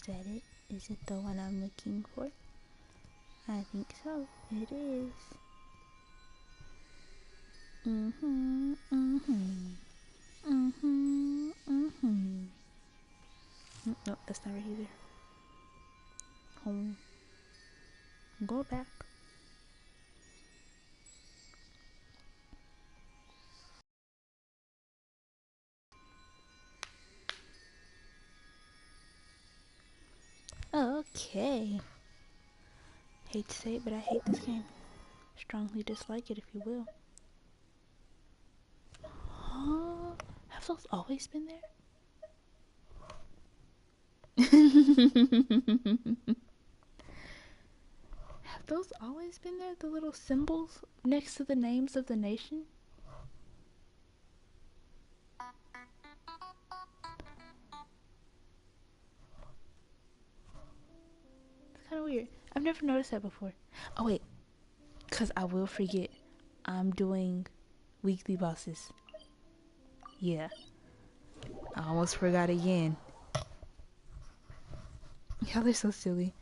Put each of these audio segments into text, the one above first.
that it? Is it the one I'm looking for? I think so. It is. Nope, that's not right either. Home. Go back. Okay. Hate to say it, but I hate this game. Strongly dislike it, if you will. Huh? Have those always been there? Have those always been there? The little symbols next to the names of the nation? It's kind of weird. I've never noticed that before. Oh, wait. Because I will forget. I'm doing weekly bosses. Yeah. I almost forgot again. Y'all are so silly.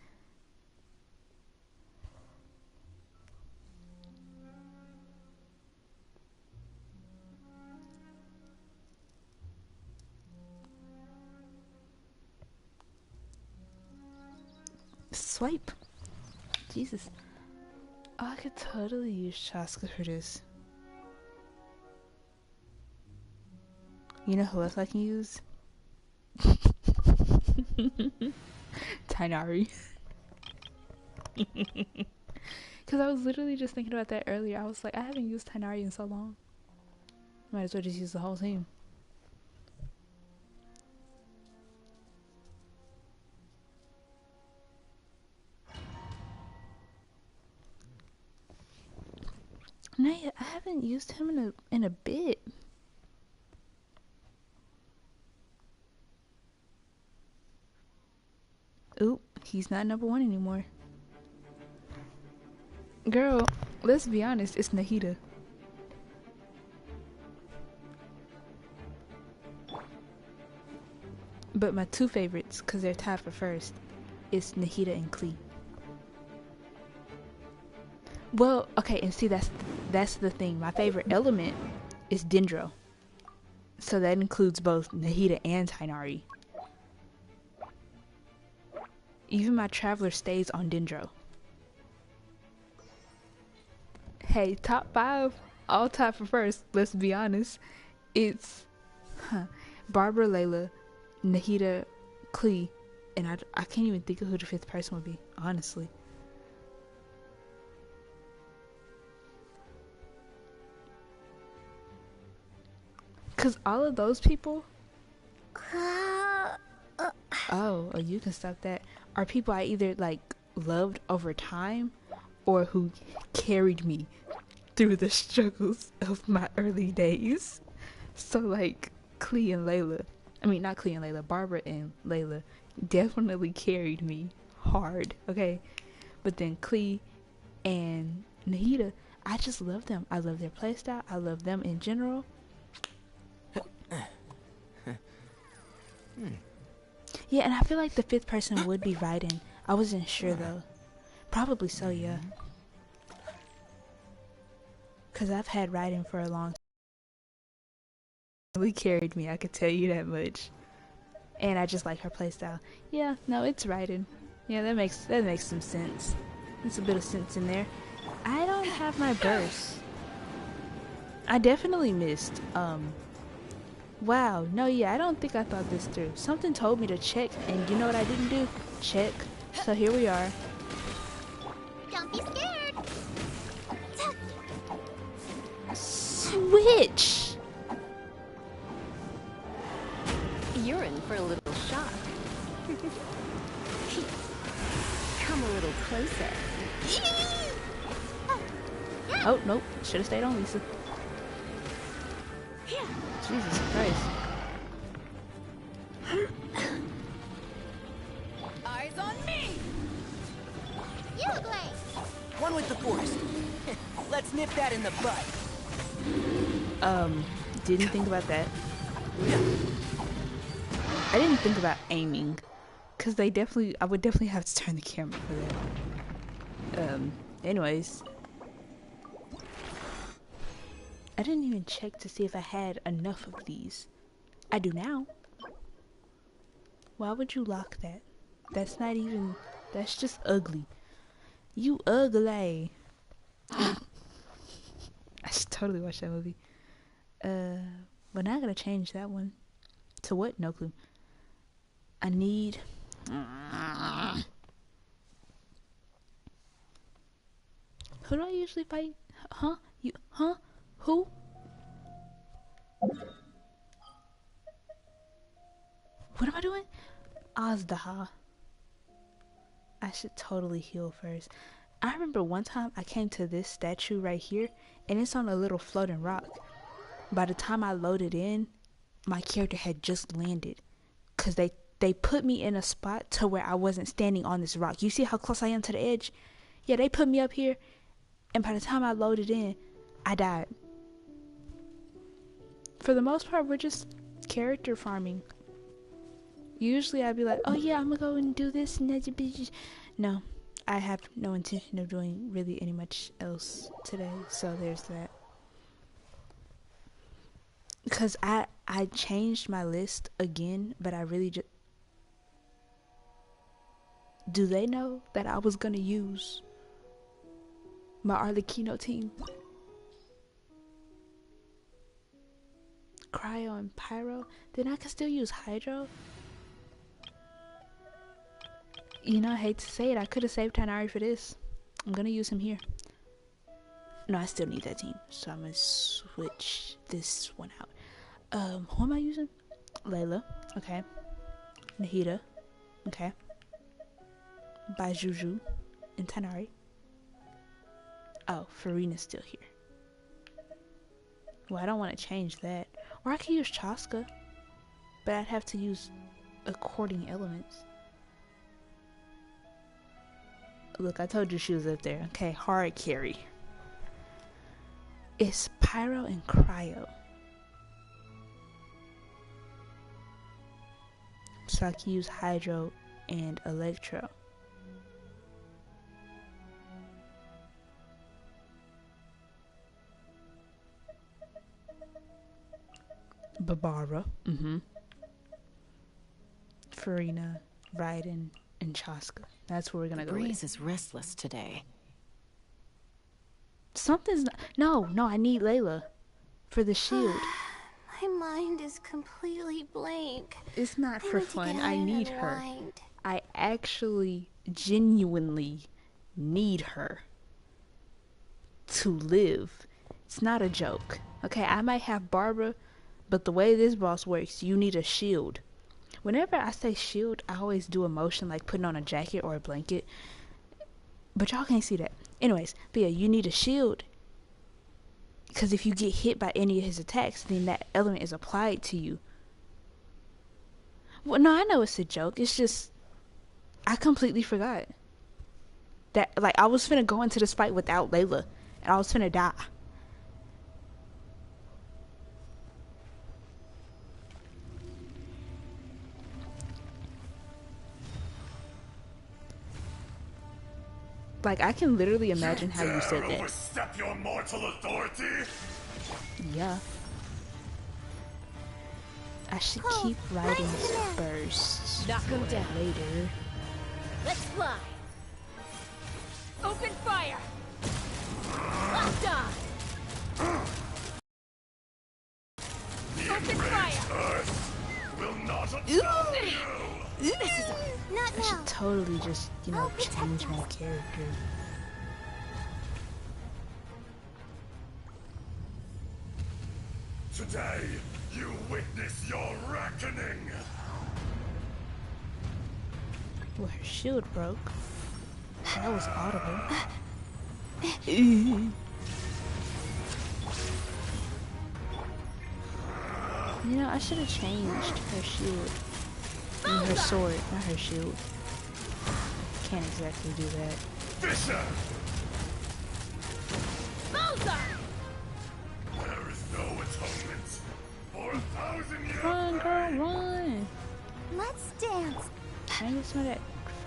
Swipe. Jesus. Oh, I could totally use Chaska for this. You know who else I can use? Tainari. Because I was literally just thinking about that earlier. I was like, I haven't used Tainari in so long. Might as well just use the whole team. No, I haven't used him in a bit. Oop, he's not number 1 anymore. Girl, let's be honest, it's Nahida. But my 2 favorites, because they're tied for first, is Nahida and Klee. Well, okay, and see, that's the thing. My favorite element is Dendro. So that includes both Nahida and Tainari. Even my Traveler stays on Dendro. Hey, top 5, all tied for first, let's be honest. It's Barbara, Layla, Nahida, Klee, and I can't even think of who the 5th person would be, honestly. Because all of those people... Oh, you can stop that. Are people I either, like, loved over time or who carried me through the struggles of my early days. So, like, Klee and Layla... I mean, not Klee and Layla. Barbara and Layla definitely carried me hard, okay? But then Klee and Nahida, I just love them. I love their playstyle. I love them in general. Yeah, and I feel like the 5th person would be Raiden. I wasn't sure though. Probably so, yeah. Cause I've had Raiden for a long time. Really carried me, I could tell you that much. And I just like her playstyle. Yeah, no, it's Raiden. Yeah, that makes some sense. There's a bit of sense in there. I don't have my burst. I definitely missed. Wow, no, yeah, I don't think I thought this through. Something told me to check, and you know what I didn't do? Check. So here we are. Don't be scared. Switch! You're in for a little shock. Come a little closer. Oh, nope. Should have stayed on Lisa. Jesus Christ. Eyes on me! You great! One with the force. Let's nip that in the butt. Didn't think about that. I didn't think about aiming. Cause I would definitely have to turn the camera for that. Anyways. I didn't even check to see if I had enough of these. I do now. Why would you lock that? That's not even, that's just ugly. You ugly. I should totally watch that movie. But now I gotta change that one. To what? No clue. I need... Who do I usually fight? Huh? You? Huh? Who? What am I doing? Azdaha. I should totally heal first. I remember one time I came to this statue right here, and it's on a little floating rock. By the time I loaded in, my character had just landed. Because they put me in a spot to where I wasn't standing on this rock. You see how close I am to the edge? Yeah, they put me up here, and by the time I loaded in, I died. For the most part, we're just character farming. Usually I'd be like, oh yeah, I'm gonna go and do this and that. No, I have no intention of doing really any much else today, so there's that. Because I changed my list again, but I really just... Do they know that I was gonna use my Arlecchino team? Cryo and Pyro? Then I can still use Hydro? You know, I hate to say it, I could have saved Tanari for this. I'm gonna use him here. No, I still need that team, so I'm gonna switch this one out. Who am I using? Layla, okay. Nahida, okay. Bajuju and Tanari. Oh, Farina's still here. Well, I don't want to change that. Or I could use Chaska, but I'd have to use according elements. Look, I told you she was up there. Okay, hard carry. It's Pyro and Cryo. So I can use Hydro and Electro. Barbara. Farina, Raiden, and Chaska. That's where we're gonna go. Breeze is restless today. Something's no, I need Layla for the shield. My mind is completely blank. It's not for fun. I need her. I actually genuinely need her to live. It's not a joke. Okay, I might have Barbara, but the way this boss works, you need a shield. Whenever I say shield, I always do a motion like putting on a jacket or a blanket. But y'all can't see that. Anyways, but yeah, you need a shield. Because if you get hit by any of his attacks, then that element is applied to you. Well, no, I know it's a joke. It's just, I completely forgot. That, like, I was finna go into this fight without Layla. And I was finna die. Like, I can literally imagine how you said that. Overstep your mortal authority? Yeah. I should keep riding bursts. Knock him down. Later. Let's fly. Open fire. Locked on. Open fire. Will not absolve you. This is I should totally just, you know, change my character. Today, you witness your reckoning. Well, her shield broke. That was audible. You know, I should have changed her shield. I mean, her sword, not her shield. Can't exactly do that. Fisher! Bullseye. There is no atonement for 1,000 years. Run, girl, run! Let's dance. Dang, it's some of that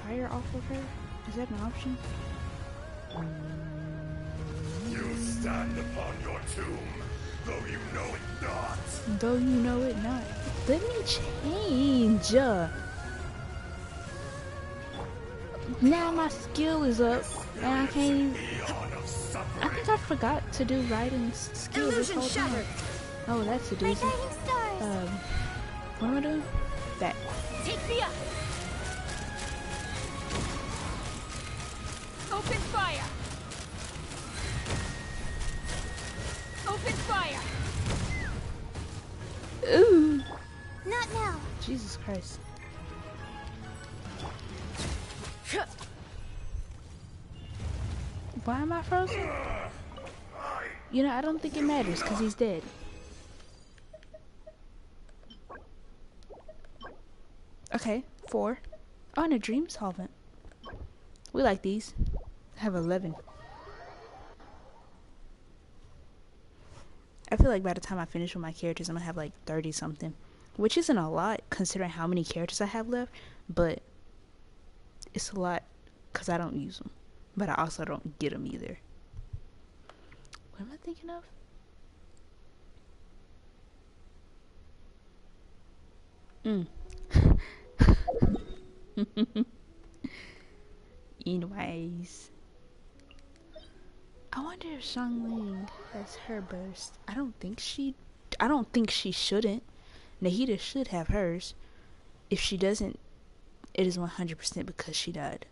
fire off of her? Is that an option? You stand upon your tomb, though you know it not. Though you know it not. Let me change. Now my skill is up, and I can't even... Eon of I suffering. think I forgot to do Raiden's skill this whole time. Oh, that's a My doozy. guiding stars. What am I doing? That. Take me up. Open fire. Open fire. Ooh! Not now. Jesus Christ. Why am I frozen? You know, I don't think it matters because he's dead. Okay, 4. Oh, and a dream solvent. We like these. I have 11. I feel like by the time I finish with my characters, I'm gonna have like 30 something. Which isn't a lot considering how many characters I have left, but it's a lot because I don't use them. But I also don't get them either. What am I thinking of? Anyways. I wonder if Xiangling has her burst. I don't think she shouldn't. Nahida should have hers. If she doesn't, it is 100% because she died.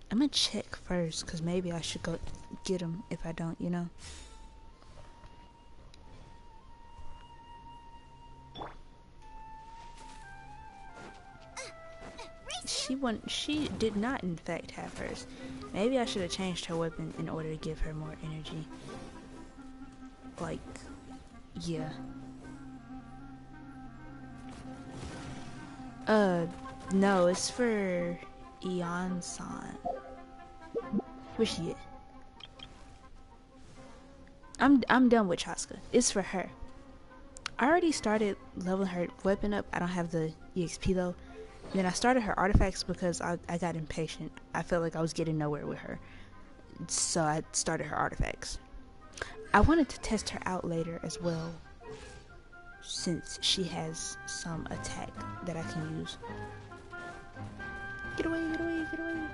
I'm gonna check first, because maybe I should go get him if I don't, you know? She did not in fact have hers. Maybe I should have changed her weapon in order to give her more energy. Like, yeah. No, it's for Eon-san. Where's she at? I'm done with Chaska. It's for her. I already started leveling her weapon up. I don't have the EXP though. Then I started her artifacts because I got impatient. I felt like I was getting nowhere with her. So I started her artifacts. I wanted to test her out later as well, since she has some attack that I can use. Get away, get away, get away.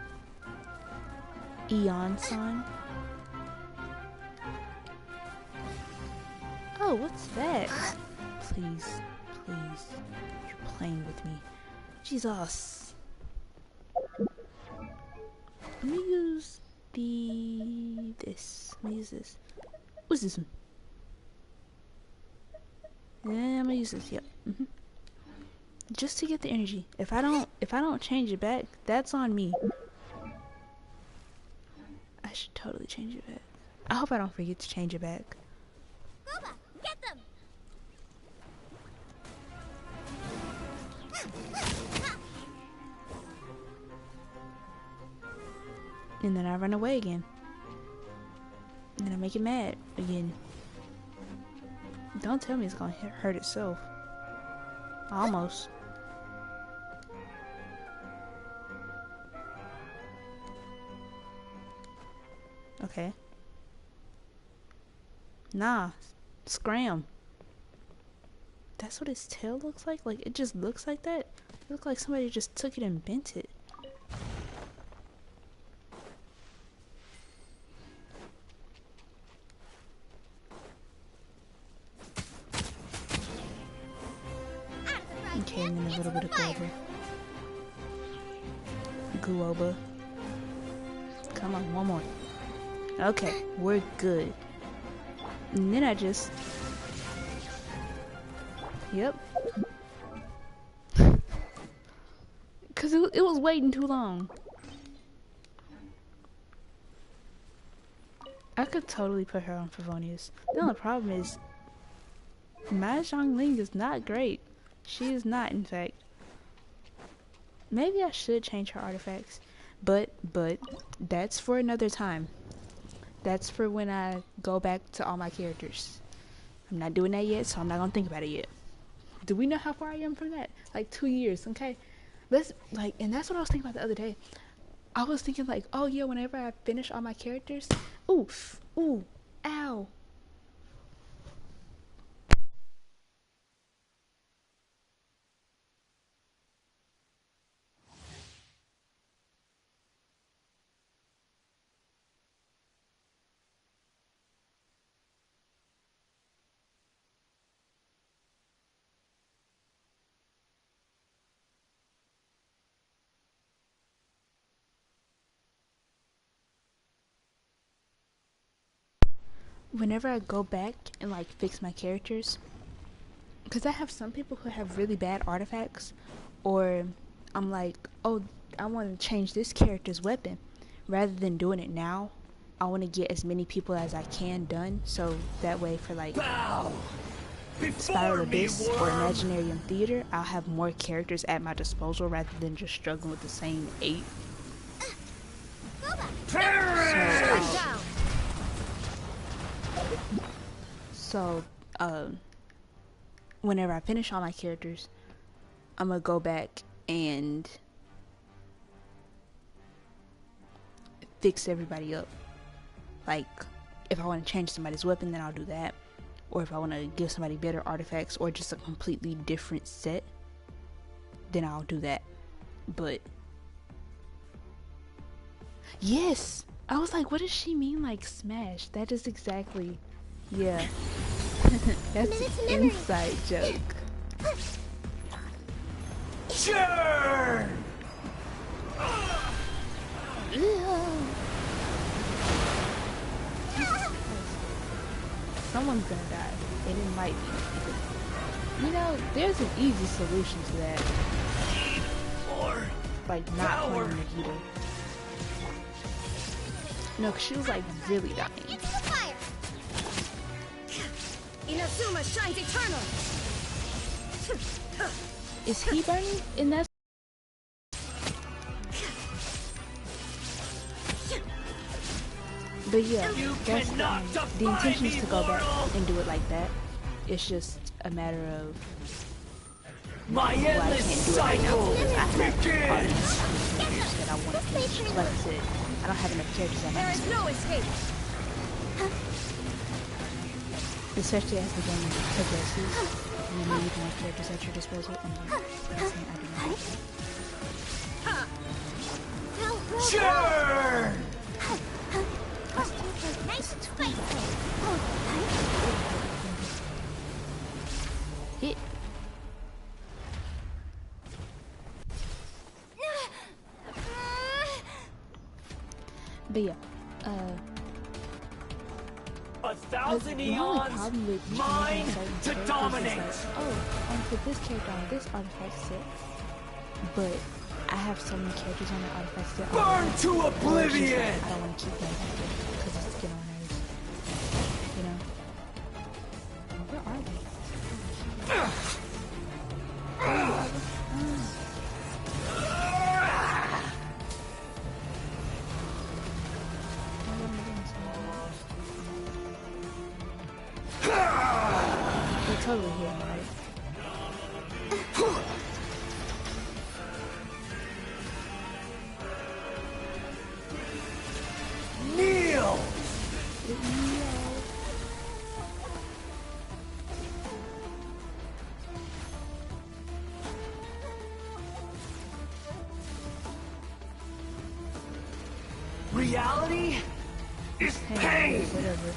Eon-san. Oh, what's that? Please, please. You're playing with me. Jesus. Let me use this. Let me use this. What's this one? Yeah, I'm gonna use this. Yep. Just to get the energy. If I don't change it back, that's on me. I should totally change it back. I hope I don't forget to change it back. Boba, get them. And then I run away again. And then I make it mad again. Don't tell me it's gonna hurt itself. Almost. Okay. Nah. Scram. That's what its tail looks like? Like, it just looks like that? It looks like somebody just took it and bent it. Okay, and then a little bit of Glover. Globa. Come on, one more. Okay, we're good. And then I just... Yep. Because it was waiting too long. I could totally put her on Favonius. The only problem is... my Xiangling is not great. She is not, in fact. Maybe I should change her artifacts. But that's for another time. That's for when I go back to all my characters. I'm not doing that yet, so I'm not gonna think about it yet. Do we know how far I am from that? Like 2 years, okay? And that's what I was thinking about the other day. I was thinking like, oh yeah, whenever I finish all my characters, ooh, ow. Whenever I go back and like fix my characters, because I have some people who have really bad artifacts, or I'm like, oh, I want to change this character's weapon. Rather than doing it now, I want to get as many people as I can done, so that way for like Spiral Abyss or Imaginarium Theater, I'll have more characters at my disposal rather than just struggling with the same 8. So, whenever I finish all my characters, I'm gonna go back and fix everybody up. Like, if I want to change somebody's weapon, then I'll do that. Or if I want to give somebody better artifacts or just a completely different set, then I'll do that. But yes, I was like, what does she mean like smash? That is exactly, yeah. That's an inside joke. Sure. Someone's gonna die, and it might be. You know, there's an easy solution to that. Like not playing Nagito. No, cause she was like really dying. Into the fire. Inazuma shines eternal. Is he burning? And that's but yeah, that's the intention is to go back and do it like that. It's just a matter of My endless cycle begins. that I want to finish. Like I said, I don't have enough characters at my There is no escape. especially as the game progresses. You need more characters at your disposal, and that's something I do not. Sure. Nice fight. Hit. But yeah, 1,000 the only eons, problem with mine changing certain to characters dominate. is like, oh, I want to put this character on this artifact set, but I have so many characters on the artifact set. Burn to Or it's just oblivion. like, I don't want to keep that because it's getting on nerves. You know? Where are they? They're totally here, right? Kneel. Reality is pain. Whatever.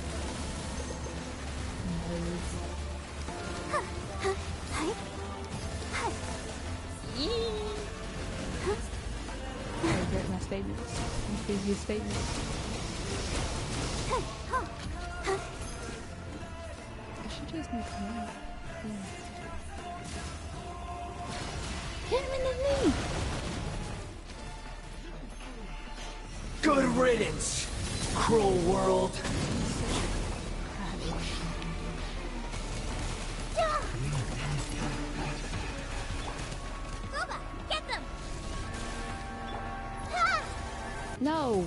I regret my statements. My previous statements. She just needs more. Hit him in the knee! Good riddance, cruel world. Goba, get them. No.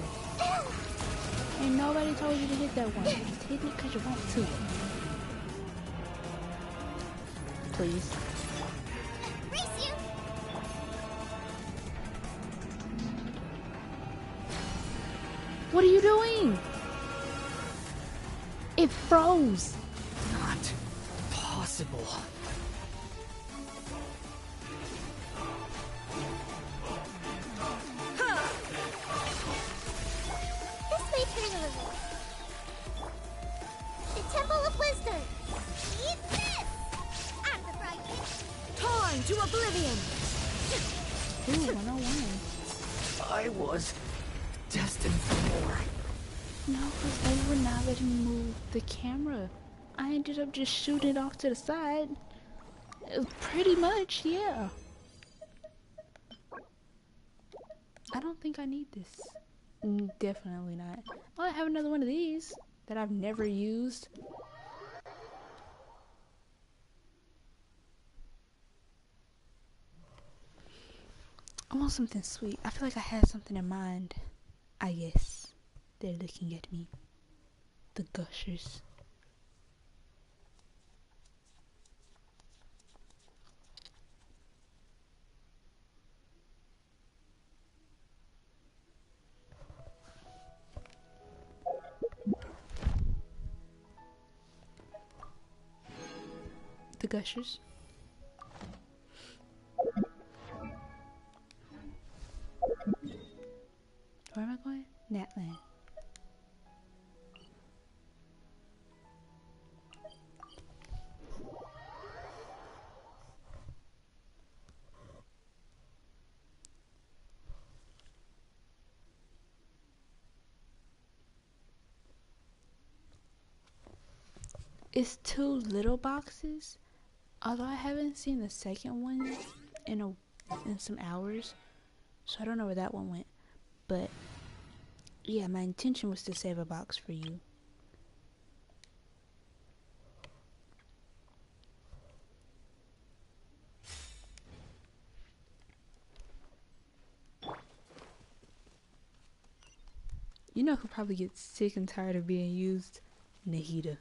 Ain't nobody told you to hit that one. Just hit it because you want to. Please. Race you! What are you doing? It froze. Not possible. This way, turn a little. The Temple of Wisdom. Eat this! I'm the bright Torn to oblivion! Ooh, 101. I was destined for more. No, because they were not letting me move the camera. I ended up just shooting it off to the side. Pretty much, yeah. I don't think I need this. Definitely not. Oh, I have another one of these that I've never used. I want something sweet. I feel like I had something in mind. I guess. They're looking at me. The gushers. The gushers. Where am I going? Natland. It's 2 little boxes. Although I haven't seen the second one in some hours, so I don't know where that one went. But yeah, my intention was to save a box for you. You know who probably gets sick and tired of being used? Nahida.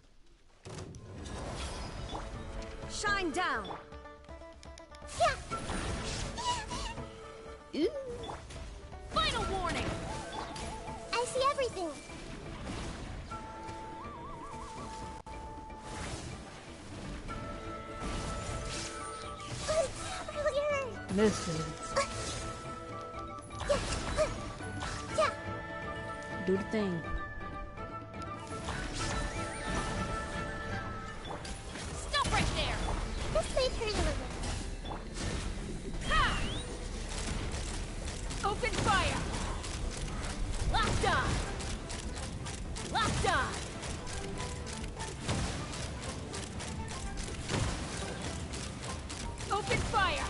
Shine down! Ew. Final warning! I see everything! Earlier! Listen. Do the thing. Stop right there! This may turn a little. Ha! Open fire! Locked on! Locked on! Open fire!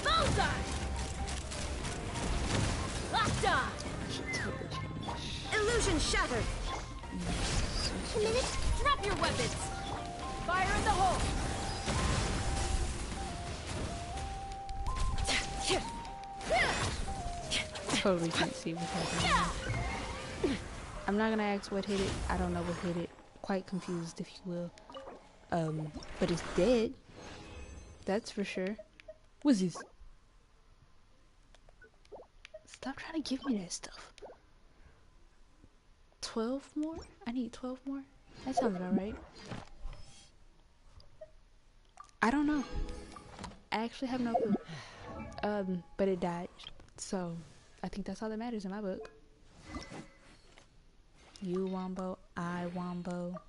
Bullseye! Locked on! Illusion shattered! A minute? Drop your weapons! Fire in the hole! Totally can't see what's happening. I'm not gonna ask what hit it. I don't know what hit it. Quite confused, if you will. But it's dead. That's for sure. What's this? Stop trying to give me that stuff. 12 more? I need 12 more? That sounds about right. I don't know. I actually have no clue. But it died. So, I think that's all that matters in my book. You Wombo, I Wombo.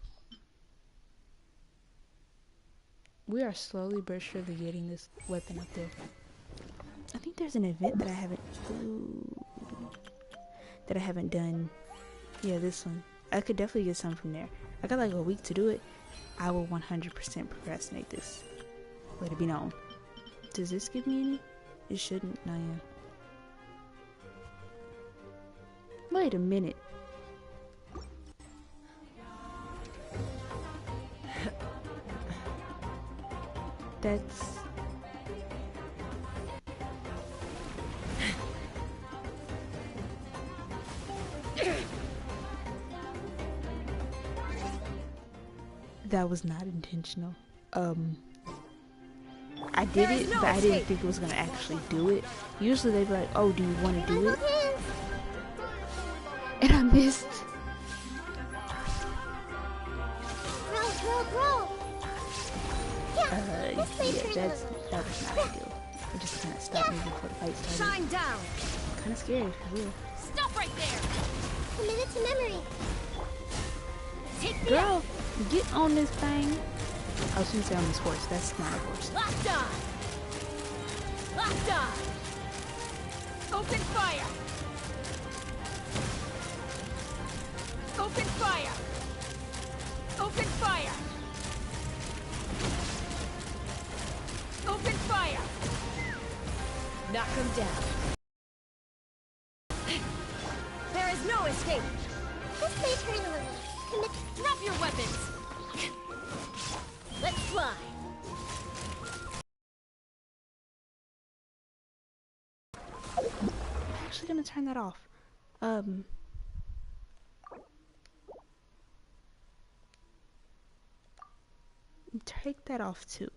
We are slowly but surely getting this weapon up there. I think there's an event that I haven't... Ooh, that I haven't done. Yeah, this one. I could definitely get some from there. I got like a week to do it. I will 100% procrastinate this. Let it be known. Does this give me any? It shouldn't. No, yeah. Wait a minute. That's... That was not intentional. I did it, but I didn't think it was gonna actually do it. Usually they'd be like, oh, do you want to do it? And I missed. Roll. Yeah, that was not ideal. It just kind of stopped me before the fight started. Shine down. Kind of scary, for real. Stop right there. Commit it to memory. Take me Girl, get on this thing. I was gonna say on this horse. That's not a horse. Locked on. Locked on. Open fire. Open fire. Open fire. Open fire. Knock him down. There is no escape. This may turn a little. Commit. Drop your weapons. Let's fly. I'm actually gonna turn that off. Take that off too.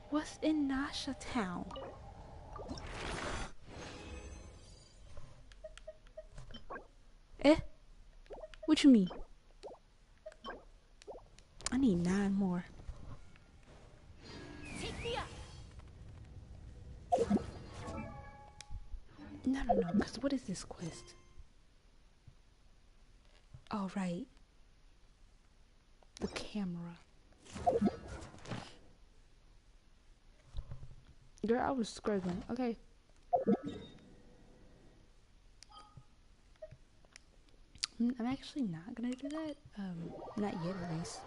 What's in Nasha Town? Eh? What you mean? I need 9 more. Take me up. No, because what is this quest? Oh, right. The camera. Girl, I was struggling. Okay. I'm actually not gonna do that. Not yet, at least.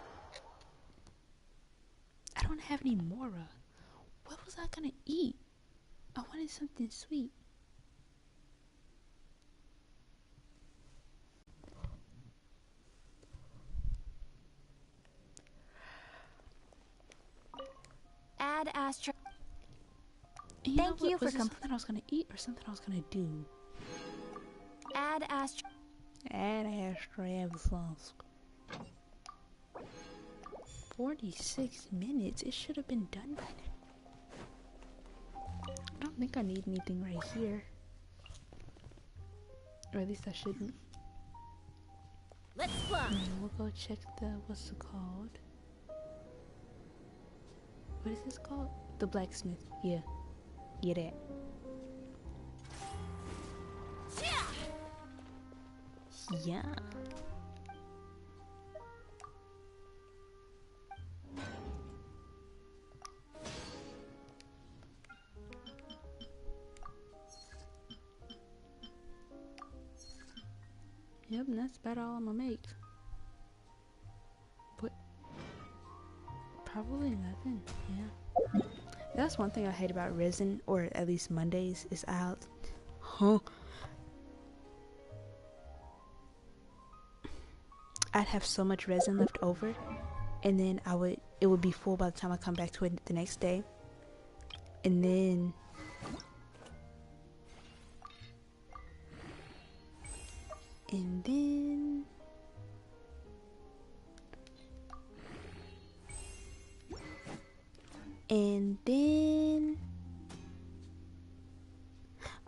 I don't have any Mora. What was I gonna eat? I wanted something sweet. Add Astra. Thank you for something I was gonna eat or something I was gonna do. Add Astra. Add Astravasonsk. 46 minutes. It should have been done by now. I don't think I need anything right here. Or at least I shouldn't. Let's fly. We'll go check the, what's it called? What is this called? The blacksmith. Yeah. Yeah, that. Yeah. Yep, and that's about all I'm gonna make. But probably nothing. Yeah. That's one thing I hate about resin, or at least Mondays, is out. I'd have so much resin left over, and then it would be full by the time I come back to it the next day. And then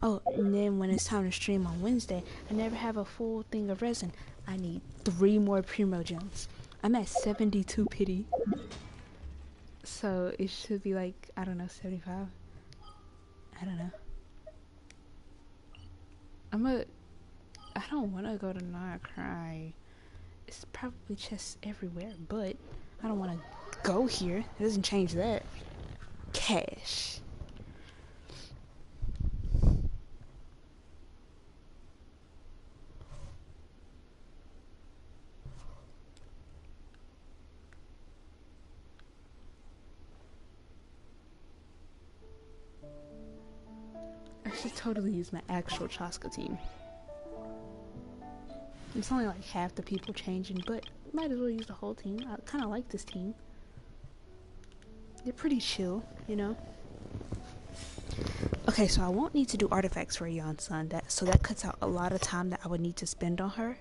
oh, and then when it's time to stream on Wednesday, I never have a full thing of resin. I need 3 more Primo Gems. I'm at 72 pity. So it should be like, I don't know, 75. I don't know. I don't want to go to Not Cry. It's probably chests everywhere, but I don't want to go here. It doesn't change that. Cash. I should totally use my actual Chaska team. It's only like half the people changing, but might as well use the whole team. I kind of like this team. They're pretty chill, you know? Okay, so I won't need to do artifacts for Yon Sun. So that cuts out a lot of time that I would need to spend on her.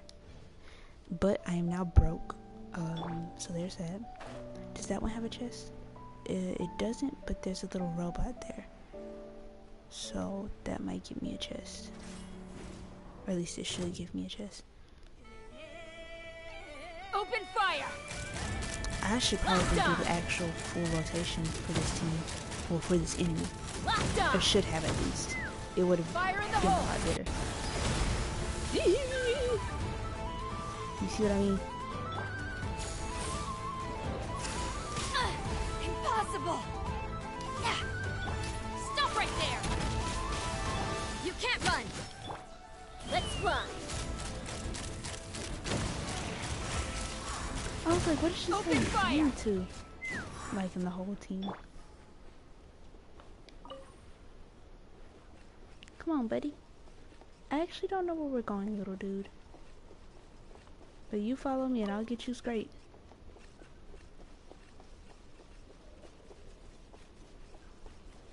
But I am now broke. So there's that. Does that one have a chest? It doesn't, but there's a little robot there. So that might give me a chest. Or at least it should give me a chest. Open fire! I should probably do the actual full rotation for this team. Well, for this enemy. Lockdown! Or should have at least. It would have Fire in the been a hole! lot better. You see what I mean? Impossible! Stop right there! You can't run! Let's fly! I was like, what is she Open saying fire! you to? Like in the whole team. Come on, buddy. I actually don't know where we're going, little dude. But you follow me and I'll get you straight.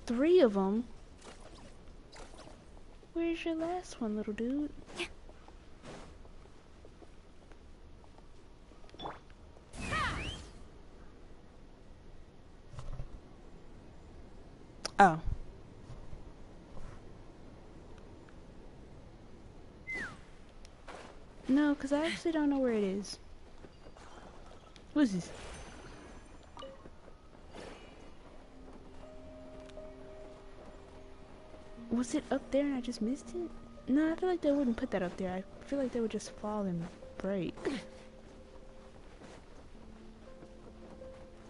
Three of them? Where's your last one, little dude? Oh. No, because I actually don't know where it is. What is this? Was it up there and I just missed it? No, I feel like they wouldn't put that up there. I feel like they would just fall and break.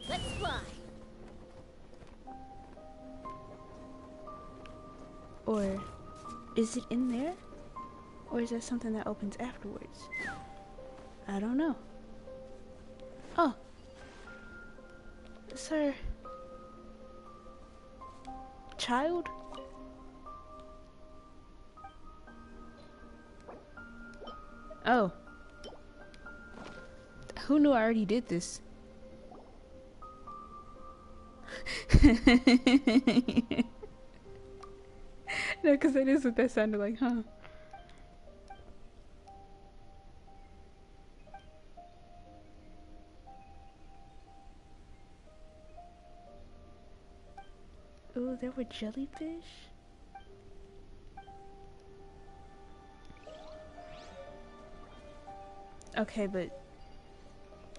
Let's fly! Or is it in there? Or is that something that opens afterwards? I don't know. Oh. Sir. Child? Oh. Who knew I already did this? No, because that is what that sounded like, huh? Ooh, there were jellyfish? Okay, but...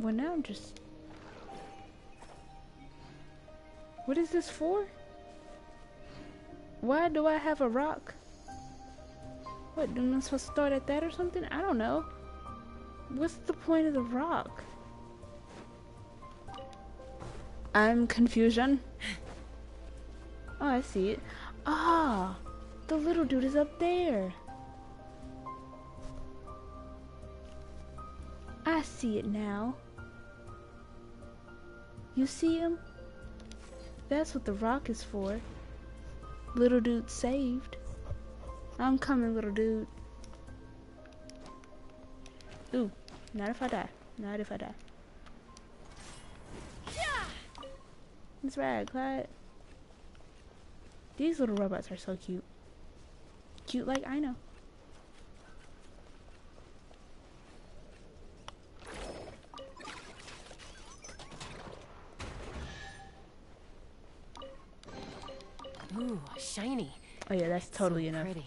Well, now I'm just... What is this for? Why do I have a rock? What, am I supposed to start at that or something? I don't know. What's the point of the rock? I'm confusion. Oh, I see it. Ah, the little dude is up there. I see it now. You see him? That's what the rock is for. Little dude saved. I'm coming, little dude. Ooh, not if I die. Not if I die. That's right, Clyde. These little robots are so cute. Cute like I know. Ooh, shiny. Oh yeah, that's totally So enough. pretty.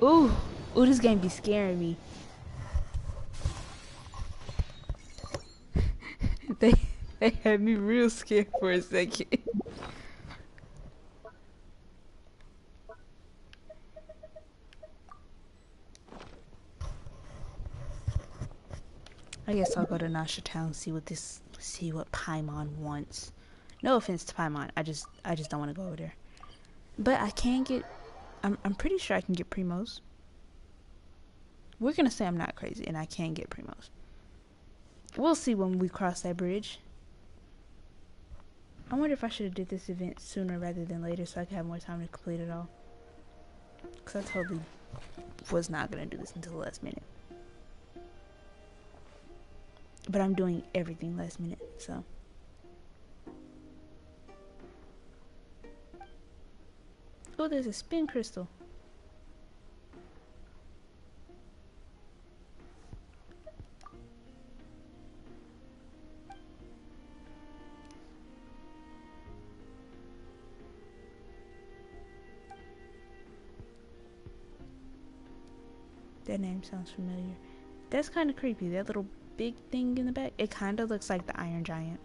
Ooh, ooh, this game be scaring me. they had me real scared for a second. I guess I'll go to Nasha Town, see what Paimon wants. No offense to Paimon, I just don't want to go over there. But I can get, I'm pretty sure I can get Primos. We're gonna say I'm not crazy and I can get Primos. We'll see when we cross that bridge. I wonder if I should have did this event sooner rather than later so I could have more time to complete it all. Because I totally was not gonna do this until the last minute. but I'm doing everything last minute, so. Oh, there's a spin crystal. That name sounds familiar. That's kind of creepy. That little big thing in the back. It kind of looks like the Iron Giant.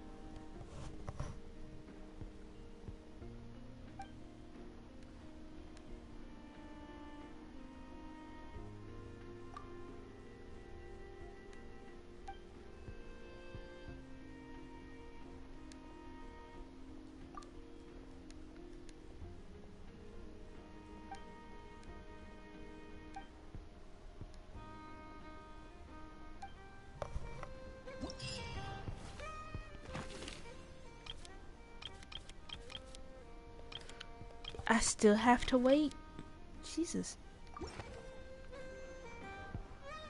I still have to wait. Jesus.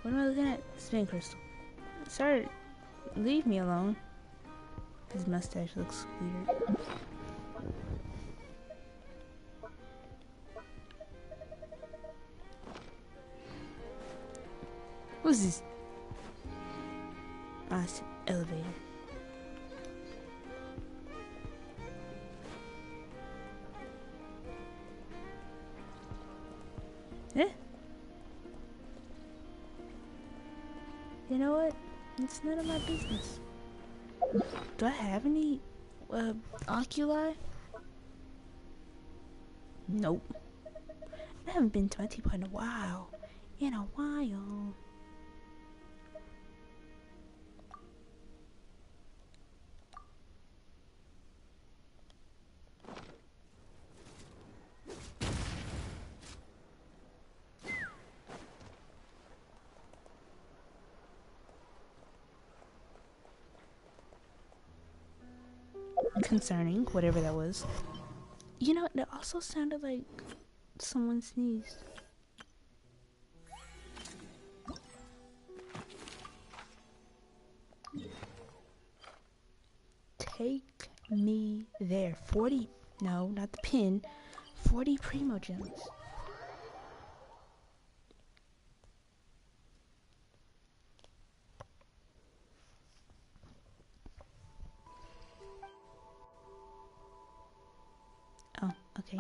What am I looking at? Spin crystal. Sir, leave me alone. His mustache looks weird. What's this? Ah, it's an elevator. Eh? You know what? It's none of my business. Do I have any oculi? Nope. I haven't been to my teapot in a while. Concerning, whatever that was. You know, that also sounded like someone sneezed. Take me there. 40, no, not the pin. 40 primo gems. Oh, okay.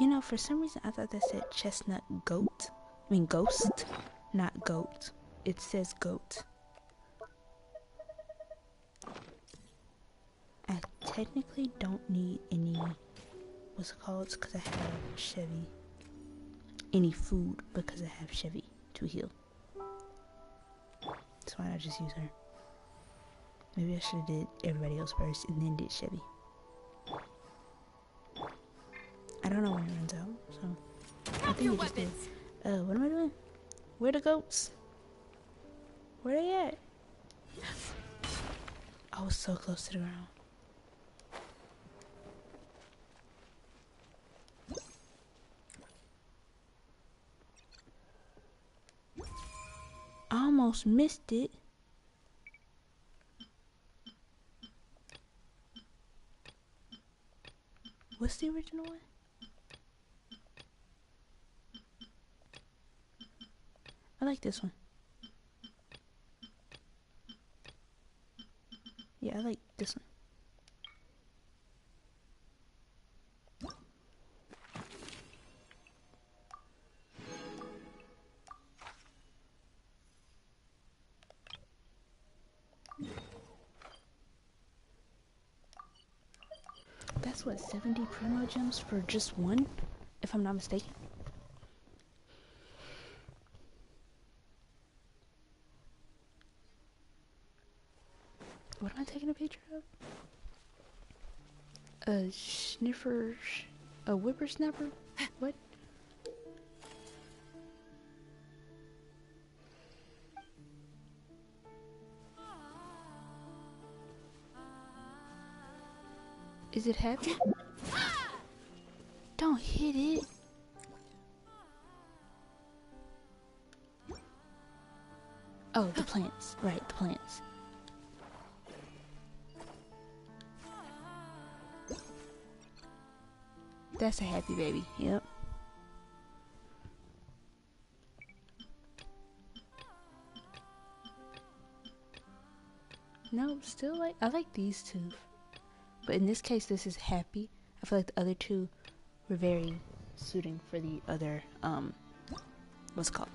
You know, for some reason I thought that said chestnut goat. I mean ghost, not goat. It says goat. I technically don't need any, what's it called? It's because I have Chevy. Any food because I have Chevy to heal. That's why I just use her. Maybe I should have did everybody else first and then did Chevy. I don't know when it runs out, so I think it just did. What am I doing? Where the goats? Where they at? I was so close to the ground. I almost missed it. What's the original one? I like this one. Yeah, I like this one. That's what, 70 primo gems for just one? If I'm not mistaken. What am I taking a picture of? A sniffer, a whippersnapper? What? Is it happy? Don't hit it. Oh, the plants. Right, the plants. That's a happy baby. Yep. No, still like, I like these two. But in this case, this is happy. I feel like the other two were very suiting for the other, what's it called?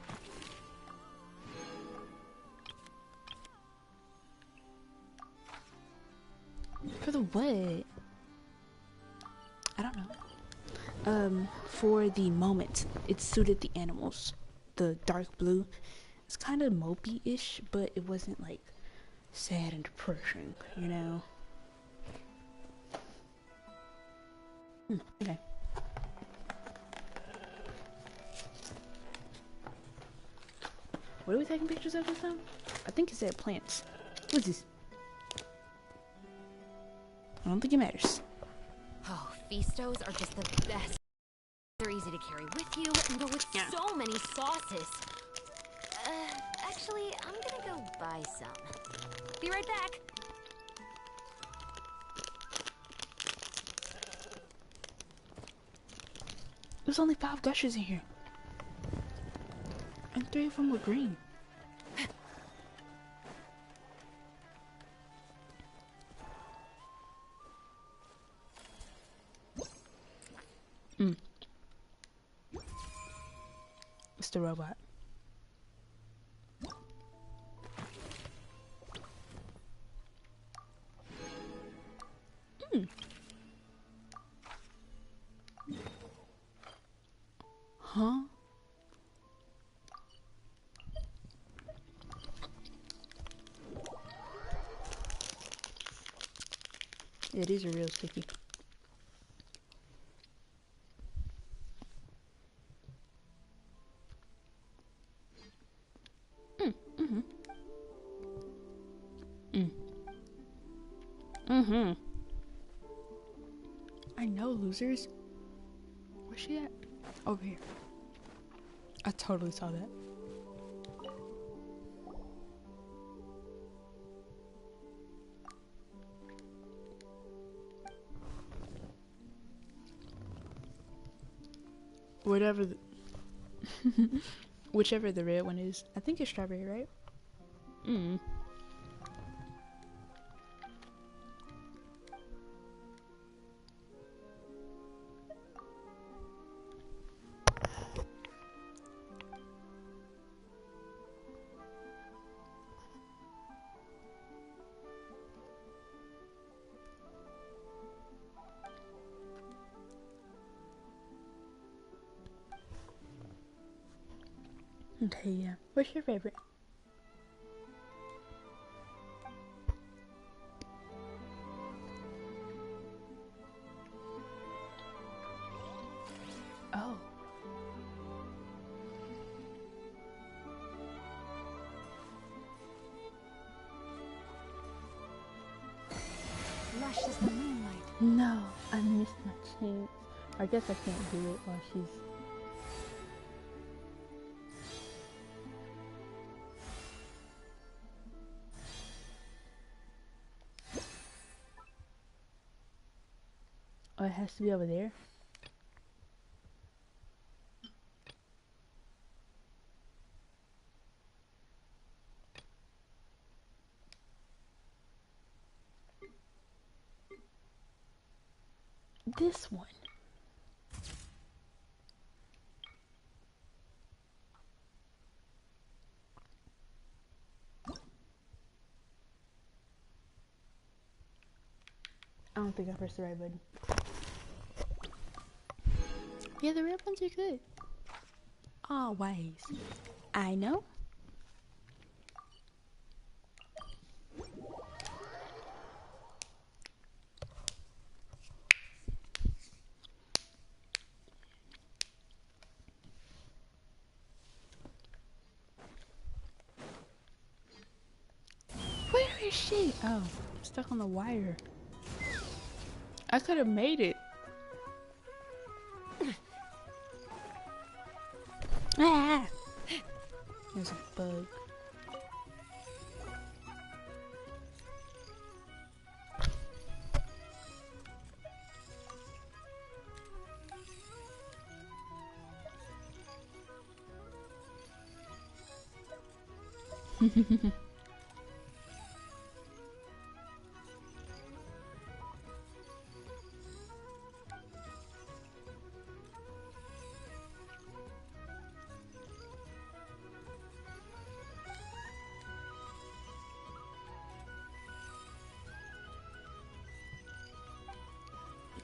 For the what? I don't know. For the moment, it suited the animals. The dark blue, it's kind of mopey-ish, but it wasn't like sad and depressing, you know? Okay. What are we taking pictures of this time? I think it said plants. What's this? I don't think it matters. Oh, Feastos are just the best. They're easy to carry with you and go with so many sauces. Actually, I'm gonna go buy some. Be right back. There's only 5 gushers in here. And 3 of them were green. It's the robot. Huh? Yeah, these are real sticky. I know, losers. Where's she at? Over here. I totally saw that. Whatever the whichever the red one is. I think it's strawberry, right? Okay, yeah. What's your favorite? Oh. Lush as the moonlight. No, I missed my chance. I guess I can't do it while she's... Oh, it has to be over there? This one. I don't think I pressed the right button. Yeah, the red ones are good. Always. I know. Where is she? Oh, I'm stuck on the wire. I could have made it. Ah! There's a bug.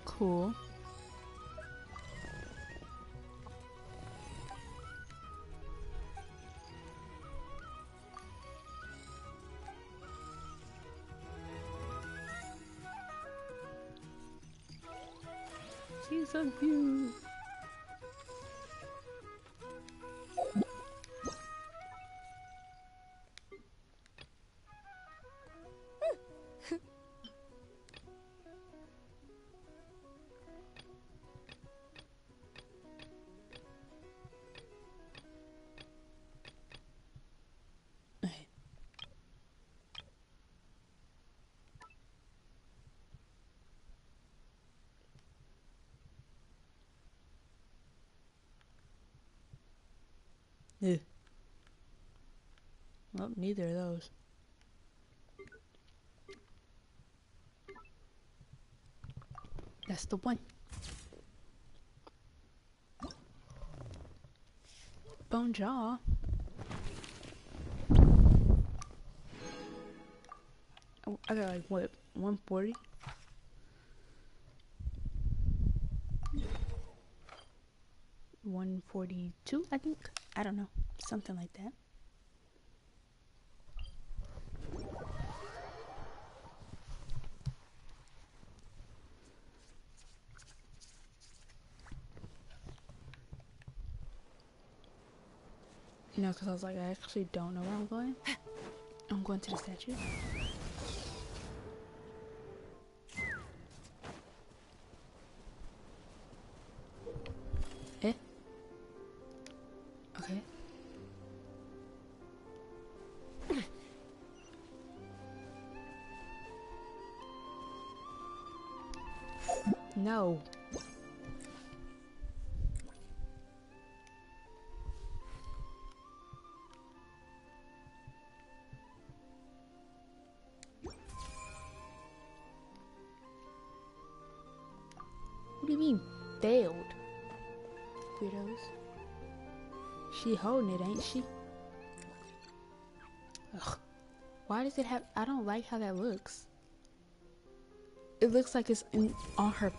Cool. She's so cute. Ugh. Well, neither of those. That's the one. Bone jaw. Oh, I got like what, 140? $142, I think. I don't know. Something like that. You know, because I was like, I actually don't know where I'm going. I'm going to the statue. Eh? Okay. No. What do you mean, failed? Weirdos. She holding it, ain't she? Ugh. Why does it have... I don't like how that looks. It looks like it's on her...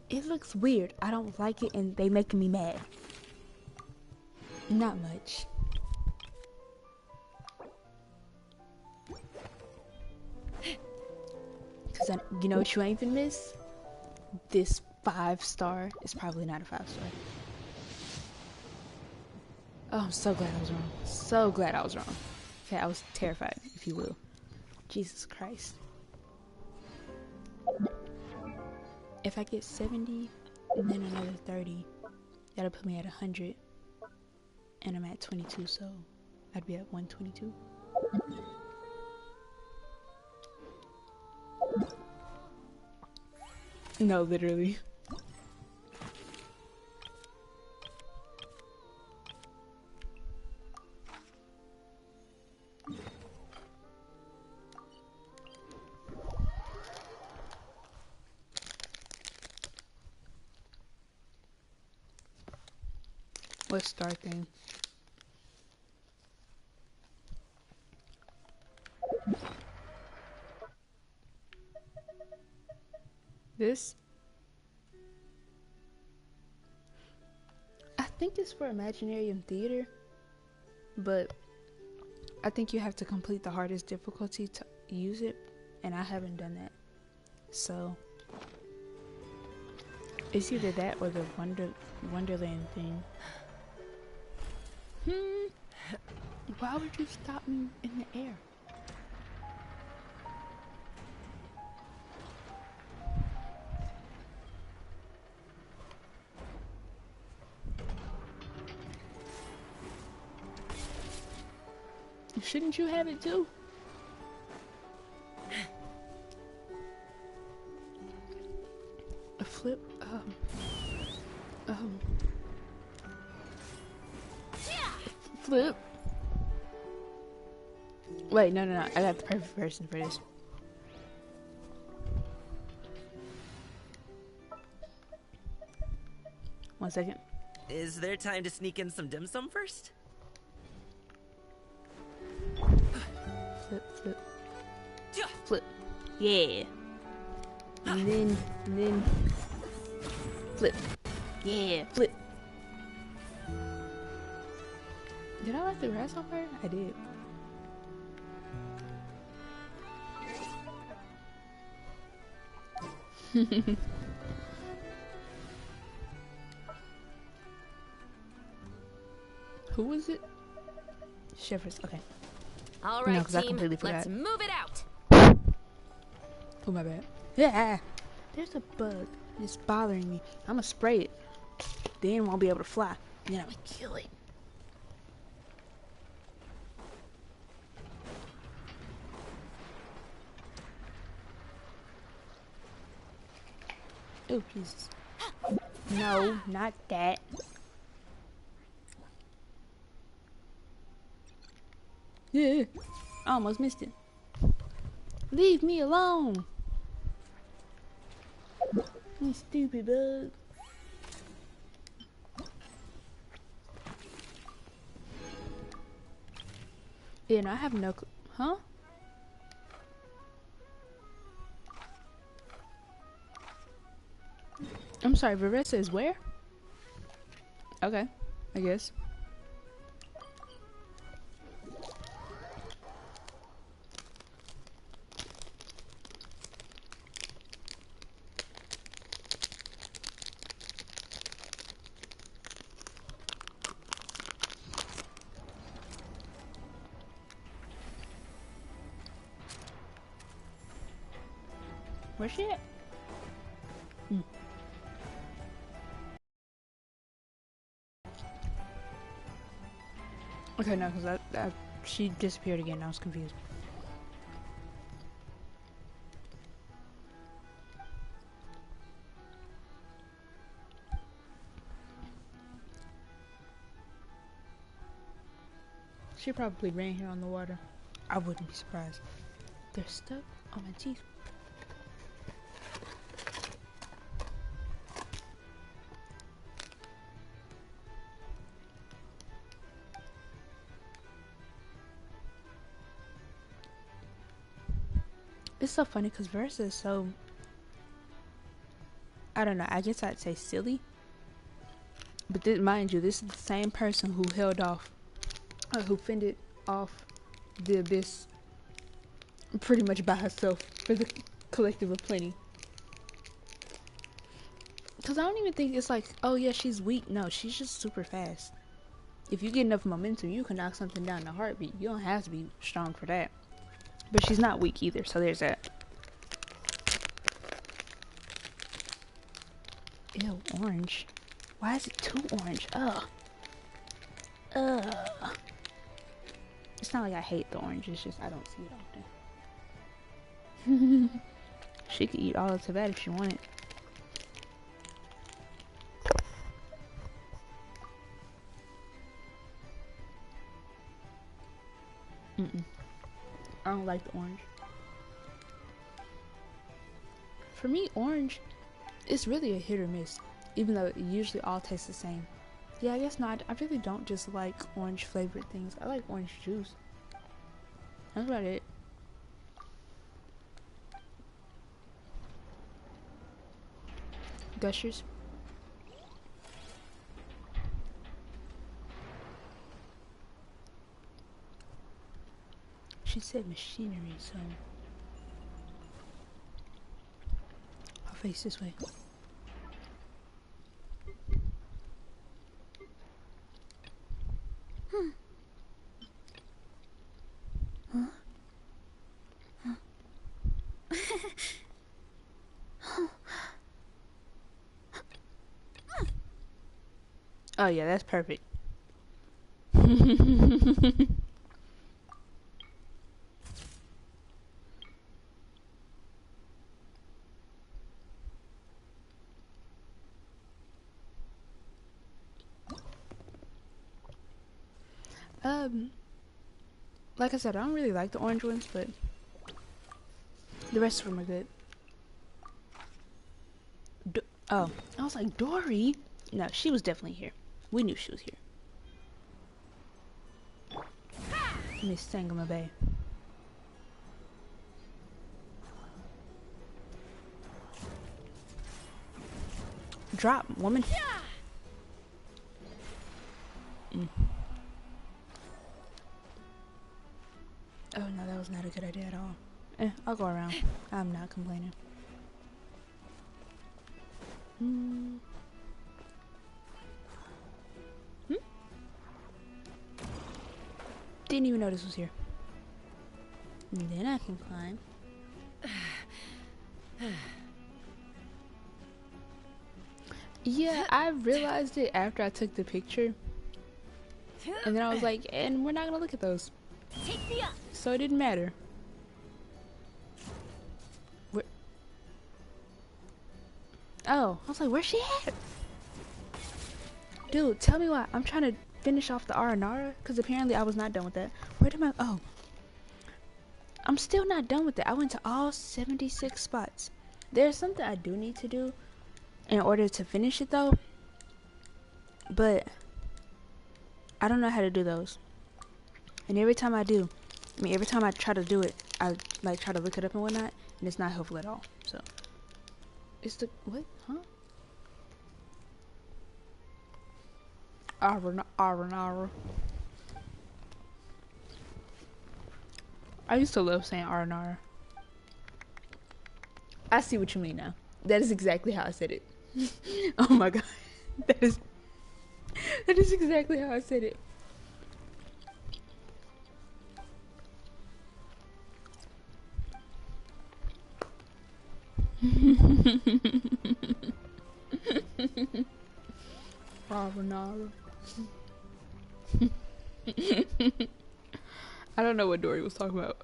It looks weird. I don't like it, and they making me mad. Not much. Because you know what you ain't even miss? This 5-star is probably not a 5-star. Oh, I'm so glad I was wrong. So glad I was wrong. Okay, I was terrified, if you will. Jesus Christ. If I get 70 and then another 30, that'll put me at 100. And I'm at 22, so I'd be at 122. No, literally. What star thing? This? I think it's for Imaginarium Theater, but I think you have to complete the hardest difficulty to use it, and I haven't done that. So it's either that or the Wonderland thing. Why would you stop me in the air? Shouldn't you have it too? A flip, flip. Wait, no, no, no. I got the perfect person for this. One second. Is there time to sneak in some dim sum first? Flip, flip. Flip. Yeah. And then flip. Yeah, flip. Did I light the grass on fire? I did. Who was it? Shivers. Okay. All No, right, 'cause I team. completely forgot. Let's move it out. Oh, my bad. Yeah. There's a bug. It's bothering me. I'm gonna spray it. Then it won't be able to fly. Then I'm gonna kill it. Oh, Jesus. No, not that. Yeah. I almost missed it. Leave me alone. You stupid bug. Yeah, no, I have no clue. Huh? I'm sorry, Varessa is where? Okay, I guess. Where's she at? Okay, no, because she disappeared again. I was confused. She probably ran here on the water. I wouldn't be surprised. They're stuck on my teeth. It's so funny because Versa is so, I don't know, I guess I'd say silly. But this, mind you, this is the same person who held off, who fended off the abyss pretty much by herself for the collective of plenty. Because I don't even think it's like, oh yeah, she's weak. No, she's just super fast. If you get enough momentum, you can knock something down in a heartbeat. You don't have to be strong for that. But she's not weak either, so there's that. Ew, orange. Why is it too orange? Ugh. Ugh. It's not like I hate the orange, it's just I don't see it often. She could eat all of Tibet if she wanted. I don't like the orange. For me, orange, it's really a hit or miss, even though it usually all tastes the same. Yeah, I guess not. I really don't just like orange flavored things. I like orange juice. That's about it. Gushers. She said machinery, so I'll face this way. Oh yeah, that's perfect. Um, Like I said, I don't really like the orange ones, but the rest of them are good. Oh, I was like, Dory? No, she was definitely here. We knew she was here. Miss Sangama Bay. Drop, woman. Mm. Oh no, that was not a good idea at all. I'll go around. I'm not complaining. Hmm. Didn't even know this was here. And then I can climb. Yeah, I realized it after I took the picture. And then I was like, and we're not gonna look at those. Take me up. So it didn't matter. Where? Oh, I was like, where's she at? Dude, tell me why. I'm trying to finish off the Aranara, because apparently I was not done with that. Where did my... Oh. I'm still not done with it. I went to all 76 spots. There's something I do need to do in order to finish it, though. But I don't know how to do those. And every time I do, every time I try to do it, I like try to look it up and whatnot, and it's not helpful at all. So it's the what? Huh? Aranara. I used to love saying Aranara. I see what you mean now. That is exactly how I said it. Oh my god. That is exactly how I said it. Aranara. I don't know what Dory was talking about.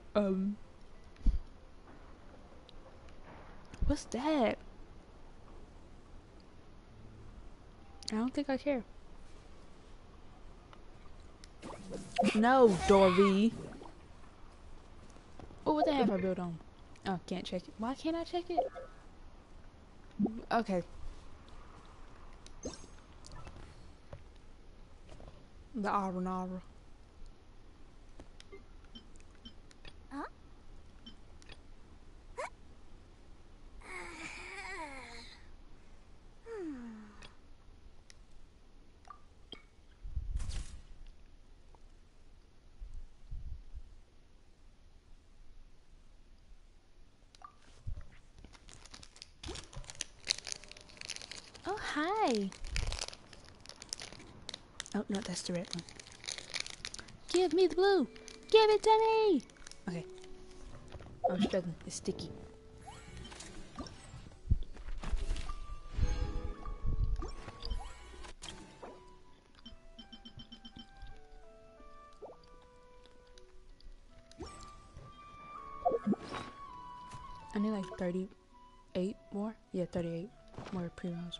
What's that? I don't think I care. No, Dory. Oh, what the heck have I built on? Oh, can't check it. Why can't I check it? Okay. The Aranara. Huh? Oh, hi. Oh, no, that's the red one. Give me the blue. Give it to me. Okay. I'm struggling. It's sticky. I need like 38 more. Yeah, 38 more pre-rolls.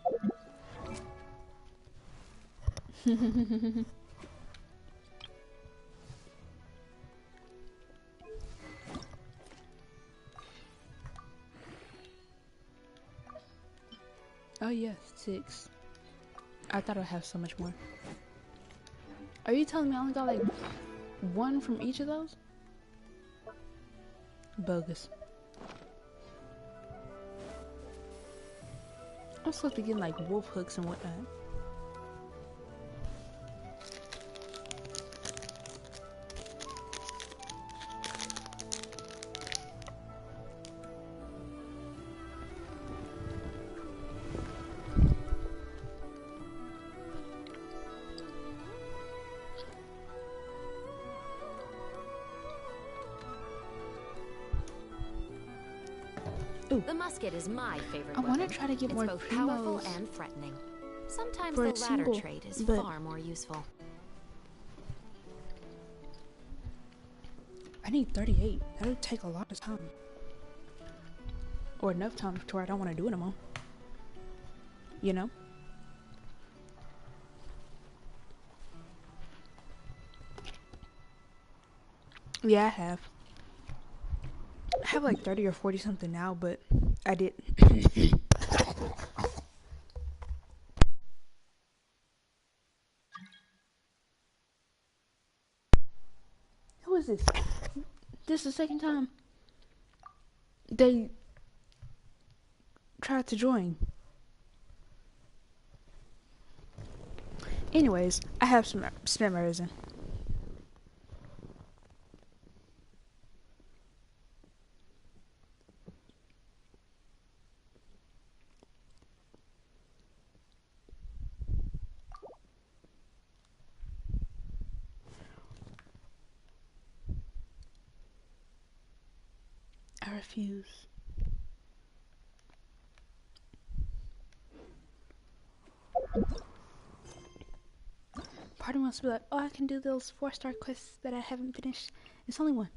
Oh yeah, 6. I thought I'd have so much more. Are you telling me I only got like 1 from each of those? Bogus. I'm supposed to be getting like wolf hooks and whatnot. The musket is my favorite I want to weapon. try to get It's more both powerful primos and threatening. Sometimes for the a latter single, trait is but far more useful. I need 38. That would take a lot of time. Or enough time to where I don't want to do it anymore. You know? Yeah, I have. I have like 30 or 40 something now, but I did. Who is this? This is the second time they tried to join. Anyways, I have some spent my resin. I refuse. Part of me wants to be like, oh, I can do those 4-star quests that I haven't finished. It's only one.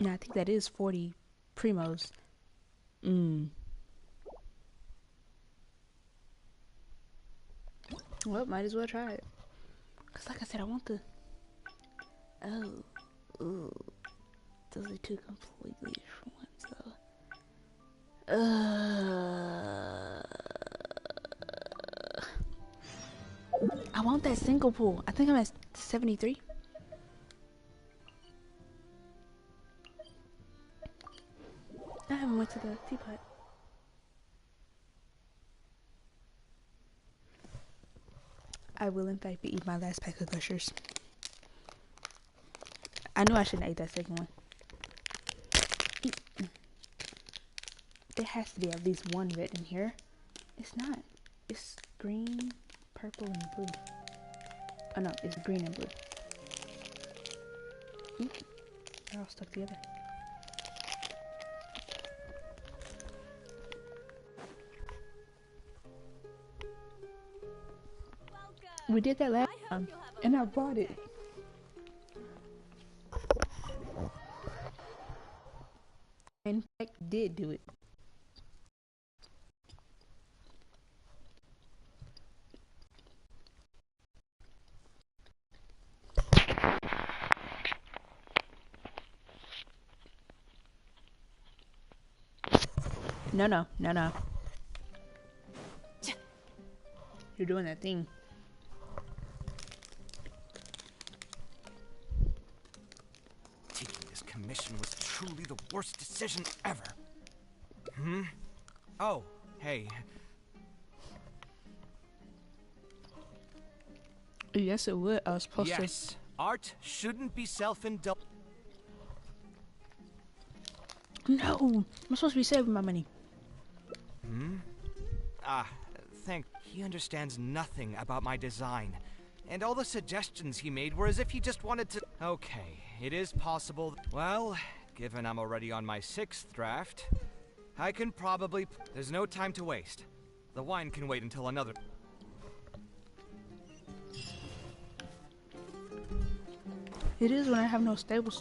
And I think that is 40 primos. Well, might as well try it. Because like I said, I want the... Oh. Ooh. Those are two completely different ones, though. I want that single pool. I think I'm at 73. I haven't went to the teapot. I will in fact be eating my last pack of gushers. I knew I shouldn't have ate that second one. There has to be at least one red in here. It's not. It's green, purple, and blue. Oh no, it's green and blue. They're all stuck together. We did that last time, and I bought it. In fact, did do it. No. You're doing that thing. Taking this commission was truly the worst decision ever. Oh, hey. Yes, it would. I was supposed to. Yes, art shouldn't be self-indulgent. No, I'm supposed to be saving my money. He understands nothing about my design. And all the suggestions he made were as if he just wanted to... Okay, it is possible... Well, given I'm already on my 6th draft, I can probably... There's no time to waste. The wine can wait until another... It is when I have no stable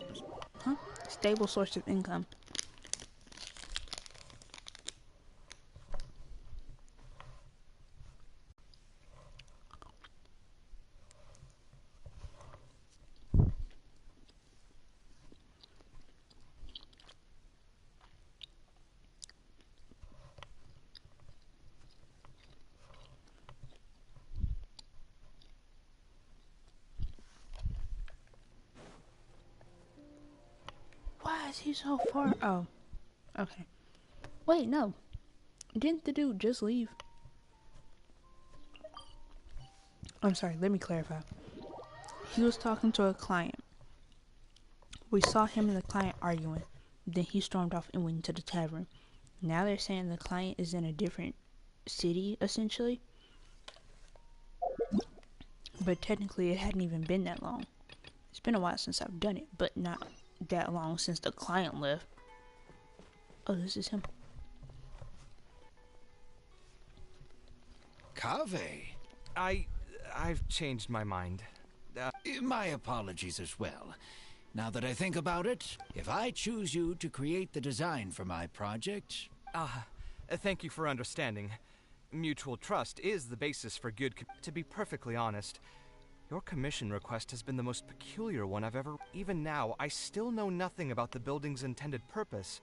source of income. Why is he so far? Oh, okay. Wait, no. Didn't the dude just leave? I'm sorry, let me clarify. He was talking to a client. We saw him and the client arguing. Then he stormed off and went into the tavern. Now they're saying the client is in a different city, essentially. But technically, it hadn't even been that long. It's been a while since I've done it, but not that long since the client left. Oh, this is him. Cave. I've changed my mind. My apologies as well. Now that I think about it, if I choose you to create the design for my project... Thank you for understanding. Mutual trust is the basis for good... To be perfectly honest, Your commission request has been the most peculiar one I've ever... Even now, I still know nothing about the building's intended purpose.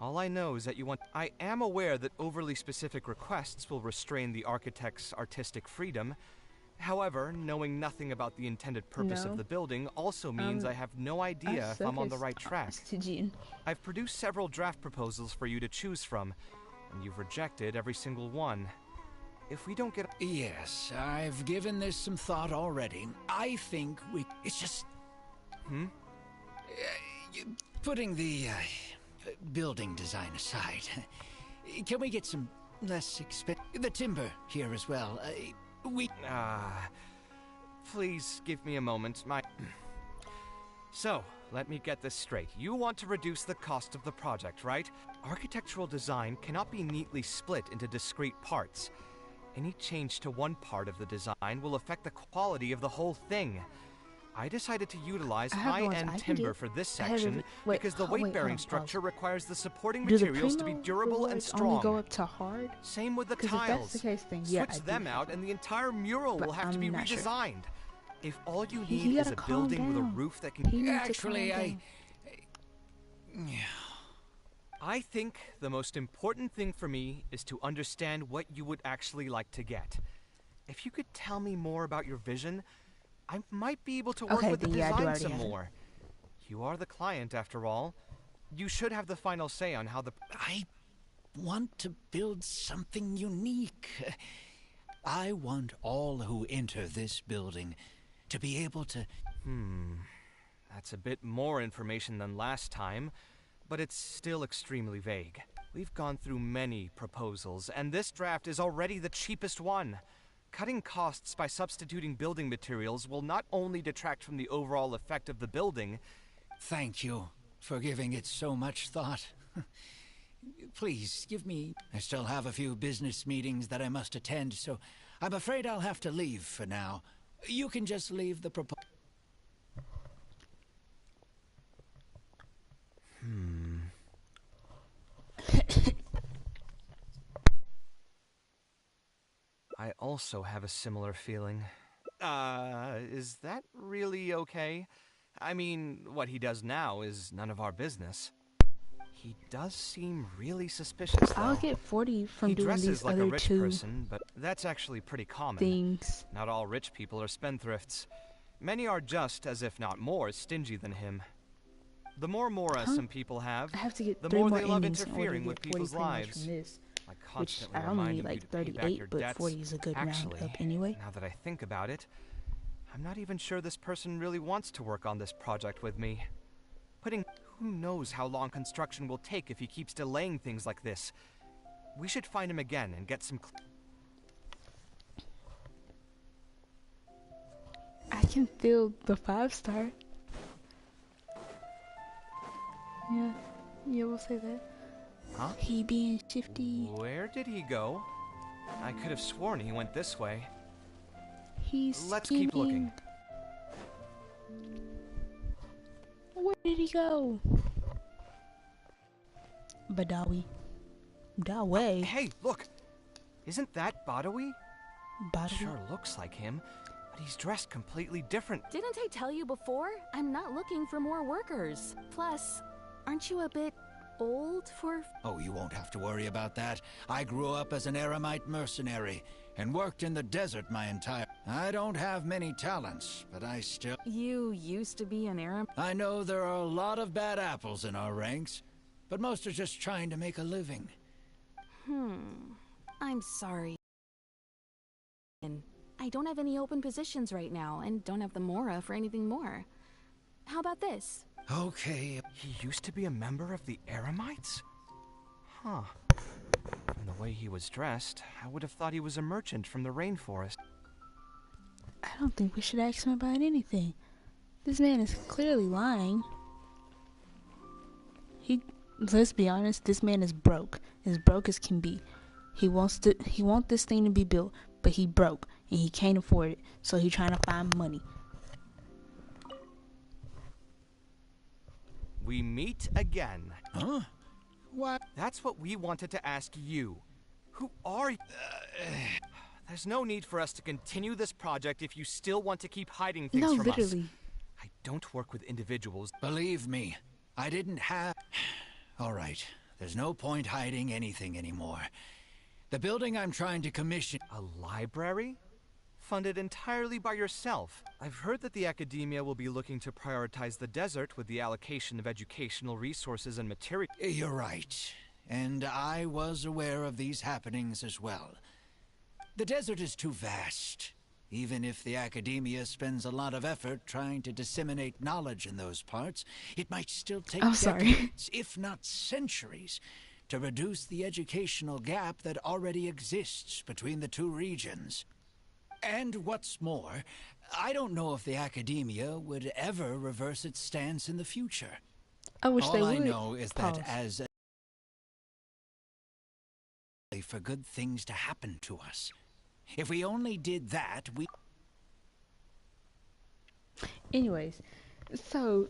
All I know is that you want... I am aware that overly specific requests will restrain the architect's artistic freedom. However, knowing nothing about the intended purpose of the building also means I have no idea if I'm on the right track. I've produced several draft proposals for you to choose from, and you've rejected every single one. If we don't get... Yes, I've given this some thought already. I think we... It's just... Putting the building design aside, can we get some less expensive... The timber here as well. Please give me a moment. So, let me get this straight. You want to reduce the cost of the project, right? Architectural design cannot be neatly split into discrete parts. Any change to one part of the design will affect the quality of the whole thing. I decided to utilize high-end timber for this section because the weight-bearing structure requires the supporting materials to be durable and strong. Only go up to hard? Same with the tiles. If that's the case, then yeah, Switch them out and the entire mural will have to be redesigned. Sure. If all you need is a building with a roof that can... Actually, I think the most important thing for me is to understand what you would actually like to get. If you could tell me more about your vision, I might be able to work with the design some more. You are the client, after all. You should have the final say on how the... I want to build something unique. I want all who enter this building to be able to... That's a bit more information than last time, but it's still extremely vague. We've gone through many proposals, and this draft is already the cheapest one. Cutting costs by substituting building materials will not only detract from the overall effect of the building... Thank you for giving it so much thought. Please, give me... I still have a few business meetings that I must attend, so I'm afraid I'll have to leave for now. You can just leave the proposal. I also have a similar feeling. Is that really okay? I mean, what he does now is none of our business. He does seem really suspicious, though. I'll get 40 from doing these dresses like other a rich two person, but that's actually pretty common. things. Not all rich people are spendthrifts. Many are just, as if not more, stingy than him. The more mora some people have, I have to get the 3 more more they love endings in order to interfering with get 40 people's pretty much lives. from this. I Which constantly I only remind need you like to pay back 38, your but debts. 40 is a good Actually, round up anyway. now that I think about it, I'm not even sure this person really wants to work on this project with me. Who knows how long construction will take if he keeps delaying things like this. We should find him again and get some... I can feel the 5-star. Yeah, we'll say that. Huh? He being shifty. Where did he go? I could have sworn he went this way. He's Let's keep looking. Where did he go? Badawi. Dawe. Hey, look! Isn't that Badawi? Badawi. Sure looks like him, but he's dressed completely different. Didn't I tell you before? I'm not looking for more workers. Plus, aren't you a bit old for... Oh, you won't have to worry about that. I grew up as an Eremite mercenary and worked in the desert my entire... I don't have many talents, but I still... You used to be an Eremite? I know there are a lot of bad apples in our ranks, but most are just trying to make a living. I'm sorry. I don't have any open positions right now, and don't have the Mora for anything more. How about this? Okay. He used to be a member of the Eremites? Huh. From the way he was dressed, I would have thought he was a merchant from the rainforest. I don't think we should ask him about anything. This man is clearly lying. Let's be honest, this man is broke. As broke as can be. He wants this thing to be built, but he broke and he can't afford it. So he's trying to find money. We meet again. Huh? What? That's what we wanted to ask you. Who are you? There's no need for us to continue this project if you still want to keep hiding things No, from literally. us. I don't work with individuals. Believe me, I didn't have... All right, there's no point hiding anything anymore. The building I'm trying to commission... A library? Funded entirely by yourself. I've heard that the academia will be looking to prioritize the desert with the allocation of educational resources and material. You're right, and I was aware of these happenings as well. The desert is too vast. Even if the academia spends a lot of effort trying to disseminate knowledge in those parts, it might still take decades, if not centuries, to reduce the educational gap that already exists between the two regions. And what's more, I don't know if the academia would ever reverse its stance in the future. I wish they All would. I know is Pause. that as for good things to happen to us. If we only did that, we... Anyways, so,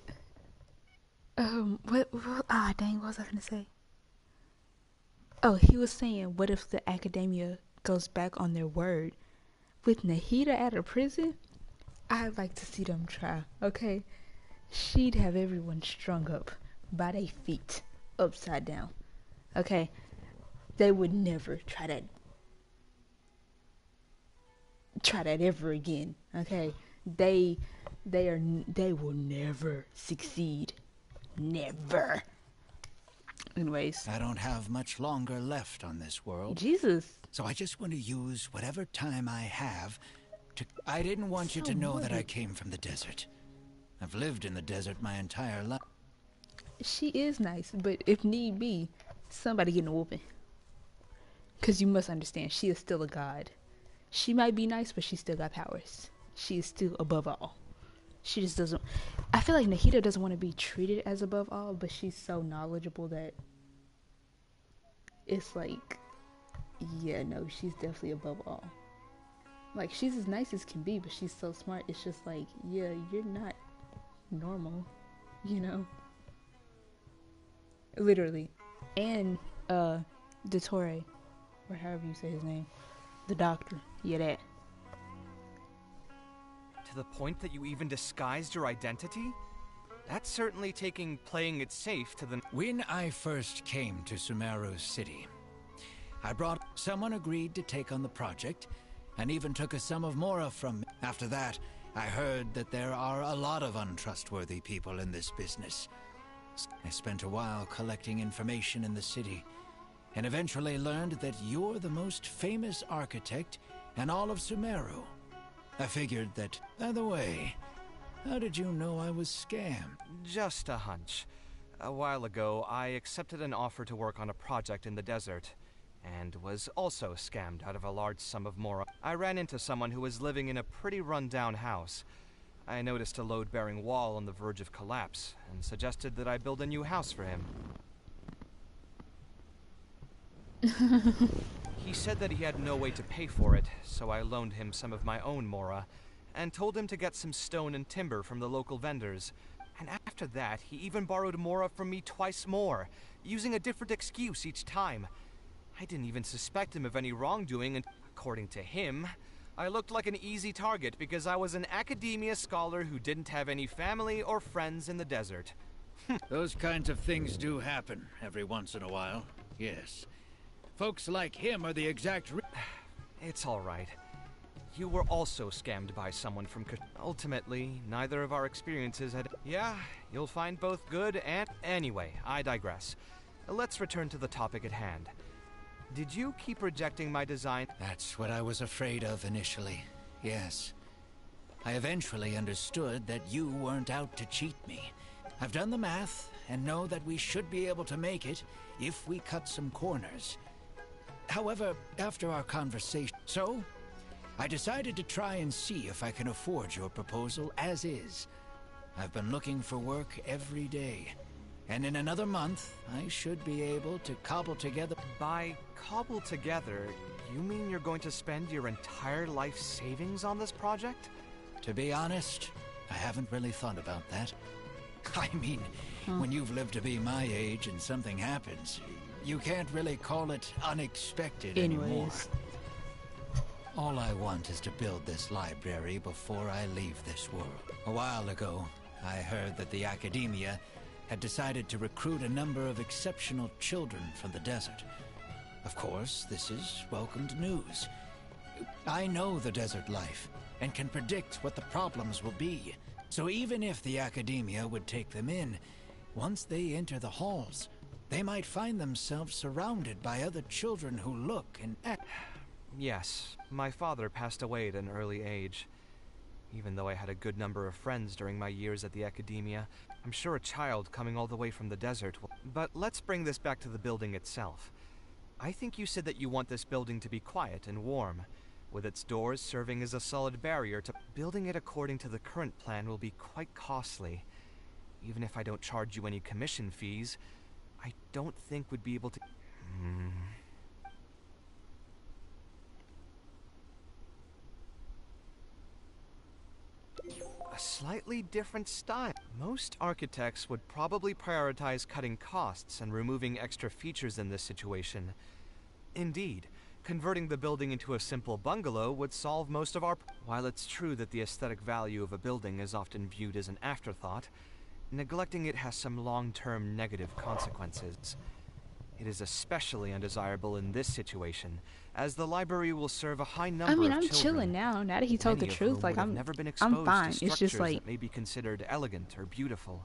dang, what was I gonna say? Oh, he was saying, what if the academia goes back on their word? With Nahida out of prison, I'd like to see them try, okay? She'd have everyone strung up by their feet, upside down, okay? They would never try that ever again, okay? They will never succeed. Never. Anyways. I don't have much longer left on this world. Jesus. So I just want to use whatever time I have to... I didn't want you to know that I came from the desert. I've lived in the desert my entire life. She is nice, but if need be, somebody getting a whooping. Because you must understand, she is still a god. She might be nice, but she still got powers. She is still above all. She just doesn't... I feel like Nahida doesn't want to be treated as above all, but she's so knowledgeable that it's like, yeah, no, she's definitely above all. Like, she's as nice as can be, but she's so smart. It's just like, yeah, you're not normal, you know? Literally. And, Dottore, or however you say his name, the doctor, yeah, that. To the point that you even disguised your identity? That's certainly taking playing it safe to the... When I first came to Sumeru City, I brought... Someone agreed to take on the project, and even took a sum of mora from me. After that, I heard that there are a lot of untrustworthy people in this business. I spent a while collecting information in the city, and eventually learned that you're the most famous architect in all of Sumeru. I figured that... By the way, how did you know I was scammed? Just a hunch. A while ago, I accepted an offer to work on a project in the desert, and was also scammed out of a large sum of mora. I ran into someone who was living in a pretty run-down house. I noticed a load-bearing wall on the verge of collapse, and suggested that I build a new house for him. He said that he had no way to pay for it, so I loaned him some of my own mora, and told him to get some stone and timber from the local vendors. And after that, he even borrowed mora from me twice more, using a different excuse each time. I didn't even suspect him of any wrongdoing, and according to him, I looked like an easy target because I was an academia scholar who didn't have any family or friends in the desert. Those kinds of things do happen every once in a while, yes. Folks like him are the exact It's all right. You were also scammed by someone from Ultimately, neither of our experiences had... Yeah, you'll find both good and... Anyway, I digress. Let's return to the topic at hand. Did you keep rejecting my design? That's what I was afraid of initially, yes. I eventually understood that you weren't out to cheat me. I've done the math, and know that we should be able to make it if we cut some corners. However, after our conversation... So, I decided to try and see if I can afford your proposal as is. I've been looking for work every day, and in another month, I should be able to cobble together... By cobble together, you mean you're going to spend your entire life savings on this project? To be honest, I haven't really thought about that. I mean, when you've lived to be my age and something happens, you can't really call it unexpected anymore. All I want is to build this library before I leave this world. A while ago, I heard that the Academia had decided to recruit a number of exceptional children from the desert. Of course, this is welcomed news. I know the desert life, and can predict what the problems will be. So even if the Academia would take them in, once they enter the halls, they might find themselves surrounded by other children who look and act. Yes, my father passed away at an early age. Even though I had a good number of friends during my years at the Academia, I'm sure a child coming all the way from the desert will... But let's bring this back to the building itself. I think you said that you want this building to be quiet and warm, with its doors serving as a solid barrier to... Building it according to the current plan will be quite costly. Even if I don't charge you any commission fees, I don't think we'd be able to... A slightly different style. Most architects would probably prioritize cutting costs and removing extra features in this situation. Indeed, converting the building into a simple bungalow would solve most of our... While it's true that the aesthetic value of a building is often viewed as an afterthought, neglecting it has some long-term negative consequences. It is especially undesirable in this situation, as the library will serve a high number of children. I'm chilling now. Now that he told the truth, like I'm fine. It's just like that may be considered elegant or beautiful.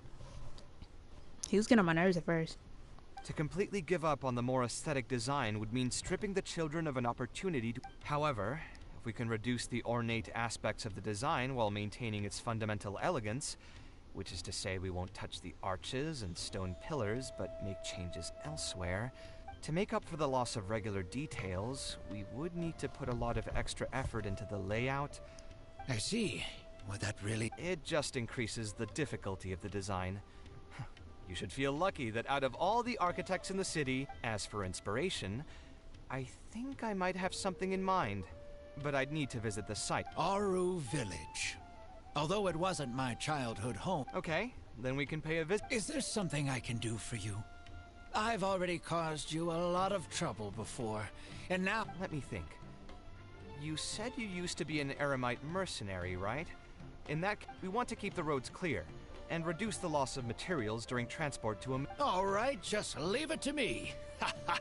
He was getting on my nerves at first. To completely give up on the more aesthetic design would mean stripping the children of an opportunity to... However, if we can reduce the ornate aspects of the design while maintaining its fundamental elegance, which is to say we won't touch the arches and stone pillars, but make changes elsewhere. To make up for the loss of regular details, we would need to put a lot of extra effort into the layout. I see. Would that really... It just increases the difficulty of the design. You should feel lucky that out of all the architects in the city, as for inspiration, I think I might have something in mind. But I'd need to visit the site. Aru Village. Although it wasn't my childhood home. Okay, then we can pay a visit. Is there something I can do for you? I've already caused you a lot of trouble before, and now... Let me think. You said you used to be an Eremite mercenary, right? In that, we want to keep the roads clear, and reduce the loss of materials during transport to a... All right, just leave it to me.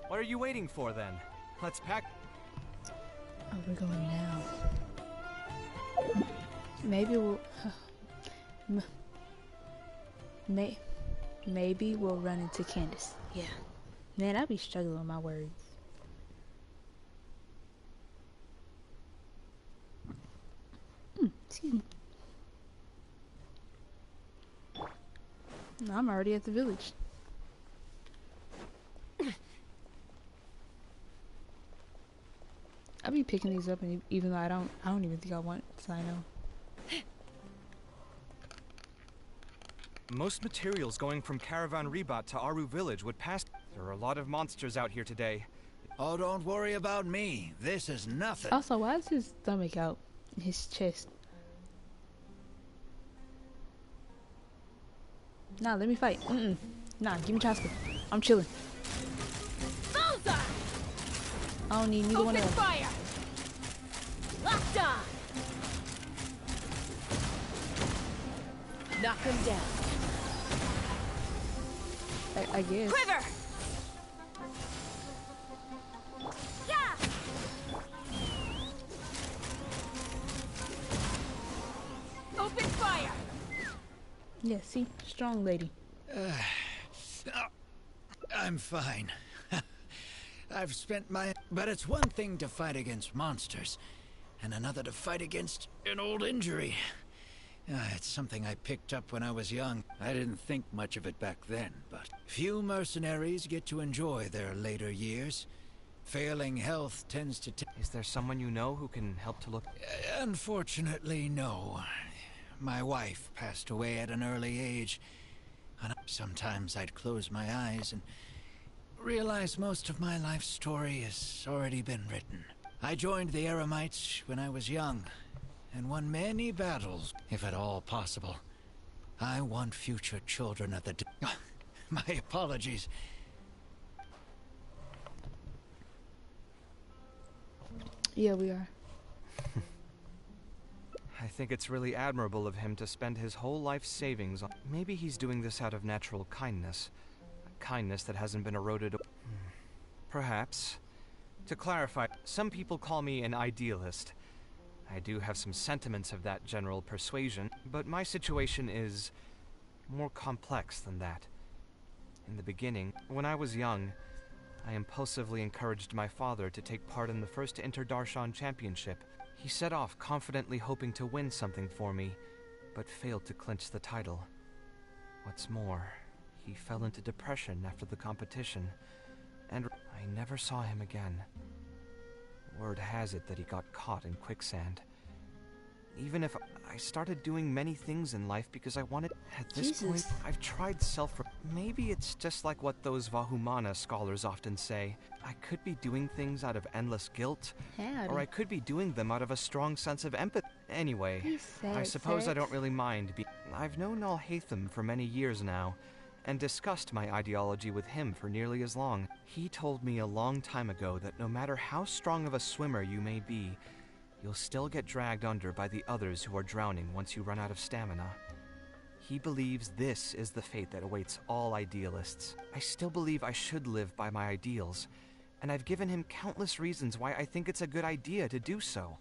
What are you waiting for, then? Let's pack... Oh, we're going now. Maybe we'll... Maybe we'll run into Candace. Yeah. Man, I be struggling with my words. Excuse me. No, I'm already at the village. I'll be picking these up, and even though I don't even think I want to, I know. Most materials going from Caravan Rebat to Aru Village would pass... There are a lot of monsters out here today. Oh, don't worry about me. This is nothing. Also, why is his stomach out? His chest. Nah, let me fight. Nah, give me Chaska. I'm chilling. Bullseye! I don't need neither one of them. Fire! Locked on! Knock him down. I guess. Quiver! Yeah! Open fire! Yeah, see? Strong lady. I'm fine. I've spent my... But it's one thing to fight against monsters, and another to fight against an old injury. It's something I picked up when I was young. I didn't think much of it back then, but... Few mercenaries get to enjoy their later years. Failing health tends to... Is there someone you know who can help to look... Unfortunately, no. My wife passed away at an early age. And sometimes I'd close my eyes and realize most of my life story has already been written. I joined the Eremites when I was young, and won many battles, if at all possible. I want future children of the... My apologies. Yeah, we are. think it's really admirable of him to spend his whole life savings on... Maybe he's doing this out of natural kindness. A kindness that hasn't been eroded... Perhaps. To clarify, some people call me an idealist. I do have some sentiments of that general persuasion, but my situation is more complex than that. In the beginning, when I was young, I impulsively encouraged my father to take part in the first Inter-Darshan Championship. He set off confidently hoping to win something for me, but failed to clinch the title. What's more, he fell into depression after the competition, and I never saw him again. Word has it that he got caught in quicksand. Even if I started doing many things in life because I wanted... At this point, I've tried Maybe it's just like what those Vahumana scholars often say. I could be doing things out of endless guilt, or I could be doing them out of a strong sense of empathy. Anyway, I suppose I don't really mind. I've known Al-Haytham for many years now, and discussed my ideology with him for nearly as long. He told me a long time ago that no matter how strong of a swimmer you may be, you'll still get dragged under by the others who are drowning once you run out of stamina. He believes this is the fate that awaits all idealists. I still believe I should live by my ideals, and I've given him countless reasons why I think it's a good idea to do so.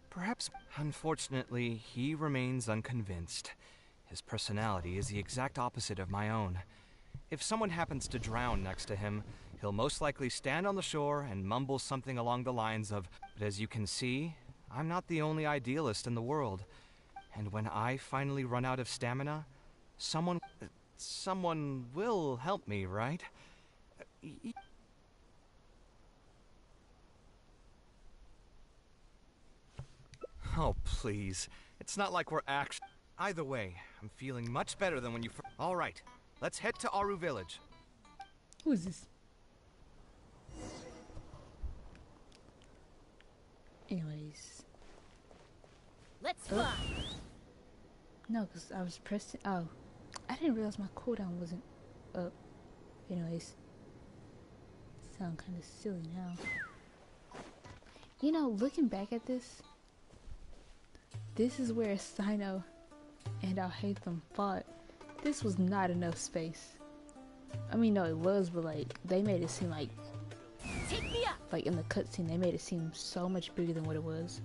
Perhaps, unfortunately, he remains unconvinced. His personality is the exact opposite of my own. If someone happens to drown next to him, he'll most likely stand on the shore and mumble something along the lines of, "But as you can see, I'm not the only idealist in the world. And when I finally run out of stamina, someone will help me, right?" Oh, please. It's not like we're actually... Either way, I'm feeling much better than when you... All right, let's head to Aru Village. Who is this? Anyways. Let's fly. No, because I was pressing... Oh. I didn't realize my cooldown wasn't up. Anyways. Sound kind of silly now. You know, looking back at this, this is where Sino and Al-Haytham fought. This was not enough space. I mean, no, it was, but like, they made it seem like... Take me up. Like, in the cutscene, they made it seem so much bigger than what it was.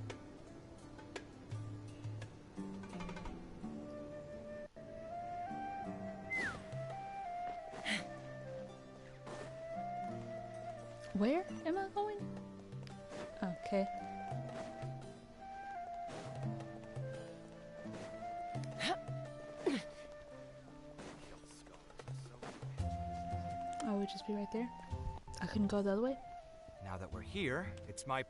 Where am I going? Okay. I would just be right there. I couldn't go the other way. Now that we're here, it's my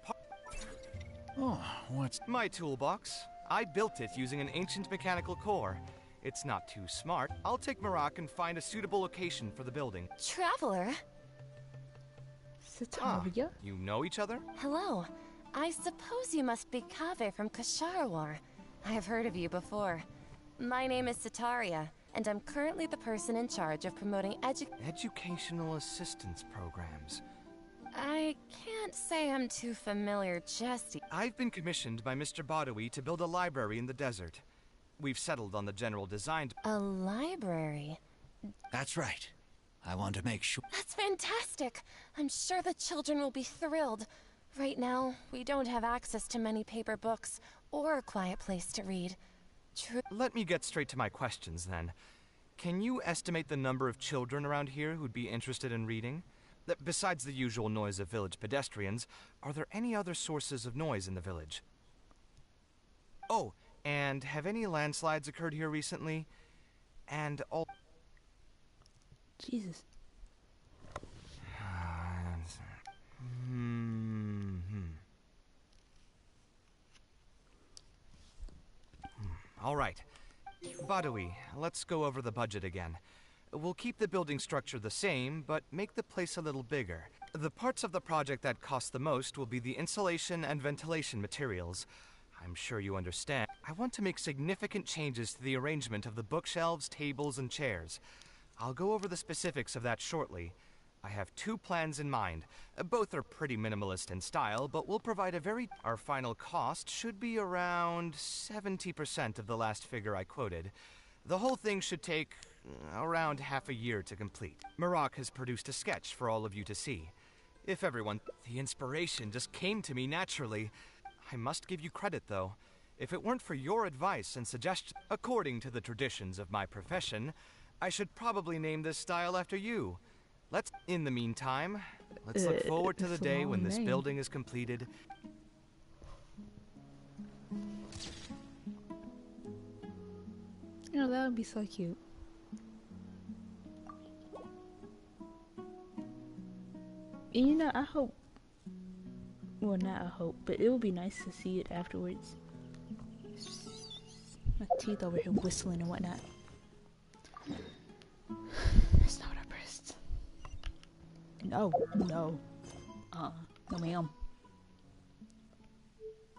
Oh, what's... My toolbox. I built it using an ancient mechanical core. It's not too smart. I'll take Marak and find a suitable location for the building. Traveler? Sataria? You know each other? Hello. I suppose you must be Kaveh from Kasharwar. I have heard of you before. My name is Sataria, and I'm currently the person in charge of promoting Educational assistance programs. I can't say I'm too familiar just yet. I've been commissioned by Mr. Badawi to build a library in the desert. We've settled on the general design. A library? That's right. I want to make sure... That's fantastic! I'm sure the children will be thrilled. Right now, we don't have access to many paper books or a quiet place to read. Let me get straight to my questions, then. Can you estimate the number of children around here who'd be interested in reading? Besides the usual noise of village pedestrians, are there any other sources of noise in the village? Oh, and have any landslides occurred here recently? And all... Jesus. All right. Badawi, let's go over the budget again. We'll keep the building structure the same, but make the place a little bigger. The parts of the project that cost the most will be the insulation and ventilation materials. I'm sure you understand. I want to make significant changes to the arrangement of the bookshelves, tables, and chairs. I'll go over the specifics of that shortly. I have two plans in mind. Both are pretty minimalist in style, but will provide a very... Our final cost should be around 70% of the last figure I quoted. The whole thing should take around half a year to complete. Marak has produced a sketch for all of you to see. If everyone... The inspiration just came to me naturally. I must give you credit, though. If it weren't for your advice and suggestions, according to the traditions of my profession, I should probably name this style after you. In the meantime, let's look forward to the it's a day when long this name. building is completed. You know, that would be so cute. And you know, I hope, well, not I hope, but it would be nice to see it afterwards. My teeth over here whistling and whatnot. That's not what I pressed. No, no. No ma'am.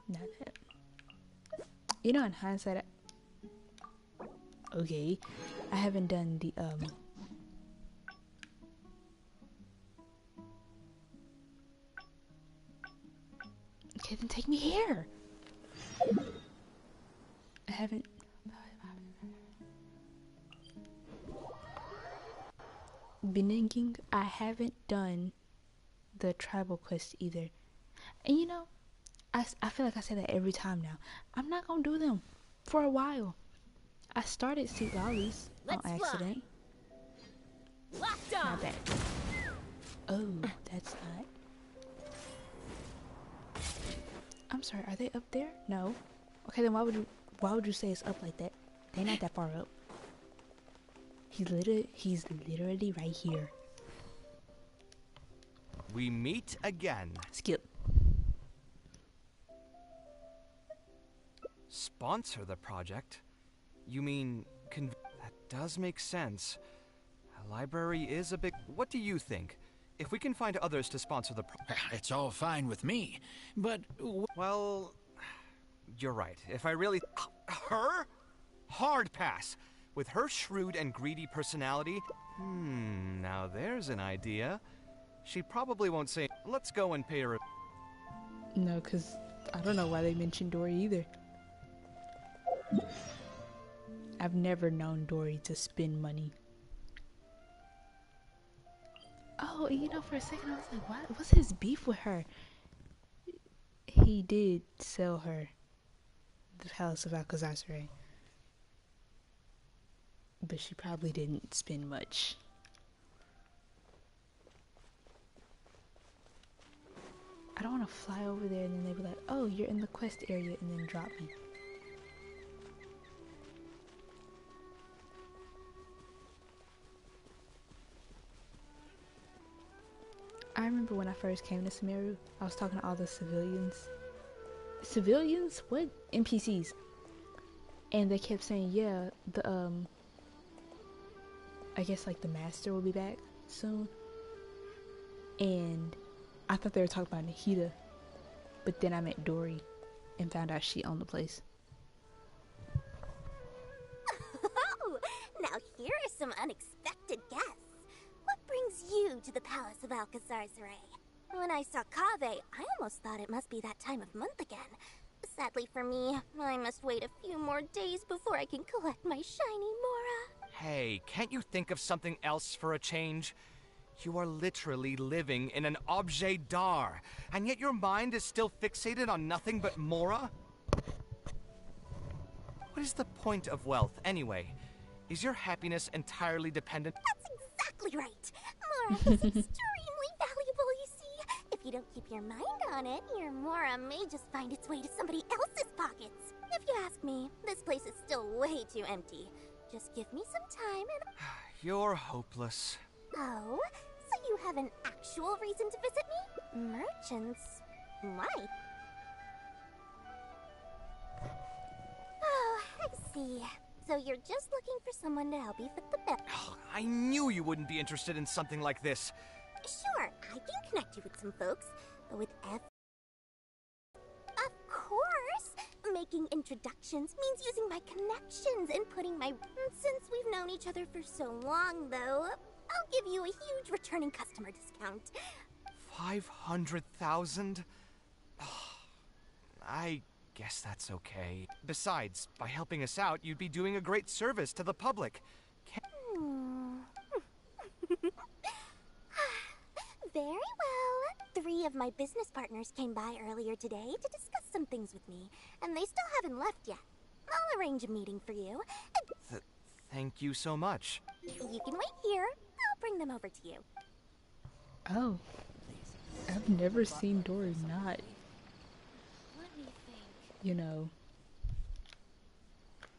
Not that. You know, in hindsight, okay, I haven't done the, okay, then take me here. I haven't. Beninging, I haven't done the tribal quest either. And you know, I feel like I say that every time now. I'm not gonna do them for a while. I started Sweet Lollies on Let's accident. Locked on. Not bad. Oh, that's not. I'm sorry, are they up there? No. Okay, then why would you say it's up like that? They're not that far up. He's literally right here. We meet again. Skip. Sponsor the project? You mean, that does make sense. A library is a big... What do you think? If we can find others to sponsor the It's all fine with me, but... Well, you're right. If I really... Her? Hard pass. With her shrewd and greedy personality... now there's an idea. She probably won't say, let's go and pay her a... No, because I don't know why they mentioned Dory either. I've never known Dory to spend money. Oh, you know, for a second I was like, what? What's his beef with her? He did sell her the Palace of Alcazar, but she probably didn't spend much. I don't want to fly over there and then they'd be like, oh, you're in the quest area, and then drop me. I remember when I first came to Sumeru, I was talking to all the civilians. Civilians? What? NPCs. And they kept saying, yeah, the, I guess like the master will be back soon. And I thought they were talking about Nahida, but then I met Dory and found out she owned the place. Oh, now here are some unexpected guests. What brings you to the Palace of Alcazar? When I saw Kaveh, I almost thought it must be that time of month again. Sadly for me, I must wait a few more days before I can collect my shiny Mora. Hey, can't you think of something else for a change? You are literally living in an objet d'art, and yet your mind is still fixated on nothing but Mora? What is the point of wealth, anyway? Is your happiness entirely dependent? That's exactly right. Mora is extremely valuable, you see. If you don't keep your mind on it, your Mora may just find its way to somebody else's pockets. If you ask me, this place is still way too empty. Just give me some time and... You're hopeless. Oh, so you have an actual reason to visit me? Merchants? Why? Oh, I see. So you're just looking for someone to help you fit the bill. I knew you wouldn't be interested in something like this. Sure, I can connect you with some folks, but with Of course! Making introductions means using my connections and putting my... Since we've known each other for so long, though, I'll give you a huge returning customer discount. 500,000? I guess that's okay. Besides, by helping us out, you'd be doing a great service to the public. Very well. 3 of my business partners came by earlier today to discuss some things with me, and they still haven't left yet. I'll arrange a meeting for you. Thank you so much. You can wait here. I'll bring them over to you. Oh. I've never seen Dory not, you know.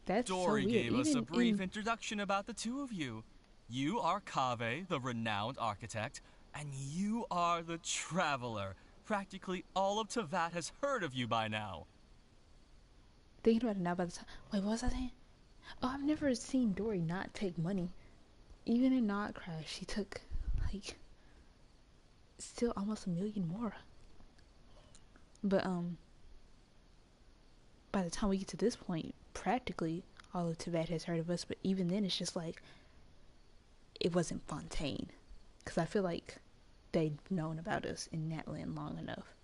That's Dory so weird. gave us a Even brief in... introduction about the two of you. You are Kaveh, the renowned architect, and you are the traveler. Practically all of Teyvat has heard of you by now. Thinking about it now by the time... Wait, what was I saying? Oh, I've never seen Dory not take money. Even in Not Crash, she took, like, still almost $1 million more. But, by the time we get to this point, practically all of Teyvat has heard of us, but even then it's just like, it wasn't Fontaine. Because I feel like they'd known about us in Natland long enough.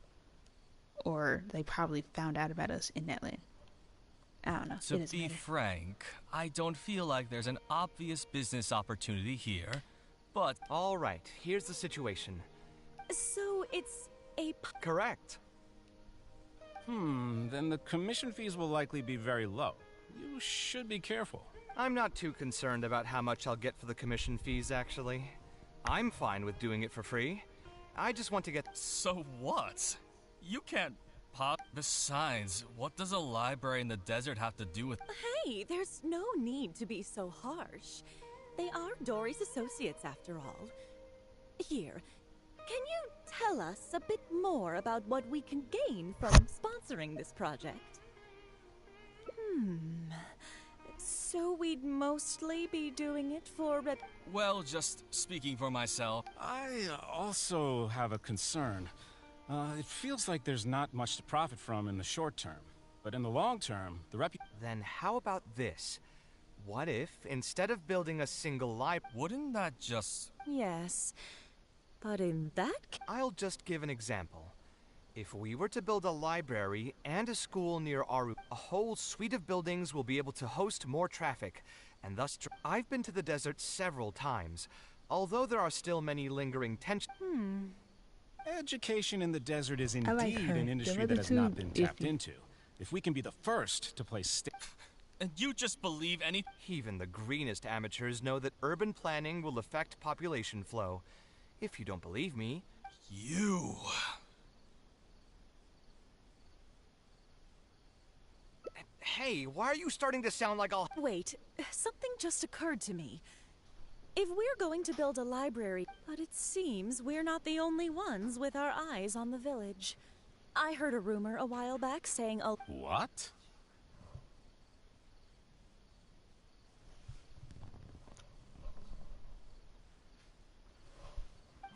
Or they probably found out about us in Natland. I don't know. To be frank, I don't feel like there's an obvious business opportunity here, but... Alright, here's the situation. So it's a... Correct. Then the commission fees will likely be very low. You should be careful. I'm not too concerned about how much I'll get for the commission fees, actually. I'm fine with doing it for free. I just want to get... So what? You can't pop... Besides, what does a library in the desert have to do with... Hey, there's no need to be so harsh. They are Dory's associates, after all. Here, can you tell us a bit more about what we can gain from sponsoring this project? So we'd mostly be doing it for... Well, just speaking for myself. I also have a concern. It feels like there's not much to profit from in the short term. But in the long term, the Then how about this? What if, instead of building a single library... Wouldn't that just... Yes, but in that... I'll just give an example. If we were to build a library and a school near Aru, a whole suite of buildings will be able to host more traffic, and thus... I've been to the desert several times, although there are still many lingering tensions. Education in the desert is indeed like her. an industry that has not been tapped into. If we can be the first to place And you just believe any... Even the greenest amateurs know that urban planning will affect population flow. If you don't believe me... You... Hey, why are you starting to sound like all... Wait, something just occurred to me. If we're going to build a library, but it seems we're not the only ones with our eyes on the village. I heard a rumor a while back saying a... What?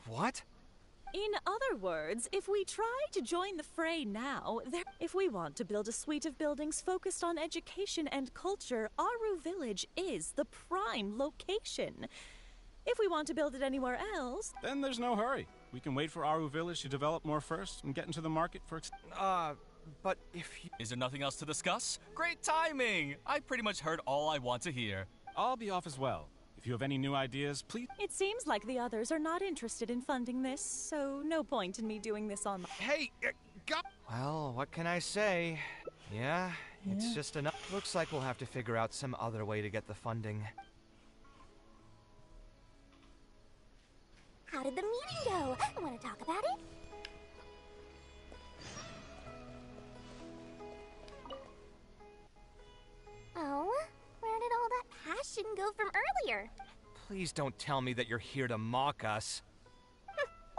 What? In other words, if we try to join the fray now, if we want to build a suite of buildings focused on education and culture, Aru Village is the prime location. If we want to build it anywhere else... Then there's no hurry. We can wait for Aru Village to develop more first and get into the market for... But if you... Is there nothing else to discuss? Great timing! I pretty much heard all I want to hear. I'll be off as well. If you have any new ideas, please... It seems like the others are not interested in funding this, so no point in me doing this on my... Hey, Well, what can I say? Yeah, it's just enough. Looks like we'll have to figure out some other way to get the funding. How did the meeting go? Want to talk about it? Oh, where did all that passion go from earlier? Please don't tell me that you're here to mock us.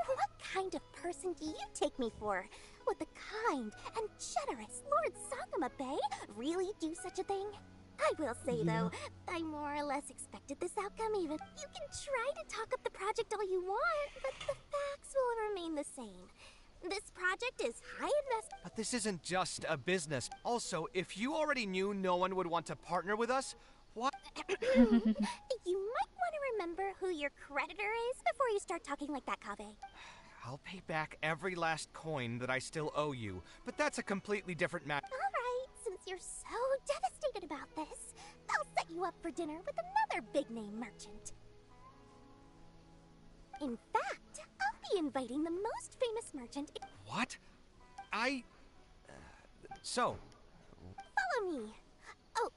What kind of person do you take me for? Would the kind and generous Lord Sakuma Bay really do such a thing? I will say, though, I more or less expected this outcome even. You can try to talk up the project all you want, but the facts will remain the same. This project is high investment. But this isn't just a business. Also, if you already knew no one would want to partner with us, what? You might want to remember who your creditor is before you start talking like that, Kaveh? I'll pay back every last coin that I still owe you, but that's a completely different matter. Alright, since you're so devastated about this, I'll set you up for dinner with another big-name merchant. In fact, I'll be inviting the most famous merchant. What? So... Follow me. Oh.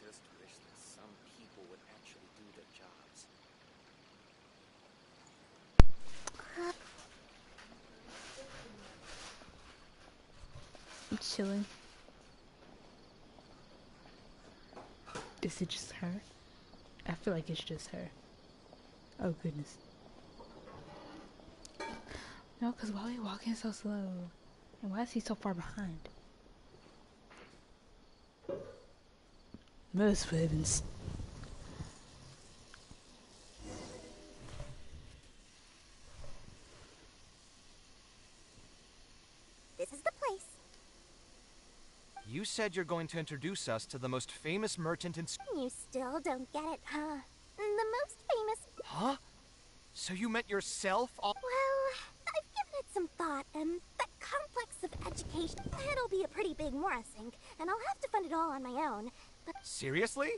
Just wish that some people would actually do their jobs. I'm chilling. Is it just her? I feel like it's just her. Oh goodness. No, because why are we walking so slow? And why is he so far behind? Most heavens. This is the place. You said you're going to introduce us to the most famous merchant in... You still don't get it, huh? The most famous... Huh? So you meant yourself? Well, I've given it some thought, and that complex of education... It'll be a pretty big Mora sink, and I'll have to fund it all on my own. But Seriously?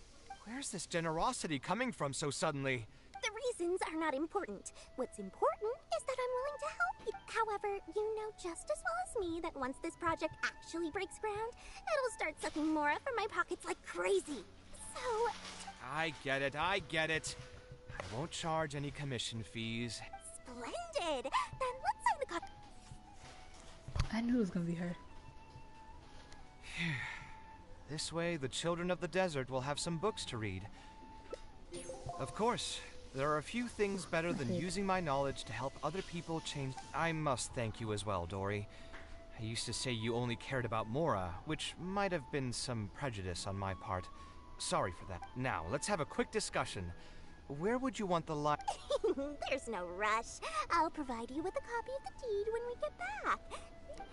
Where's this generosity coming from so suddenly? the reasons are not important. What's important is that I'm willing to help you. However, you know just as well as me that once this project actually breaks ground, it'll start sucking Mora from my pockets like crazy. So... I get it. I won't charge any commission fees. Splendid! Then let's sign the contract. I knew it was gonna be her. This way, the children of the desert will have some books to read. Of course, there are a few things better than using my knowledge to help other people change. I must thank you as well, Dory. I used to say you only cared about Mora, which might have been some prejudice on my part. Sorry for that. Now, let's have a quick discussion. Where would you want the li- There's no rush. I'll provide you with a copy of the deed when we get back.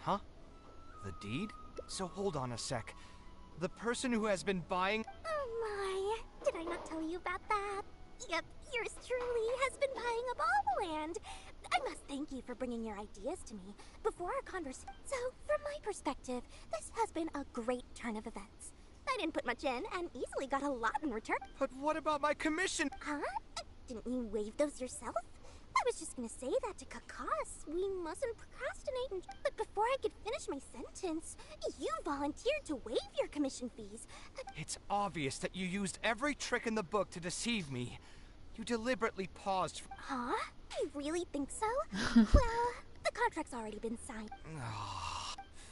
Huh? The deed? So hold on a sec. The person who has been buying... Oh my, did I not tell you about that? Yep, yours truly has been buying up all the land. I must thank you for bringing your ideas to me before our conversation. So, from my perspective, this has been a great turn of events. I didn't put much in and easily got a lot in return. But what about my commission? Huh? Didn't you waive those yourself? I was just gonna say that to Kakas. We mustn't procrastinate. But before I could finish my sentence, you volunteered to waive your commission fees. It's obvious that you used every trick in the book to deceive me. You deliberately paused. Huh? You really think so? Well, the contract's already been signed.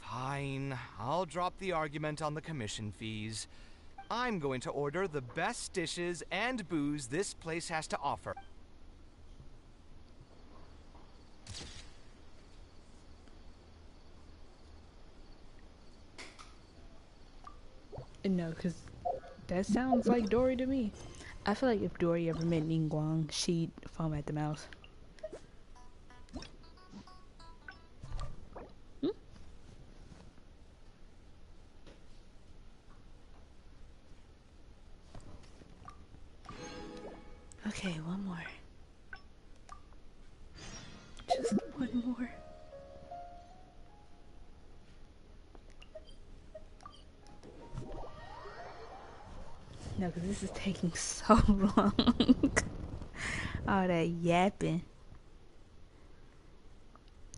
Fine. I'll drop the argument on the commission fees. I'm going to order the best dishes and booze this place has to offer. No, because that sounds like Dory to me. I feel like if Dory ever met Ningguang, she'd foam at the mouth. Okay, one more. Just one more. No, because this is taking so long. All that yapping.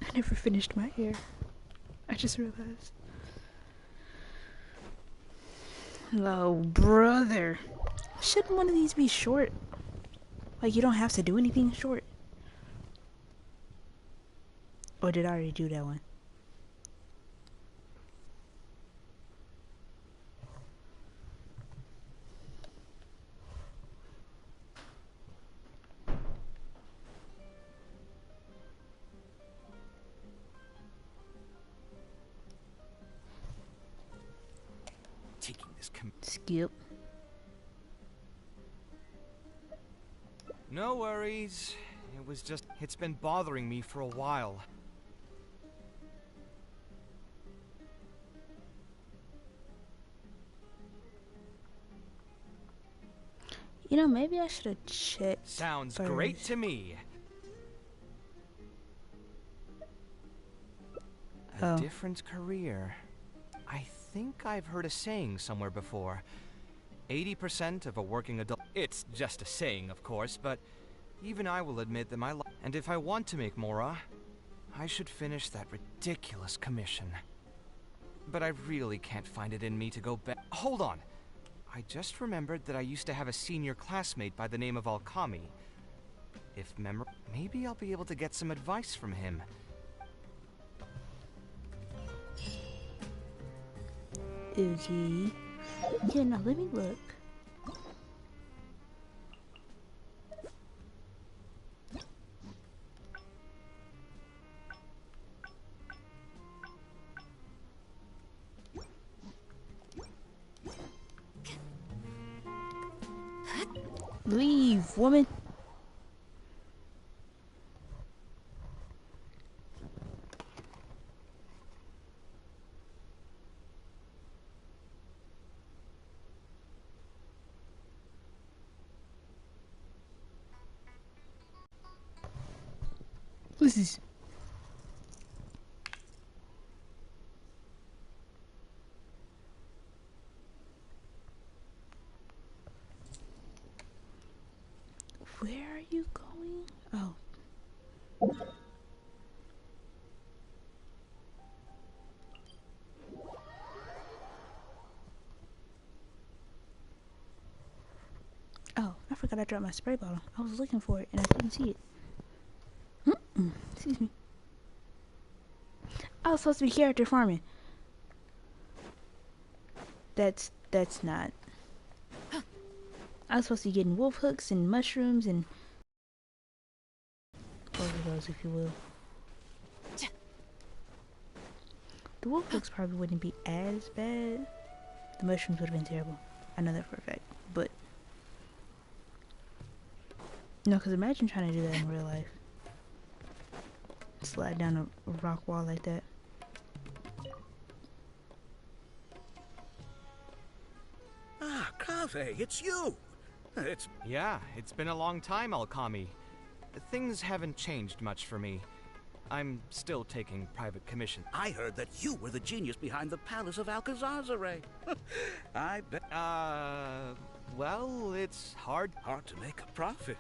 I never finished my hair. I just realized. Hello, brother. Shouldn't one of these be short? Like, you don't have to do anything short. Or did I already do that one? Taking this skip. No worries. It It's been bothering me for a while. You know, maybe I should have checked. Sounds first. great to me. A different career. I think I've heard a saying somewhere before. 80% of a working adult. It's just a saying, of course, but even I will admit that my life. And if I want to make Mora, I should finish that ridiculous commission. But I really can't find it in me to go back. Hold on. I just remembered that I used to have a senior classmate by the name of Alkami. Maybe I'll be able to get some advice from him. Oogie. Yeah, no, let me look. Leave, woman. What's this? Where are you going? Oh. Oh, I forgot I dropped my spray bottle. I was looking for it and I couldn't see it. Excuse me. I was supposed to be character farming. That's not. I was supposed to be getting wolf hooks and mushrooms and both of those, if you will. The wolf hooks probably wouldn't be as bad. The mushrooms would have been terrible. I know that for a fact. But no, because imagine trying to do that in real life. Slide down a rock wall like that. Ah, Kaveh, it's you! Yeah, it's been a long time, Alkami. Things haven't changed much for me. I'm still taking private commissions. I heard that you were the genius behind the Palace of Alcazarzaray. I bet. Well, it's hard to make a profit.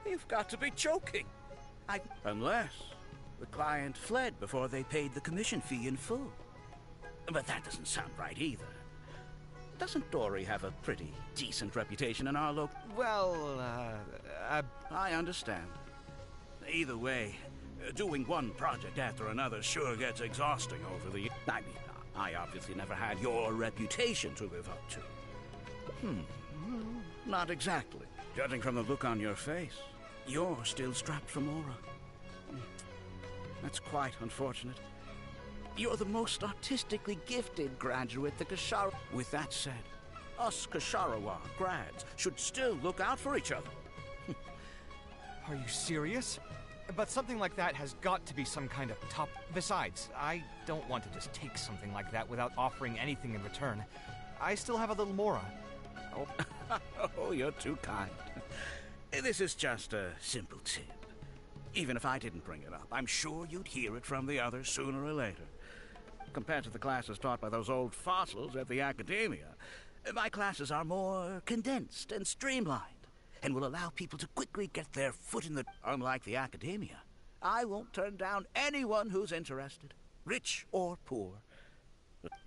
You've got to be joking. Unless the client fled before they paid the commission fee in full. But that doesn't sound right either. Doesn't Dory have a pretty decent reputation in our local? Well, I understand. Either way, doing one project after another sure gets exhausting over the... I mean, I obviously never had your reputation to live up to. Not exactly. Judging from the look on your face, you're still strapped for Mora. That's quite unfortunate. You're the most artistically gifted graduate the Kashara... With that said, us Kasharawa grads should still look out for each other. Are you serious? But something like that has got to be some kind of top... Besides, I don't want to just take something like that without offering anything in return. I still have a little Mora. Oh, oh, you're too kind. This is just a simple tip. Even if I didn't bring it up, I'm sure you'd hear it from the others sooner or later. Compared to the classes taught by those old fossils at the Academia, my classes are more condensed and streamlined, and will allow people to quickly get their foot in the... Unlike the Academia, I won't turn down anyone who's interested, rich or poor.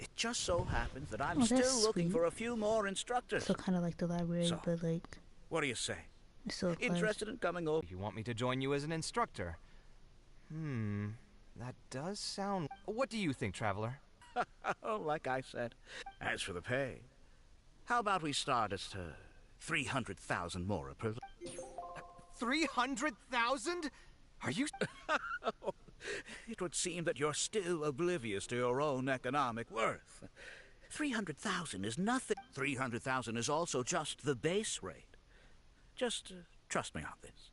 It just so happens that I'm still looking for a few more instructors. So kind of like the library, but like... What do you say? Still interested in coming over? You want me to join you as an instructor? That does sound... What do you think, Traveler? Like I said. As for the pay, how about we start at 300,000 Mora per... 300,000? Are you... It would seem that you're still oblivious to your own economic worth. 300,000 is nothing. 300,000 is also just the base rate. Just trust me on this.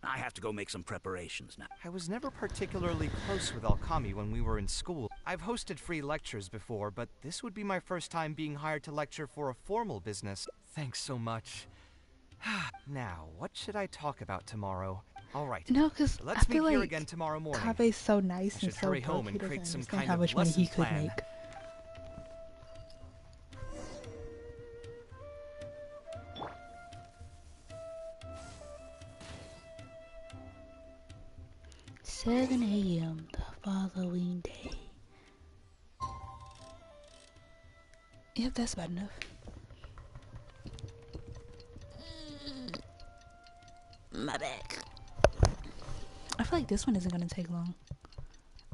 I have to go make some preparations now. I was never particularly close with Alkami when we were in school. I've hosted free lectures before, but this would be my first time being hired to lecture for a formal business. Thanks so much. Now, what should I talk about tomorrow? All right. No, because I let's feel meet here like again tomorrow morning. Kabe's so nice I and should so hurry broke, home he and doesn't create some understand kind how of much money lesson he could plan. make. "7 a.m. the following day." Yep, that's about enough. My back. I feel like this one isn't gonna take long.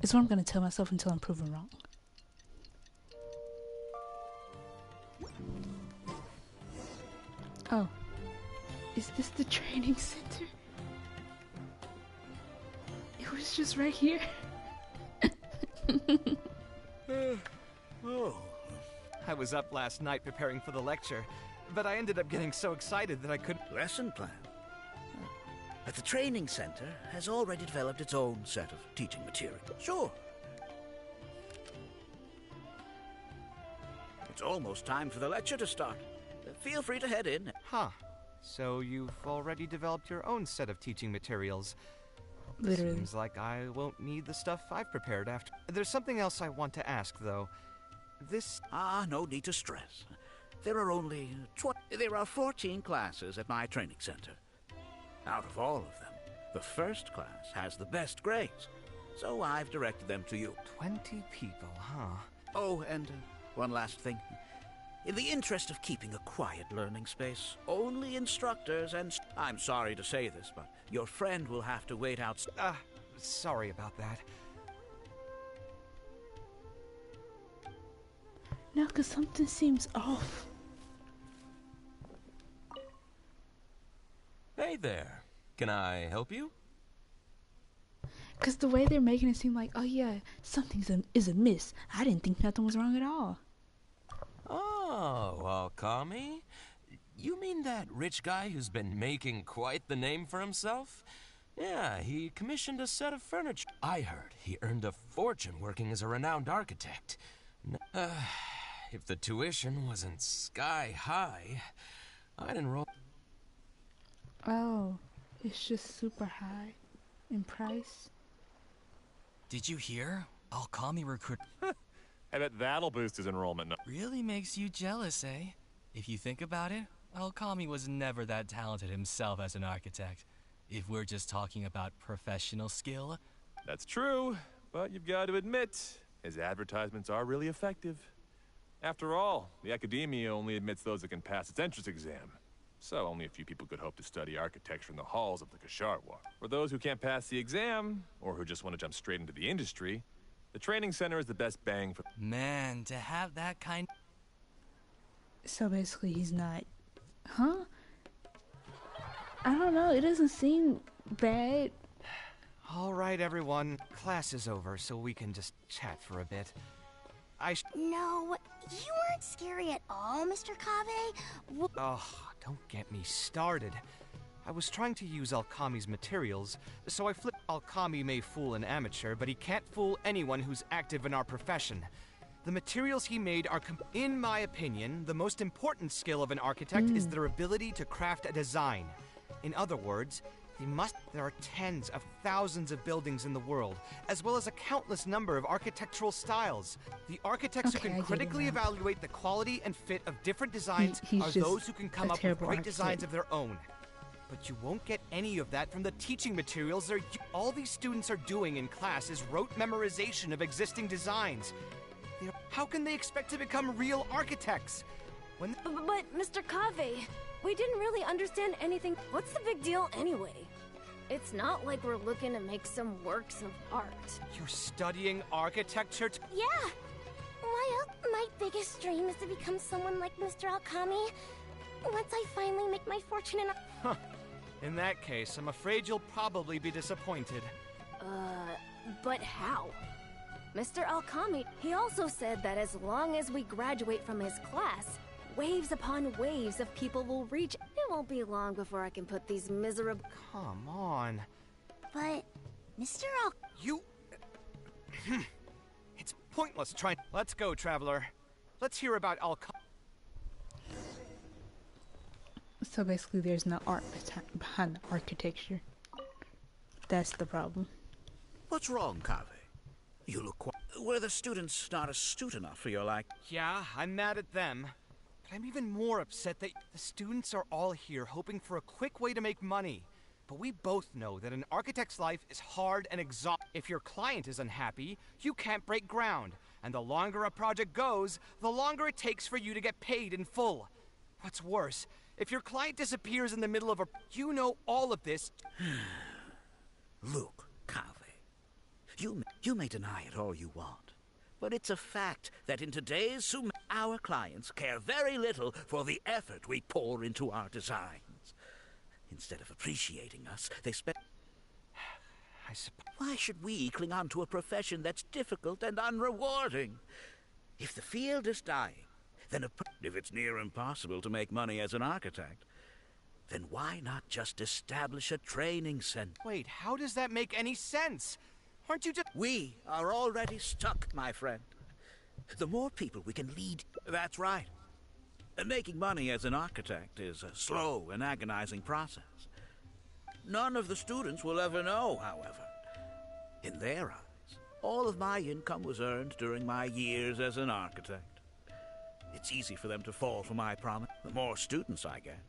It's what I'm gonna tell myself until I'm proven wrong. Oh. Is this the training center? It was just right here. Oh. I was up last night preparing for the lecture, but I ended up getting so excited that I couldn't... Lesson plan? But the training center has already developed its own set of teaching material. Sure. It's almost time for the lecture to start. Feel free to head in. Huh. So you've already developed your own set of teaching materials. Literally. Seems like I won't need the stuff I've prepared after. There's something else I want to ask, though. No need to stress. There are 14 classes at my training center. Out of all of them, the first class has the best grades, so I've directed them to you. 20 people, huh? Oh, and one last thing. In the interest of keeping a quiet learning space, only instructors and... I'm sorry to say this, but your friend will have to wait out... Sorry about that. No, because something seems off. Hey there. Can I help you? Because the way they're making it seem like, oh yeah, something is amiss. I didn't think nothing was wrong at all. Oh, Alkami? You mean that rich guy who's been making quite the name for himself? Yeah, he commissioned a set of furniture. I heard he earned a fortune working as a renowned architect. If the tuition wasn't sky high, I'd enroll... Oh, it's just super high in price. Did you hear? Alkami recruit... I bet that'll boost his enrollment. Really makes you jealous, eh? If you think about it, Alkami was never that talented himself as an architect. If we're just talking about professional skill... That's true, but you've got to admit, his advertisements are really effective. After all, the academia only admits those that can pass its entrance exam. So only a few people could hope to study architecture in the halls of the Kasharwar. For those who can't pass the exam, or who just want to jump straight into the industry, the training center is the best bang for... Man, to have that kind... So basically he's not... Huh? I don't know, it doesn't seem bad. All right, everyone. Class is over, so we can just chat for a bit. No, you weren't scary at all, Mr. Kave. Oh, don't get me started. I was trying to use Alkami's materials, so I flipped. Alkami may fool an amateur, but he can't fool anyone who's active in our profession. The materials he made are, in my opinion, the most important skill of an architect is their ability to craft a design. In other words, there are tens of thousands of buildings in the world, as well as a countless number of architectural styles. The architects who can critically evaluate the quality and fit of different designs are those who can come up with great designs of their own. But you won't get any of that from the teaching materials all these students are doing in class is rote memorization of existing designs. How can they expect to become real architects? But Mr. Kave, we didn't really understand anything. What's the big deal anyway? It's not like we're looking to make some works of art. You're studying architecture? Yeah. My biggest dream is to become someone like Mr. Alkami. Once I finally make my fortune in... Huh. In that case, I'm afraid you'll probably be disappointed. But how? Mr. Alkami, he also said that as long as we graduate from his class, waves upon waves of people will reach. It won't be long before I can put these miserable... Come on. But, Mr. You... It's pointless trying... Let's go, Traveler. Let's hear about So basically there's no art behind the architecture. That's the problem. What's wrong, Kaveh? You look quite... Were the students not astute enough for your like... Yeah, I'm mad at them. But I'm even more upset that the students are all here hoping for a quick way to make money. But we both know that an architect's life is hard and exhausting. If your client is unhappy, you can't break ground. And the longer a project goes, the longer it takes for you to get paid in full. What's worse, if your client disappears in the middle of a... You know all of this. Look, Kaveh. You may deny it all you want, but it's a fact that in today's our clients care very little for the effort we pour into our designs. Instead of appreciating us, they spend... Why should we cling on to a profession that's difficult and unrewarding? If the field is dying, then if it's near impossible to make money as an architect, then why not just establish a training center? Wait, how does that make any sense? Aren't you just... We are already stuck, my friend. The more people we can lead... That's right. Making money as an architect is a slow and agonizing process. None of the students will ever know, however. In their eyes, all of my income was earned during my years as an architect. It's easy for them to fall for my promise. The more students I get,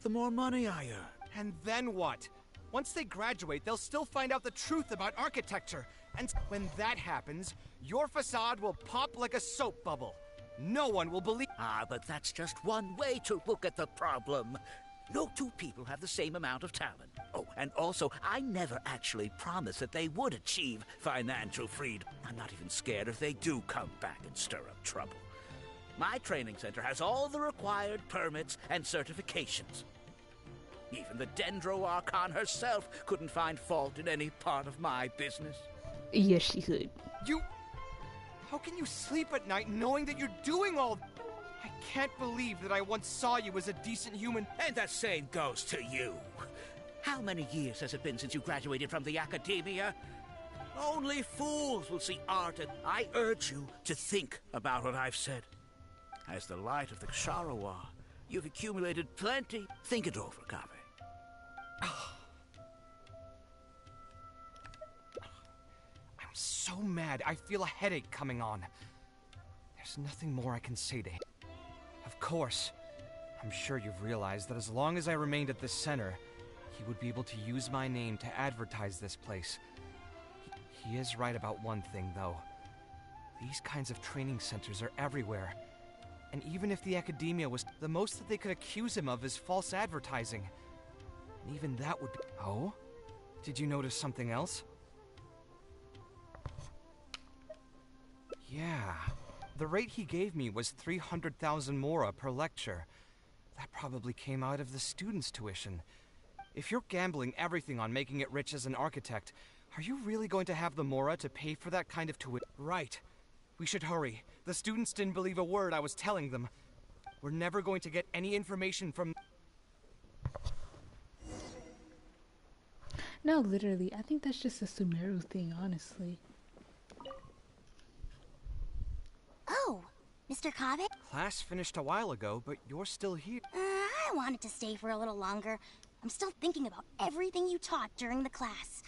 the more money I earn. And then what? Once they graduate, they'll still find out the truth about architecture. And when that happens, your facade will pop like a soap bubble. No one will believe... Ah, but that's just one way to look at the problem. No two people have the same amount of talent. Oh, and also, I never actually promised that they would achieve financial freedom. I'm not even scared if they do come back and stir up trouble. My training center has all the required permits and certifications. Even the Dendro Archon herself couldn't find fault in any part of my business. Yes, she could. How can you sleep at night knowing that you're doing all... I can't believe that I once saw you as a decent human... And the same goes to you. How many years has it been since you graduated from the academia? Only fools will see art, and I urge you to think about what I've said. As the light of the Ksharawar, you've accumulated plenty. Think it over, Kaveh. I'm so mad, I feel a headache coming on. There's nothing more I can say to him. Of course, I'm sure you've realized that as long as I remained at this center, he would be able to use my name to advertise this place. He is right about one thing, though. These kinds of training centers are everywhere. And even if the academia was... The most that they could accuse him of is false advertising. And even that would be... Oh? Did you notice something else? Yeah. The rate he gave me was 300,000 mora per lecture. That probably came out of the students' tuition. If you're gambling everything on making it rich as an architect, are you really going to have the mora to pay for that kind of tuition? Right. We should hurry. The students didn't believe a word I was telling them. We're never going to get any information from... No, literally, I think that's just a Sumeru thing, honestly. Oh, Mr. Kaveh? Class finished a while ago, but you're still here. I wanted to stay for a little longer. I'm still thinking about everything you taught during the class.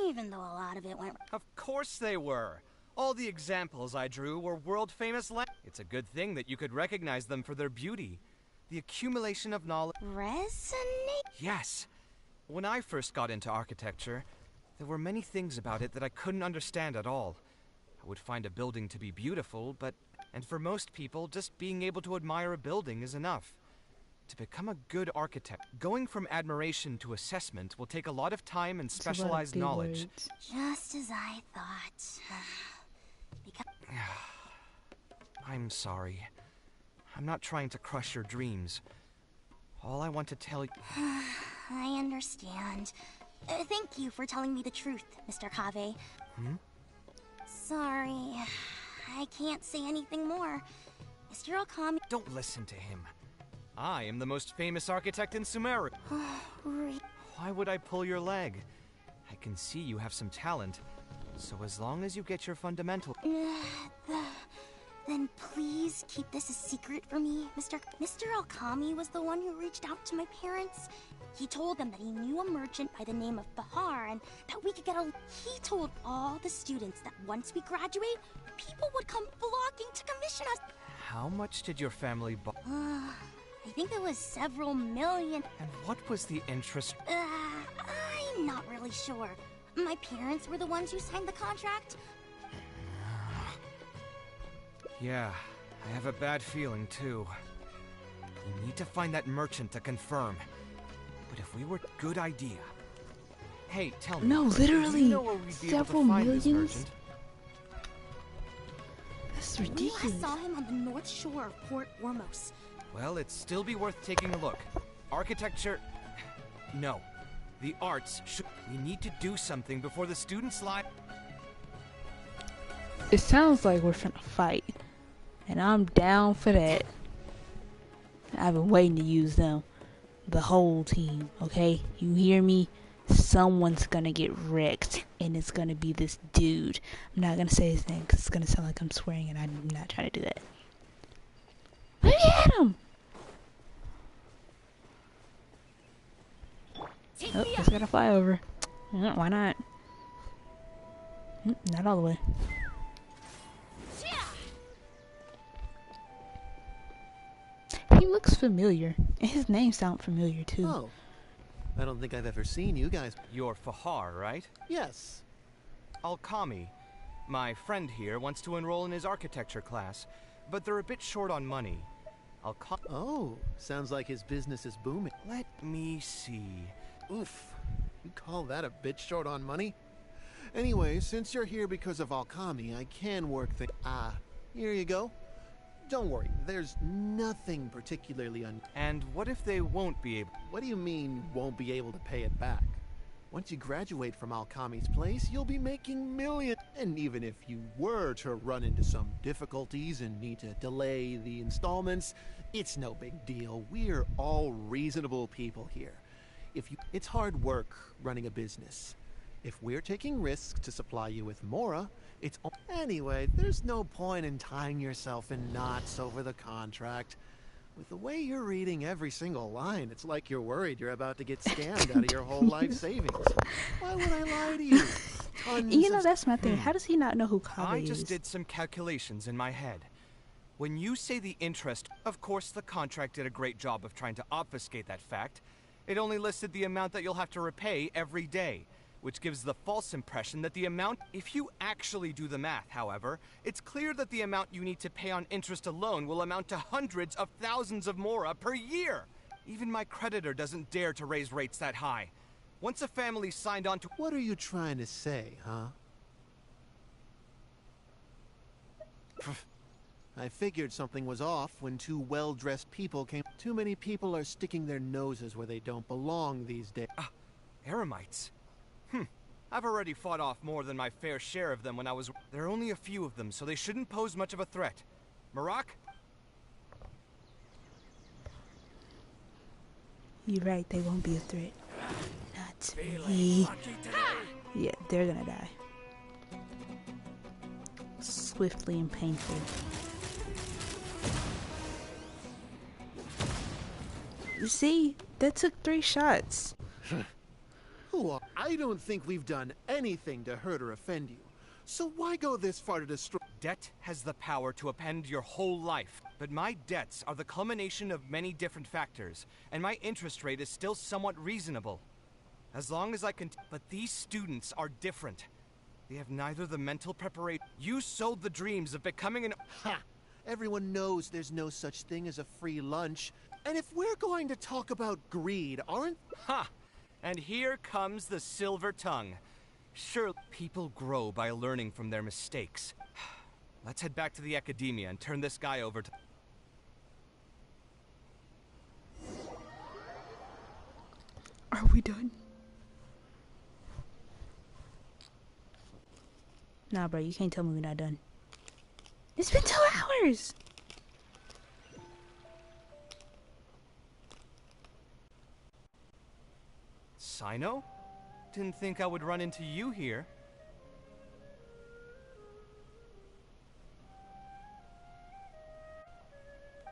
Even though a lot of it went... Of course they were. All the examples I drew were world-famous It's a good thing that you could recognize them for their beauty. The accumulation of knowledge... Resonate? Yes. When I first got into architecture, there were many things about it that I couldn't understand at all. I would find a building to be beautiful, but... And for most people, just being able to admire a building is enough. To become a good architect, going from admiration to assessment will take a lot of time and specialized knowledge. Words. Just as I thought. I'm sorry. I'm not trying to crush your dreams. All I want to tell you... I understand. Thank you for telling me the truth, Mr. Kaveh. Sorry. I can't say anything more. Mr. Okami... Don't listen to him. I am the most famous architect in Sumeru. Why would I pull your leg? I can see you have some talent. So as long as you get your fundamental... Then please keep this a secret for me, Mr. Alkami was the one who reached out to my parents. He told them that he knew a merchant by the name of Bahar and that we could get a... He told all the students that once we graduate, people would come flocking to commission us. How much did your family buy? I think it was several million. And what was the interest? I'm not really sure. My parents were the ones who signed the contract. Yeah, I have a bad feeling too. We need to find that merchant to confirm. But if we were... Good idea. Hey, tell me. No, literally, do you know where we'd be several able to find this millions? merchant? That's I ridiculous. saw him on the north shore of Port Ormos. Well, it'd still be worth taking a look. Architecture... No. The arts should... We need to do something before the students lie... It sounds like we're finna fight. And I'm down for that. I've been waiting to use them. The whole team, okay? You hear me? Someone's gonna get wrecked. And it's gonna be this dude. I'm not gonna say his name because it's gonna sound like I'm swearing and I'm not trying to do that. Let me at him! Oh, just gotta fly over. Why not? Not all the way. He looks familiar, and his name sounds familiar too. Oh, I don't think I've ever seen you guys. You're Fahar, right? Yes. Alkami. My friend here wants to enroll in his architecture class, but they're a bit short on money. Oh, sounds like his business is booming. Let me see. Oof. You call that a bit short on money? Anyway, since you're here because of Alkami, I can work things. Here you go. Don't worry, there's nothing particularly And what if they won't be able... What do you mean, won't be able to pay it back? Once you graduate from Alkami's place, you'll be making millions. And even if you were to run into some difficulties and need to delay the installments, it's no big deal. We're all reasonable people here. It's hard work running a business. If we're taking risks to supply you with Mora, it's... Anyway, there's no point in tying yourself in knots over the contract. With the way you're reading every single line, it's like you're worried you're about to get scammed out of your whole life savings. Why would I lie to you? You know, that's my thing. How does he not know who Kaveh is? I just did some calculations in my head. When you say the interest, of course the contract did a great job of trying to obfuscate that fact. It only listed the amount that you'll have to repay every day, which gives the false impression that the amount... If you actually do the math, however, it's clear that the amount you need to pay on interest alone will amount to hundreds of thousands of Mora per year. Even my creditor doesn't dare to raise rates that high. Once a family signed on to... What are you trying to say, huh? I figured something was off when two well-dressed people came. Too many people are sticking their noses where they don't belong these days. Eremites? I've already fought off more than my fair share of them when I was... There are only a few of them, so they shouldn't pose much of a threat. Marak? You're right, they won't be a threat. Not me. Yeah, they're gonna die. Swiftly and painfully. You see, that took 3 shots. I don't think we've done anything to hurt or offend you. So why go this far to destroy... Debt has the power to upend your whole life. But my debts are the culmination of many different factors, and my interest rate is still somewhat reasonable. As long as I can... But these students are different. They have neither the mental preparation... You sold the dreams of becoming an... Ha! Everyone knows there's no such thing as a free lunch. And if we're going to talk about greed, aren't... Ha! And here comes the silver tongue. Sure, people grow by learning from their mistakes. Let's head back to the academia and turn this guy over to... Are we done? Nah, bro, you can't tell me we're not done. It's been 2 hours! Sino? Didn't think I would run into you here.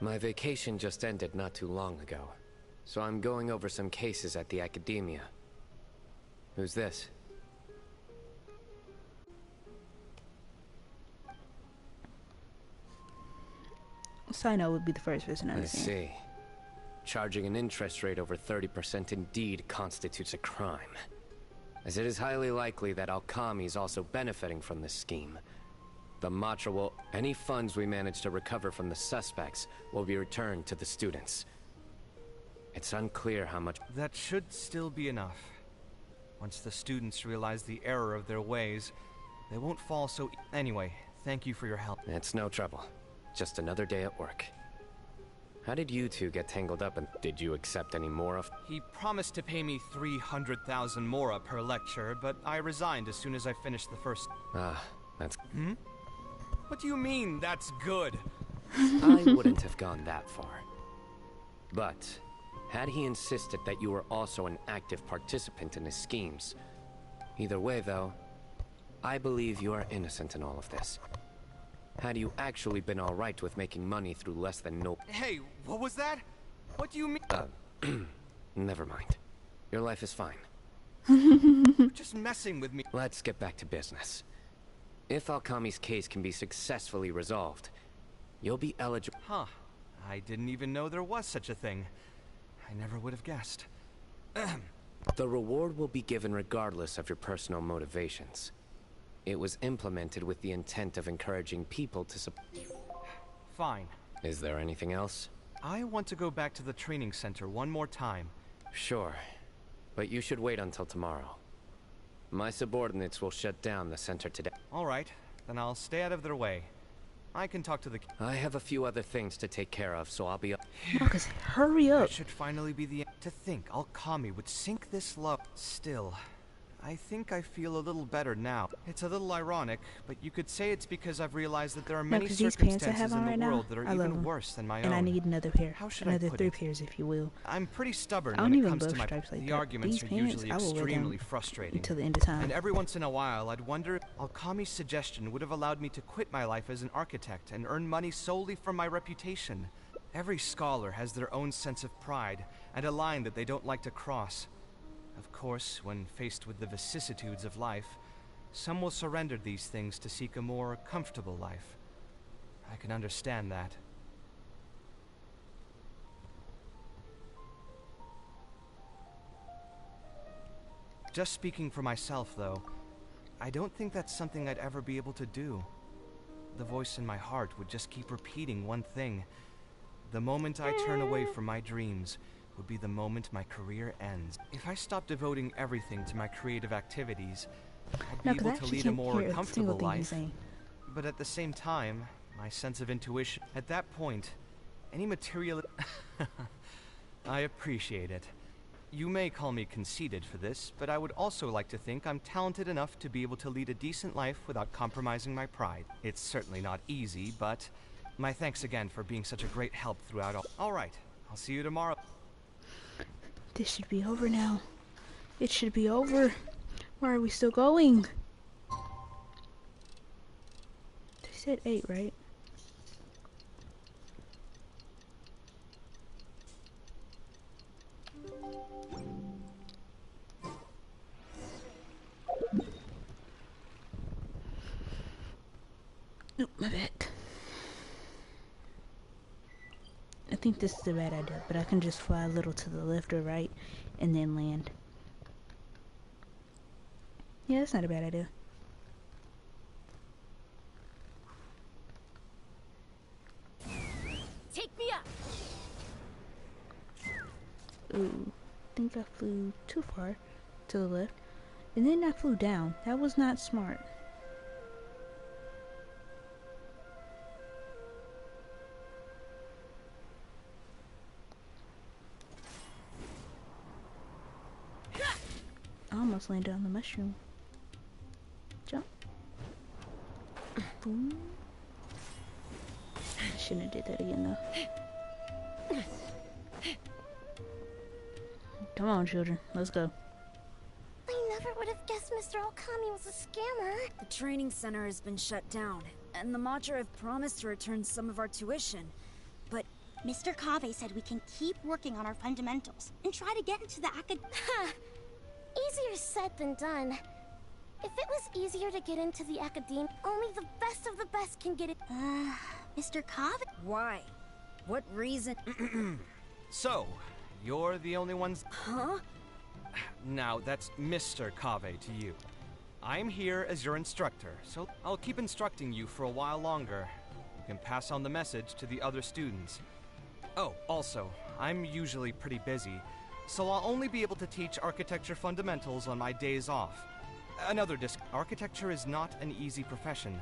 My vacation just ended not too long ago, so I'm going over some cases at the academia. Who's this? Sino would be the first person I I understand. see. Charging an interest rate over 30% indeed constitutes a crime, as it is highly likely that Alchemy is also benefiting from this scheme. The Matra will... Any funds we manage to recover from the suspects will be returned to the students. It's unclear how much... That should still be enough. Once the students realize the error of their ways, they won't fall so... Anyway, thank you for your help. It's no trouble. Just another day at work. How did you two get tangled up and did you accept any more of... He promised to pay me 300,000 mora per lecture, but I resigned as soon as I finished the first... Ah, that's... Hmm? What do you mean, that's good? I wouldn't have gone that far. But, had he insisted that you were also an active participant in his schemes... Either way, though, I believe you are innocent in all of this. Had you actually been alright with making money through less than no... Hey, what was that? What do you mean? Never mind. Your life is fine. You're just messing with me. Let's get back to business. If Alchemy's case can be successfully resolved, you'll be eligible... Huh. I didn't even know there was such a thing. I never would have guessed. The reward will be given regardless of your personal motivations. It was implemented with the intent of encouraging people to Fine. Is there anything else? I want to go back to the training center one more time. Sure. But you should wait until tomorrow. My subordinates will shut down the center today. All right. Then I'll stay out of their way. I can talk to the... I have a few other things to take care of, so I'll be... Marcus, hurry up. It should finally be the end. To think Alchemy would sink this low. Still, I think I feel a little better now. It's a little ironic, but you could say it's because I've realized that there are many circumstances in the world that are even worse than my own. And I need another pair. How should another I put 3 it? pairs, if you will. I'm pretty stubborn I when don't it even comes both to my... stripes like the that. arguments These are pants, usually I will wear them extremely frustrating. until the end of time. And every once in a while, I'd wonder if Alchemy's suggestion would have allowed me to quit my life as an architect and earn money solely from my reputation. Every scholar has their own sense of pride and a line that they don't like to cross. Of course, when faced with the vicissitudes of life, some will surrender these things to seek a more comfortable life. I can understand that. Just speaking for myself, though, I don't think that's something I'd ever be able to do. The voice in my heart would just keep repeating one thing. The moment I turn away from my dreams would be the moment my career ends. If I stopped devoting everything to my creative activities, I'd be able to lead a more comfortable life. But at the same time, my sense of intuition... At that point, any material... I appreciate it. You may call me conceited for this, but I would also like to think I'm talented enough to be able to lead a decent life without compromising my pride. It's certainly not easy, but my thanks again for being such a great help throughout all... All right, I'll see you tomorrow. This should be over now. It should be over. Why are we still going? They said 8, right? Nope, my back. I think this is a bad idea, but I can just fly a little to the left or right and then land. Yeah, that's not a bad idea. Take me up. Ooh, I think I flew too far to the left. And then I flew down. That was not smart. I almost landed on the mushroom. Jump. Boom. I shouldn't have did that again though. Come on, children. Let's go. guess Mr. Okami was a scammer. The training center has been shut down, and the Macho have promised to return some of our tuition. But Mr. Kave said we can keep working on our fundamentals and try to get into the Easier said than done. If it was easier to get into the academe, only the best of the best can get it. Mr. Kave? Why? What reason? So, you're the only ones... Huh? Now, that's Mr. Kave to you. I'm here as your instructor, so I'll keep instructing you for a while longer. You can pass on the message to the other students. Oh, also, I'm usually pretty busy, so I'll only be able to teach architecture fundamentals on my days off. Architecture is not an easy profession.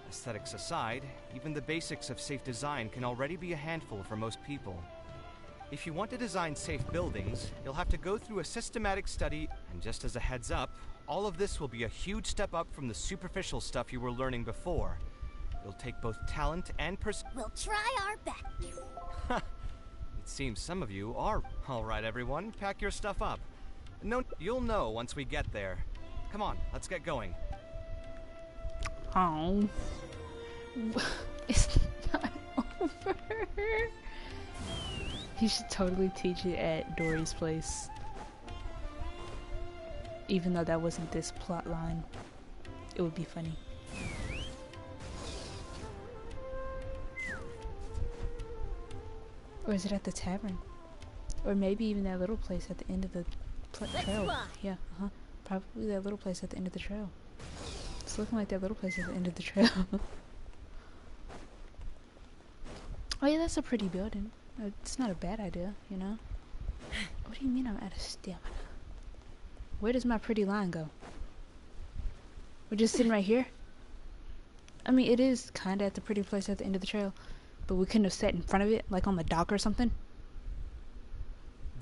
Aesthetics aside, even the basics of safe design can already be a handful for most people. If you want to design safe buildings, you'll have to go through a systematic study, and just as a heads up, all of this will be a huge step up from the superficial stuff you were learning before. It'll take both talent and We'll try our best. It seems some of you are. All right, everyone, pack your stuff up. No, you'll know once we get there. Come on, let's get going. Oh. It's not over. He should totally teach it at Dory's place. Even though that wasn't this plot line. It would be funny. Or is it at the tavern? Or maybe even that little place at the end of the trail. Yeah, probably that little place at the end of the trail. It's looking like that little place at the end of the trail. Oh yeah, that's a pretty building. It's not a bad idea, you know? What do you mean I'm out of stamina? Where does my pretty line go? We're just sitting right here? I mean, it is kinda at the pretty place at the end of the trail. But we couldn't have sat in front of it, like on the dock or something?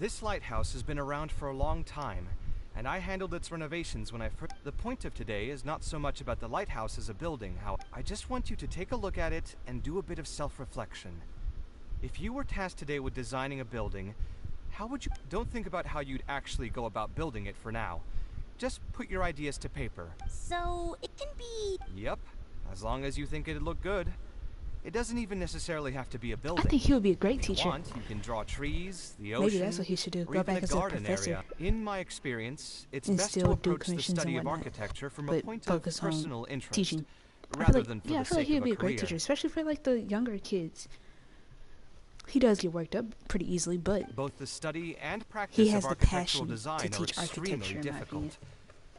This lighthouse has been around for a long time, and I handled its renovations when I first... The point of today is not so much about the lighthouse as a building, how I just want you to take a look at it and do a bit of self-reflection. If you were tasked today with designing a building, how would you... Don't think about how you'd actually go about building it for now. Just put your ideas to paper. So, it can be... Yep, as long as you think it'd look good. It doesn't even necessarily have to be a building. I think he would be a great If you teacher. want, you can draw trees, the ocean, Maybe that's what he should do. or Go even back a as a garden professor. area. In my experience, it's And best to still do approach the commissions study and of whatnot, architecture from a but point of focus on personal interest, teaching. rather than for yeah, I the feel like sake he of would be a a great career. teacher, especially for like the younger kids. He does get worked up pretty easily, but Both the study and he practice has of the architectural passion to design are teach extremely architecture, in my difficult. opinion.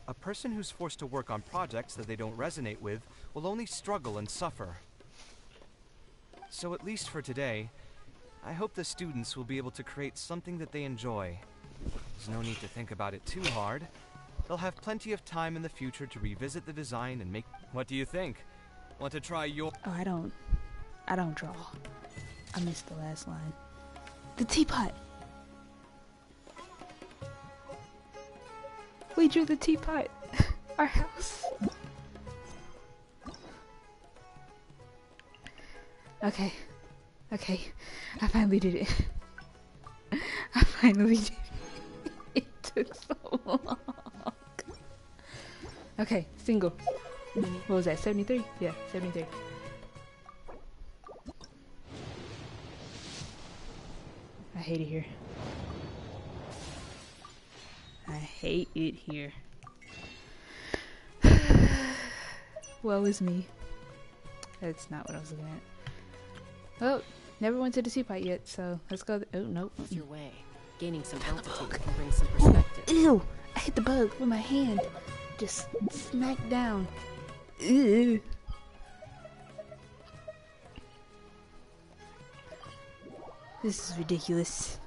A person who's forced to work on projects that they don't resonate with will only struggle and suffer. So at least for today, I hope the students will be able to create something that they enjoy. There's no need to think about it too hard. They'll have plenty of time in the future to revisit the design and make... What do you think? Want to try your... Oh, I don't draw. I missed the last line. The teapot! We drew the teapot! Our house! Okay. Okay. I finally did it. I finally did it. It took so long. Okay, single. What was that, 73? Yeah, 73. I hate it here. I hate it here. Woe is me. That's not what I was looking at. Oh, never went to the teapot yet, so let's go. Oh, nope. Your way. Gaining some altitude can bring some perspective. Ew! I hit the bug with my hand. Just smack down. Ew. This is ridiculous.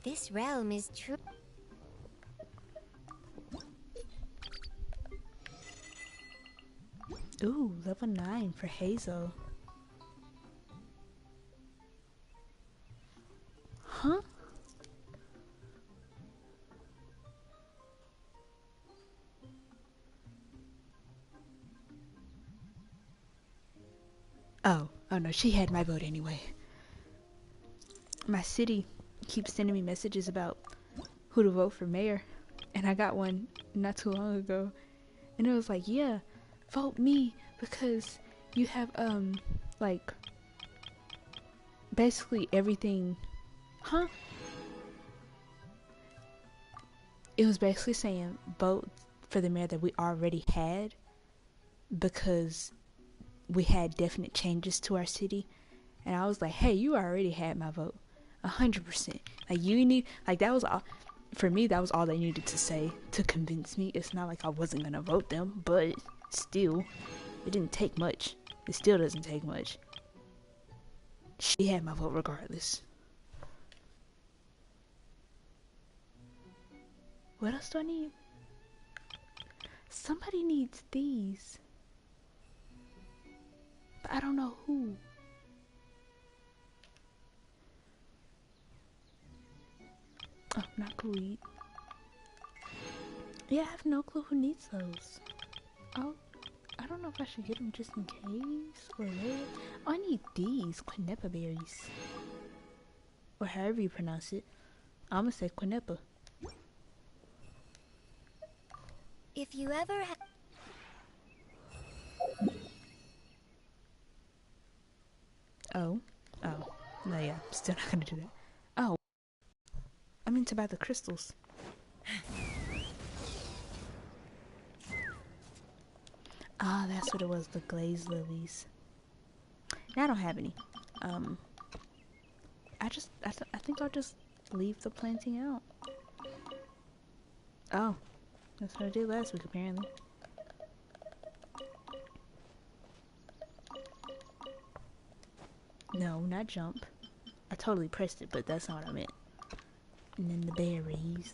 This realm is true. Ooh, level 9 for Hazel. Huh? Oh no, she had my vote anyway. My city keeps sending me messages about who to vote for mayor, and I got one not too long ago, and it was like, yeah, vote me because you have like basically everything. Huh? It was basically saying vote for the mayor that we already had because we had definite changes to our city. And I was like, hey, you already had my vote 100%. Like, you need, like, that was all for me. That was all they needed to say to convince me. It's not like I wasn't gonna vote them, but still, it didn't take much. It still doesn't take much. She had my vote regardless. What else do I need? Somebody needs these, but I don't know who. Oh, not Khalid. Yeah, I have no clue who needs those. Oh, I don't know if I should get them just in case or what. Oh, I need these Quinepa berries, or however you pronounce it. I'm gonna say Quinepa. If you ever Oh, no, yeah, still not gonna do that. Oh, I meant to buy the crystals. Ah, that's what it was, the glazed lilies. Now I don't have any. I think I'll just leave the planting out. Oh, that's what I did last week apparently. No, not jump. I totally pressed it, but that's not what I meant. And then the berries.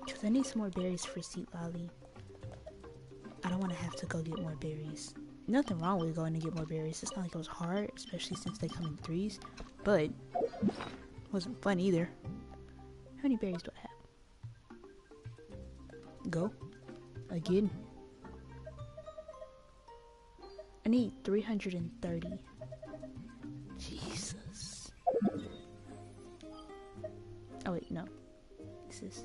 Because I need some more berries for Seat Lolly. I don't want to have to go get more berries. Nothing wrong with going to get more berries. It's not like it was hard, especially since they come in threes. But it wasn't fun either. How many berries do I have? Go. Again. I need 330. Jesus. Oh wait, no. This is...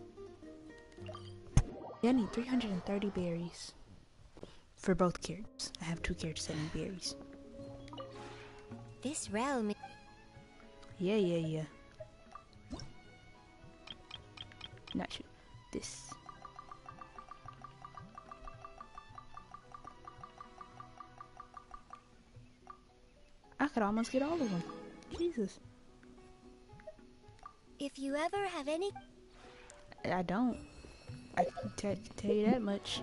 Yeah, I need 330 berries. For both characters. I have two characters that need berries. This realm... Yeah. Not you. This. I could almost get all of them. Jesus. If you ever have any... I don't. I can tell you that much.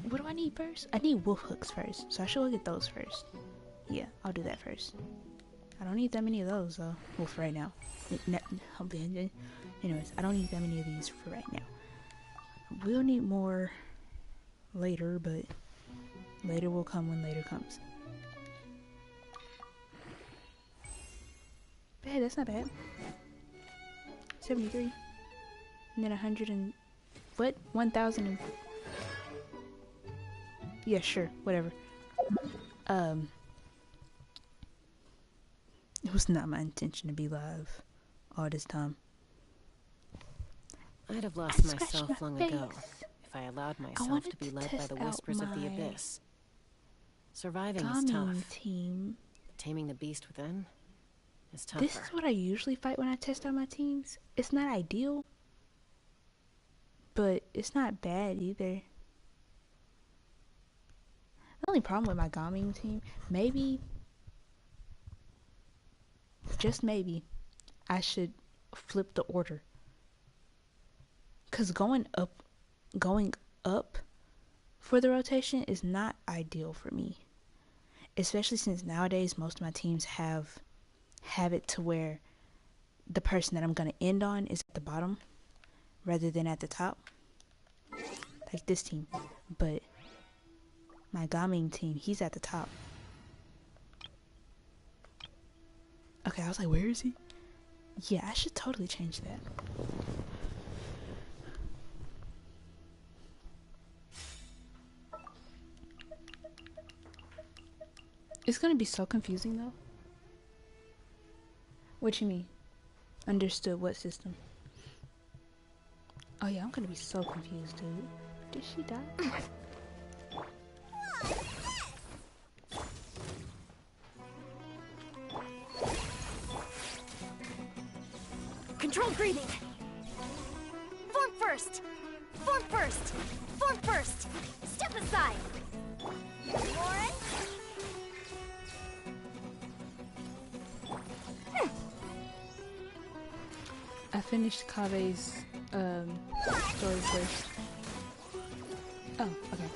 What do I need first? I need wolf hooks first, so I should go get those first. Yeah, I'll do that first. I don't need that many of those though. Well, for right now. Anyways, I don't need that many of these for right now. We'll need more later, but later will come when later comes. But hey, that's not bad. 73. And then 100 and... What? 1,000 and... Yeah, sure. Whatever. It was not my intention to be live all this time. I'd have lost myself long ago if I allowed myself to be led by the whispers of the abyss. Surviving is tough. Team. Taming the beast within is tougher. This is what I usually fight when I test out my teams. It's not ideal, but it's not bad either. The only problem with my gaming team, maybe, just maybe, I should flip the order. Cause going up for the rotation is not ideal for me. Especially since nowadays most of my teams have it to where the person that I'm gonna end on is at the bottom rather than at the top, like this team. But my gaming team, he's at the top. Okay, I was like, where is he? Yeah, I should totally change that. It's gonna be so confusing though. What you mean? Understood what system? Oh yeah, I'm gonna be so confused, dude. Did she die? Controlled breathing. Form first. Form first. Form first. Step aside. Lauren. I finished Kabe's story first. Oh, okay.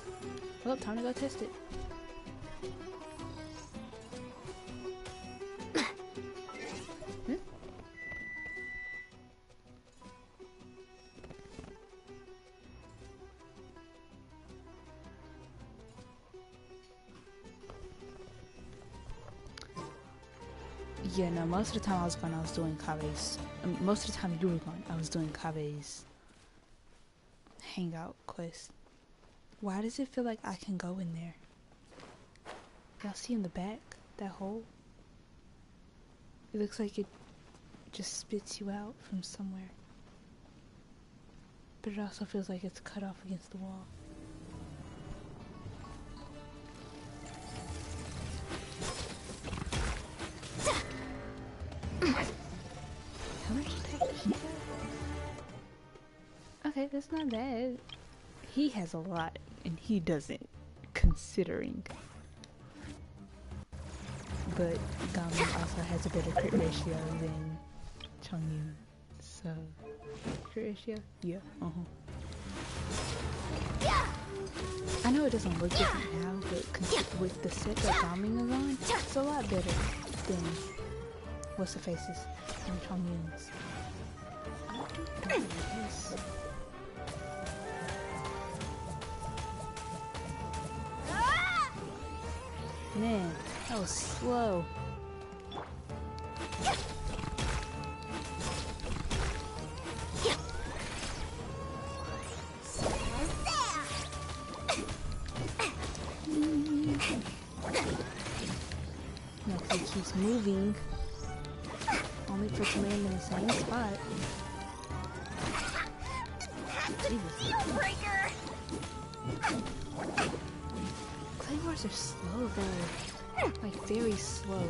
Well, time to go test it. Yeah, no, most of the time I was gone, I was doing Kabe's. Most of the time you were gone, I was doing Kabe's hangout quest. Why does it feel like I can go in there? Y'all see in the back, that hole? It looks like it just spits you out from somewhere. But it also feels like it's cut off against the wall. How much attack does he have? Okay, that's not bad. He has a lot, and he doesn't, considering. But Gamin also has a better crit ratio than Chongyun. So, crit ratio? Yeah, I know it doesn't look different now, but with the set that Gamin is on, it's a lot better than what's the faces and Chongyun's. Man, that was slow. No, he keeps moving. Only for to land in the same spot. Jesus. Claymores are slow though. Like very slow.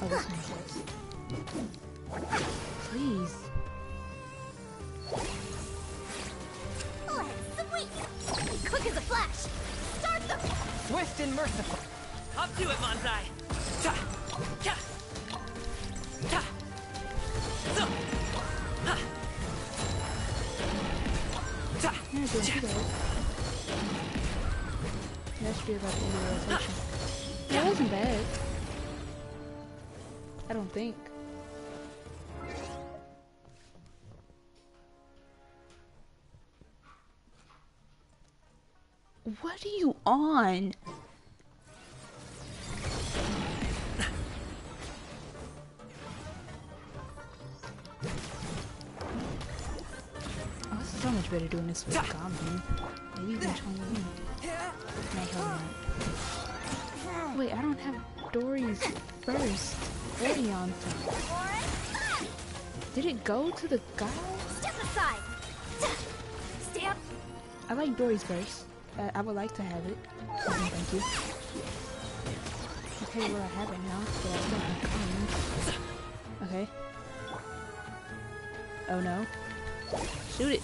Oh, this one says. Please. Quick as a flash. Start them. Swift and merciful. Up to it, Manzai. Ta. Ta. Ta. So. Ha. Ta. Yeah, do it. That should be about the end of the rotation. That wasn't bad. I don't think. What are you on? Oh, this is so much better doing this with Gamin. Maybe even Chongyun. No, wait, I don't have Dory's first. Orion. Did it go to the guy? Step aside. Stay up. I like Dory's verse. I would like to have it. Thank you. Okay, well I have it now, but I still have coins. Okay. Oh no. Shoot it.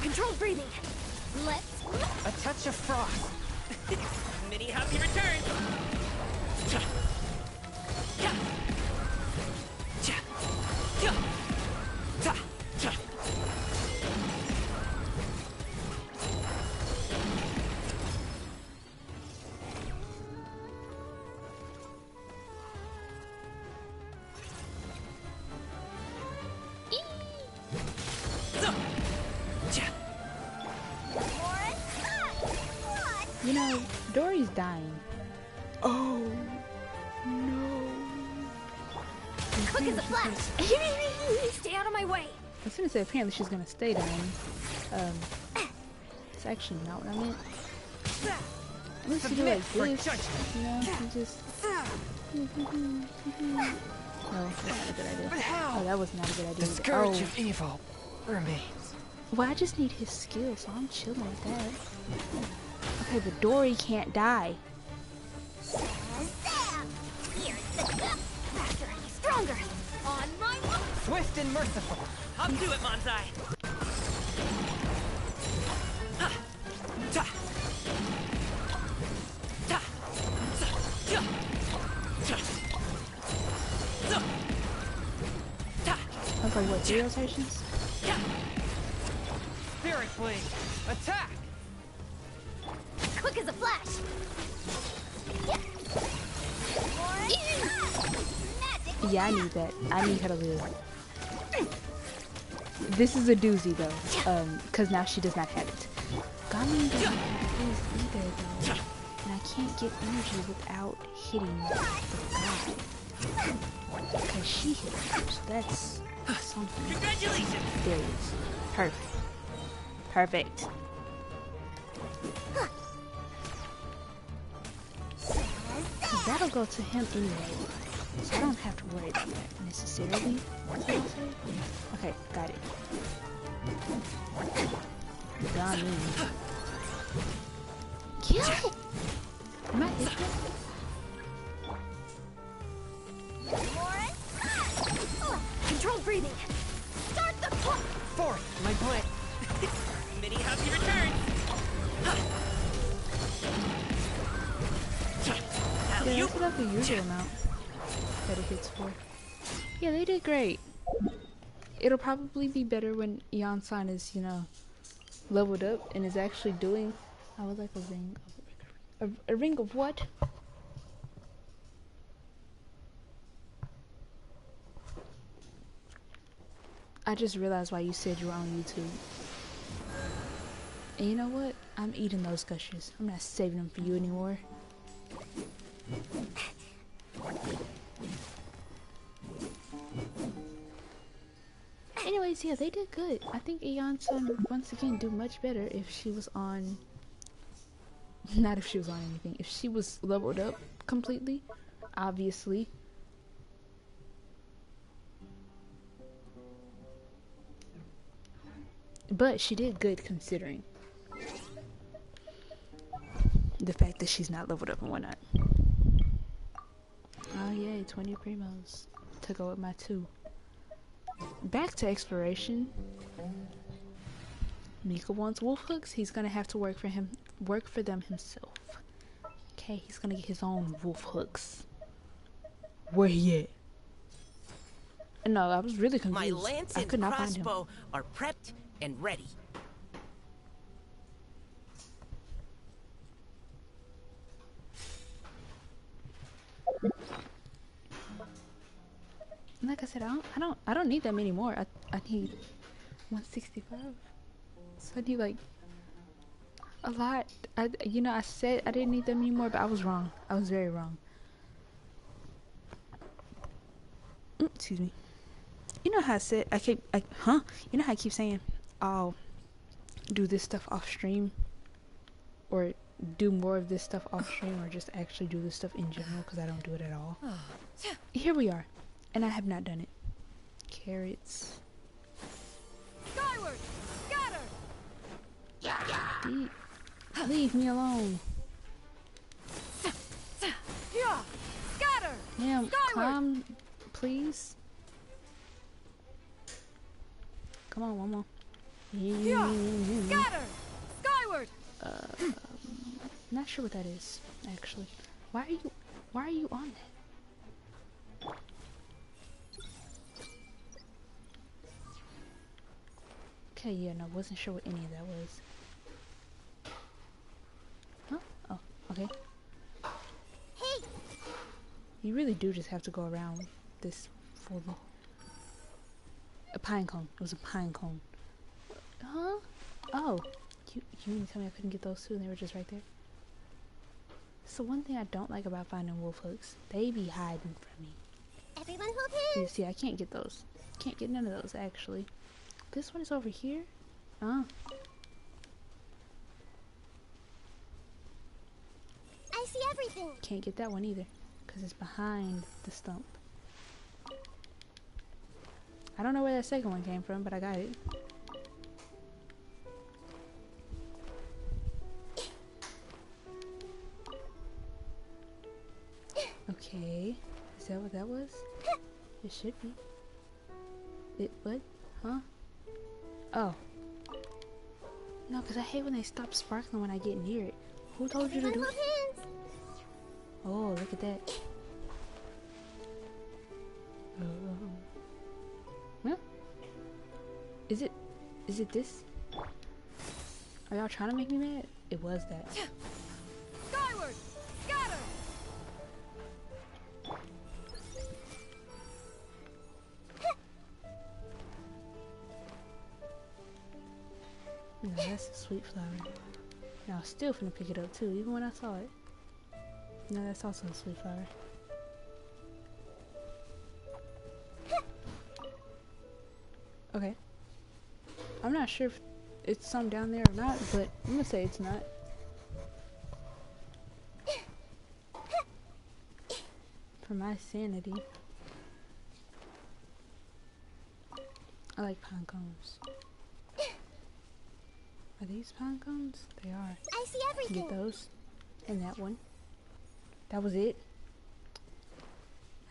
Controlled breathing. Let's a touch of frost. Mini happy return. Cha. Cha. Cha. Cha. Ta. Cha. You know, Dory's dying. Oh no. Quick as a flash! Stay out of my way! I was gonna say apparently she's gonna stay dying. It's actually not what I meant. At least you do like this, you know, you just... No, that's not a good idea. Oh, that was not a good idea. The scourge of evil remains. Well, I just need his skill, so I'm chilling with that. Okay, but Dory can't die. Here's the cup! Faster and stronger! On my way! Swift and merciful. I'll do it, Manzai! I was like, what, 3 rotations? Spirit Blade! Attack! Quick as a flash! Yeah, I need that. I need her to live. This is a doozy though, because now she does not have it. Gami doesn't have his either though, and I can't get energy without hitting the guy. Because she hit him, so that's something. Congratulations! There it is. Perfect. Perfect. Because that'll go to him anyway. So I don't have to worry about that necessarily. Okay, got it. Got me. Kill it! Am I hitting him? Controlled breathing. Start the clock. Fourth, my plan. Mini happy returns. Yeah, that's about the usual amount that it hits for. Yeah, they did great. It'll probably be better when Yan-san is, you know, leveled up and is actually doing... I would like a ring of... A ring of what? I just realized why you said you were on YouTube. And you know what? I'm eating those gushers. I'm not saving them for you anymore. Anyways, yeah, they did good. I think Aeon-san would once again do much better if she was on... Not if she was on anything. If she was leveled up completely, obviously. But she did good considering the fact that she's not leveled up and whatnot. Oh yay, 20 primos to go with my 2. Back to exploration. Mika wants wolf hooks. He's gonna have to work for them himself. Okay, he's gonna get his own wolf hooks. Where he at? No, I was really confused. My lance I could not find him. crossbow are prepped and ready. Like I said, I don't need that many more. I need 165. So I need like a lot. You know, I said I didn't need them anymore, but I was wrong. I was very wrong. Excuse me. You know how I said you know how I keep saying I'll do this stuff off stream, or do more of this stuff off stream, or just actually do this stuff in general because I don't do it at all. Here we are, and I have not done it. Carrots. Skyward! Scatter! Leave me alone. Scatter! Damn, calm, please. Come on, one more. Scatter! Skyward! Not sure what that is, actually. Why are you on that? Okay, yeah, no, wasn't sure what any of that was. Huh? Oh, okay. Hey! You really do just have to go around this fully. A pine cone. It was a pine cone. Huh? Oh. You mean to tell me I couldn't get those two and they were just right there? That's the one thing I don't like about finding wolf hooks. They be hiding from me. Everyone hold You hands. see, I can't get those. Can't get none of those, actually. This one is over here? Oh. I see everything. Can't get that one either, because it's behind the stump. I don't know where that second one came from, but I got it. Okay. Is that what that was? It should be. It what? Huh? Oh. No, because I hate when they stop sparkling when I get near it. Who told you to do it? Oh, look at that. Huh? Is it this? Are y'all trying to make me mad? It was that. Skyward! Scatter! No, that's a sweet flower. Now I was still finna pick it up too, even when I saw it. No, that's also a sweet flower. Okay. I'm not sure if it's some down there or not, but I'm gonna say it's not. For my sanity. I like pine cones. Are these pine cones? They are. I see everything. Get those. And that one. That was it.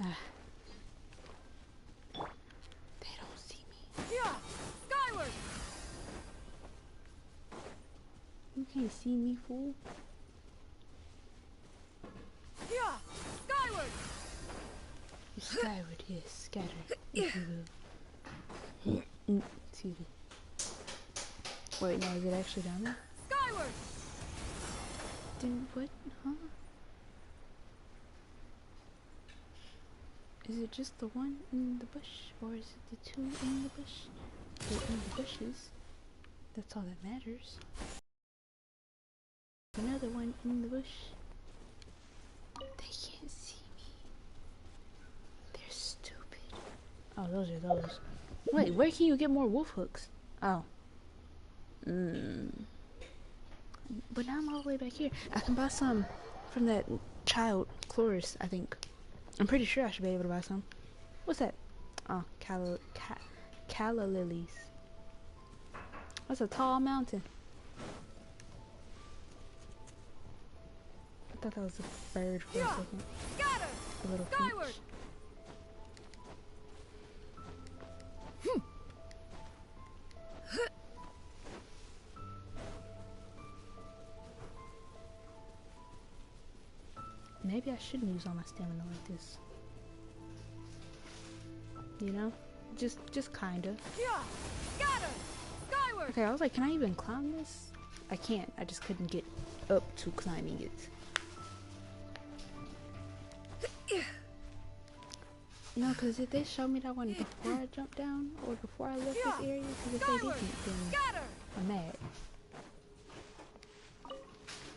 Ah. They don't see me. Yeah! Skyward! You can't see me, fool. Yeah! Skyward! Skyward, yes. Scatter, if you will. Excuse me. Wait, no, is it actually down there? Skyward! Dude, what? Huh? Is it just the one in the bush? Or is it the two in the bush? They're in the bushes. That's all that matters. Another one in the bush. They can't see me. They're stupid. Oh, those are those. Wait, where can you get more wolf hooks? Oh. But now I'm all the way back here. I can buy some from that child, Chloris, I think. I'm pretty sure I should be able to buy some. What's that? Oh, calla lilies. That's a tall mountain. I thought that was a bird for a second. A little finch. Maybe I shouldn't use all my stamina like this. You know? Just kinda. Okay, I was like, can I even climb this? I can't. I just couldn't get up to climbing it. No, because if they showed me that one before I jumped down, or before I left this area, because if they didn't, then I'm mad.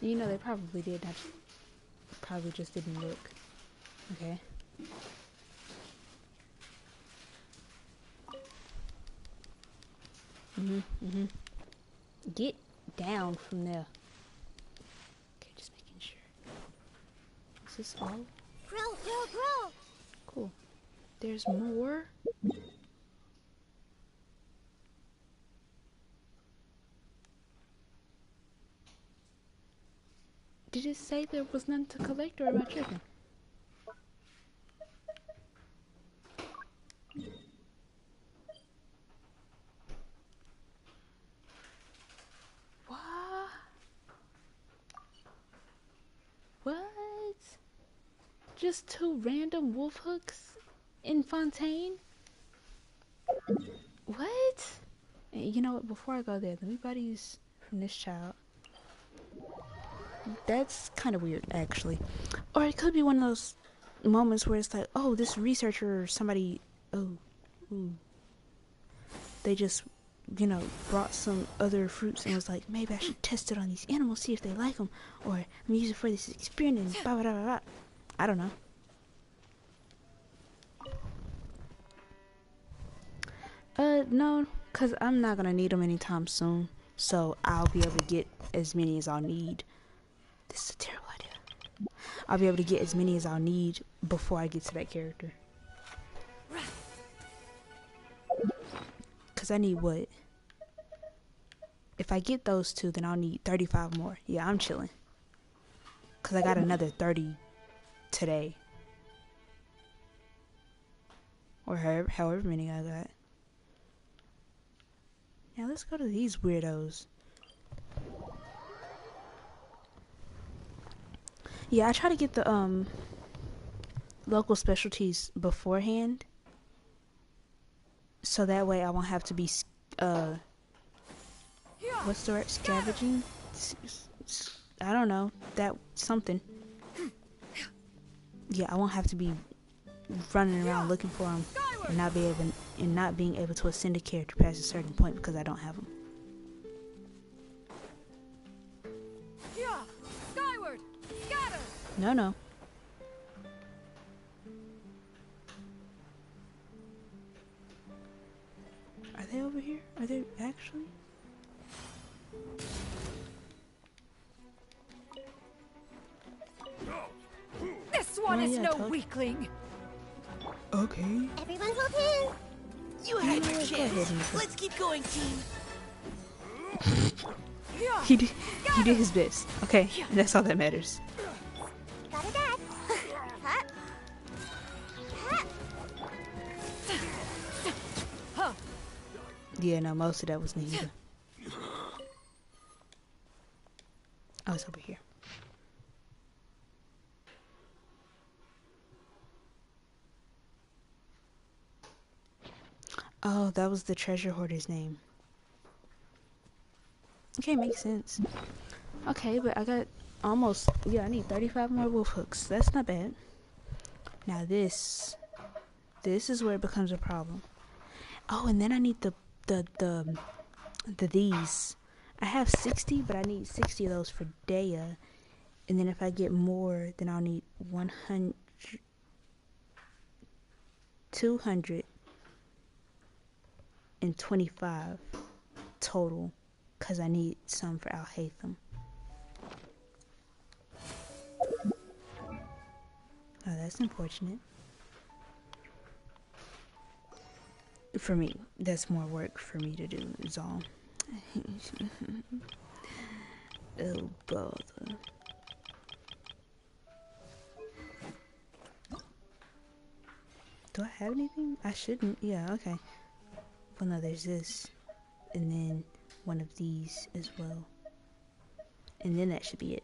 You know, they probably did. I probably just didn't look. Okay. Get down from there. Okay, just making sure. Is this all? Grow! Cool. There's more. Did it say there was none to collect, or am I tripping? What? Just 2 random wolf hooks in Fontaine? What? You know what, before I go there, let me buy these from this child. That's kind of weird, actually. Or it could be one of those moments where it's like, oh, this researcher or somebody, they just you know, brought some other fruits and was like, maybe I should test it on these animals, see if they like them, or I'm gonna use it for this experiment, blah, blah, blah, blah. I don't know. No, because I'm not gonna need them anytime soon, so I'll be able to get as many as I'll need. This is a terrible idea. I'll be able to get as many as I'll need before I get to that character. Because I need what? If I get those two, then I'll need 35 more. Yeah, I'm chilling. Because I got another 30 today. Or however many I got. Now let's go to these weirdos. Yeah, I try to get the local specialties beforehand. So that way I won't have to be what's the word? Scavenging? I don't know. That something. Yeah, I won't have to be running around looking for them and not being able to ascend a character past a certain point because I don't have them. Skyward! Scatter! No. Are they over here? Are they actually? This one is yeah, no totally. weakling. Okay. Everyone's okay. You had your Go chance. ahead, Let's keep going, team. He did his best. Okay, that's all that matters. Got it, Dad. Yeah, no, most of that was needed. Oh, it's over here. Oh, that was the treasure hoarder's name. Okay, makes sense. Okay, but I got almost, I need 35 more wolf hooks. That's not bad. Now this is where it becomes a problem. Oh, and then I need the these. I have 60, but I need 60 of those for Dea. And then if I get more, then I'll need 225 total, because I need some for Al Haytham. Oh, that's unfortunate. For me, that's more work for me to do, is all. Oh, bother. Do I have anything? I shouldn't. Yeah, okay. Well, no, there's this. And then one of these as well. And then that should be it.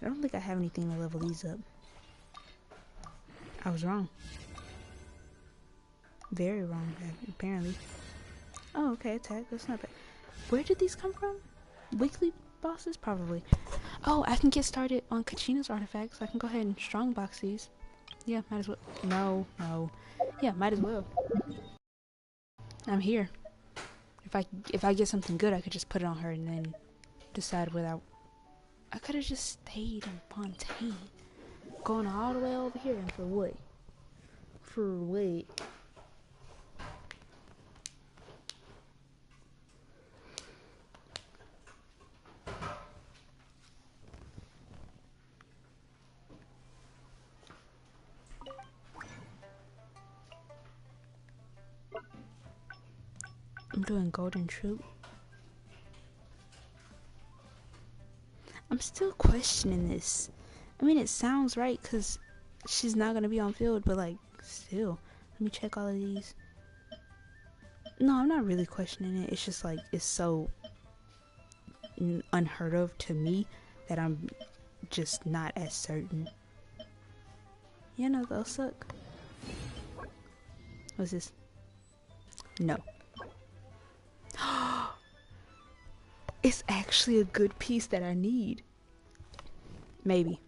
I don't think I have anything to level these up. I was wrong. Very wrong, apparently. Oh, okay, attack. That's not bad. Where did these come from? Weekly bosses? Probably. Oh, I can get started on Kachina's artifacts. I can go ahead and strongbox these. Yeah, might as well. No. Yeah, might as well. I'm here. If I get something good, I could just put it on her and then decide whether I could have just stayed in Fontaine. Going all the way over here and for what? For what? I'm doing Golden Troop. I'm still questioning this. I mean, it sounds right because she's not going to be on field, but like, still. Let me check all of these. No, I'm not really questioning it. It's just like, it's so unheard of to me that I'm just not as certain. Yeah, no, they'll suck. What's this? No. It's actually a good piece that I need. Maybe.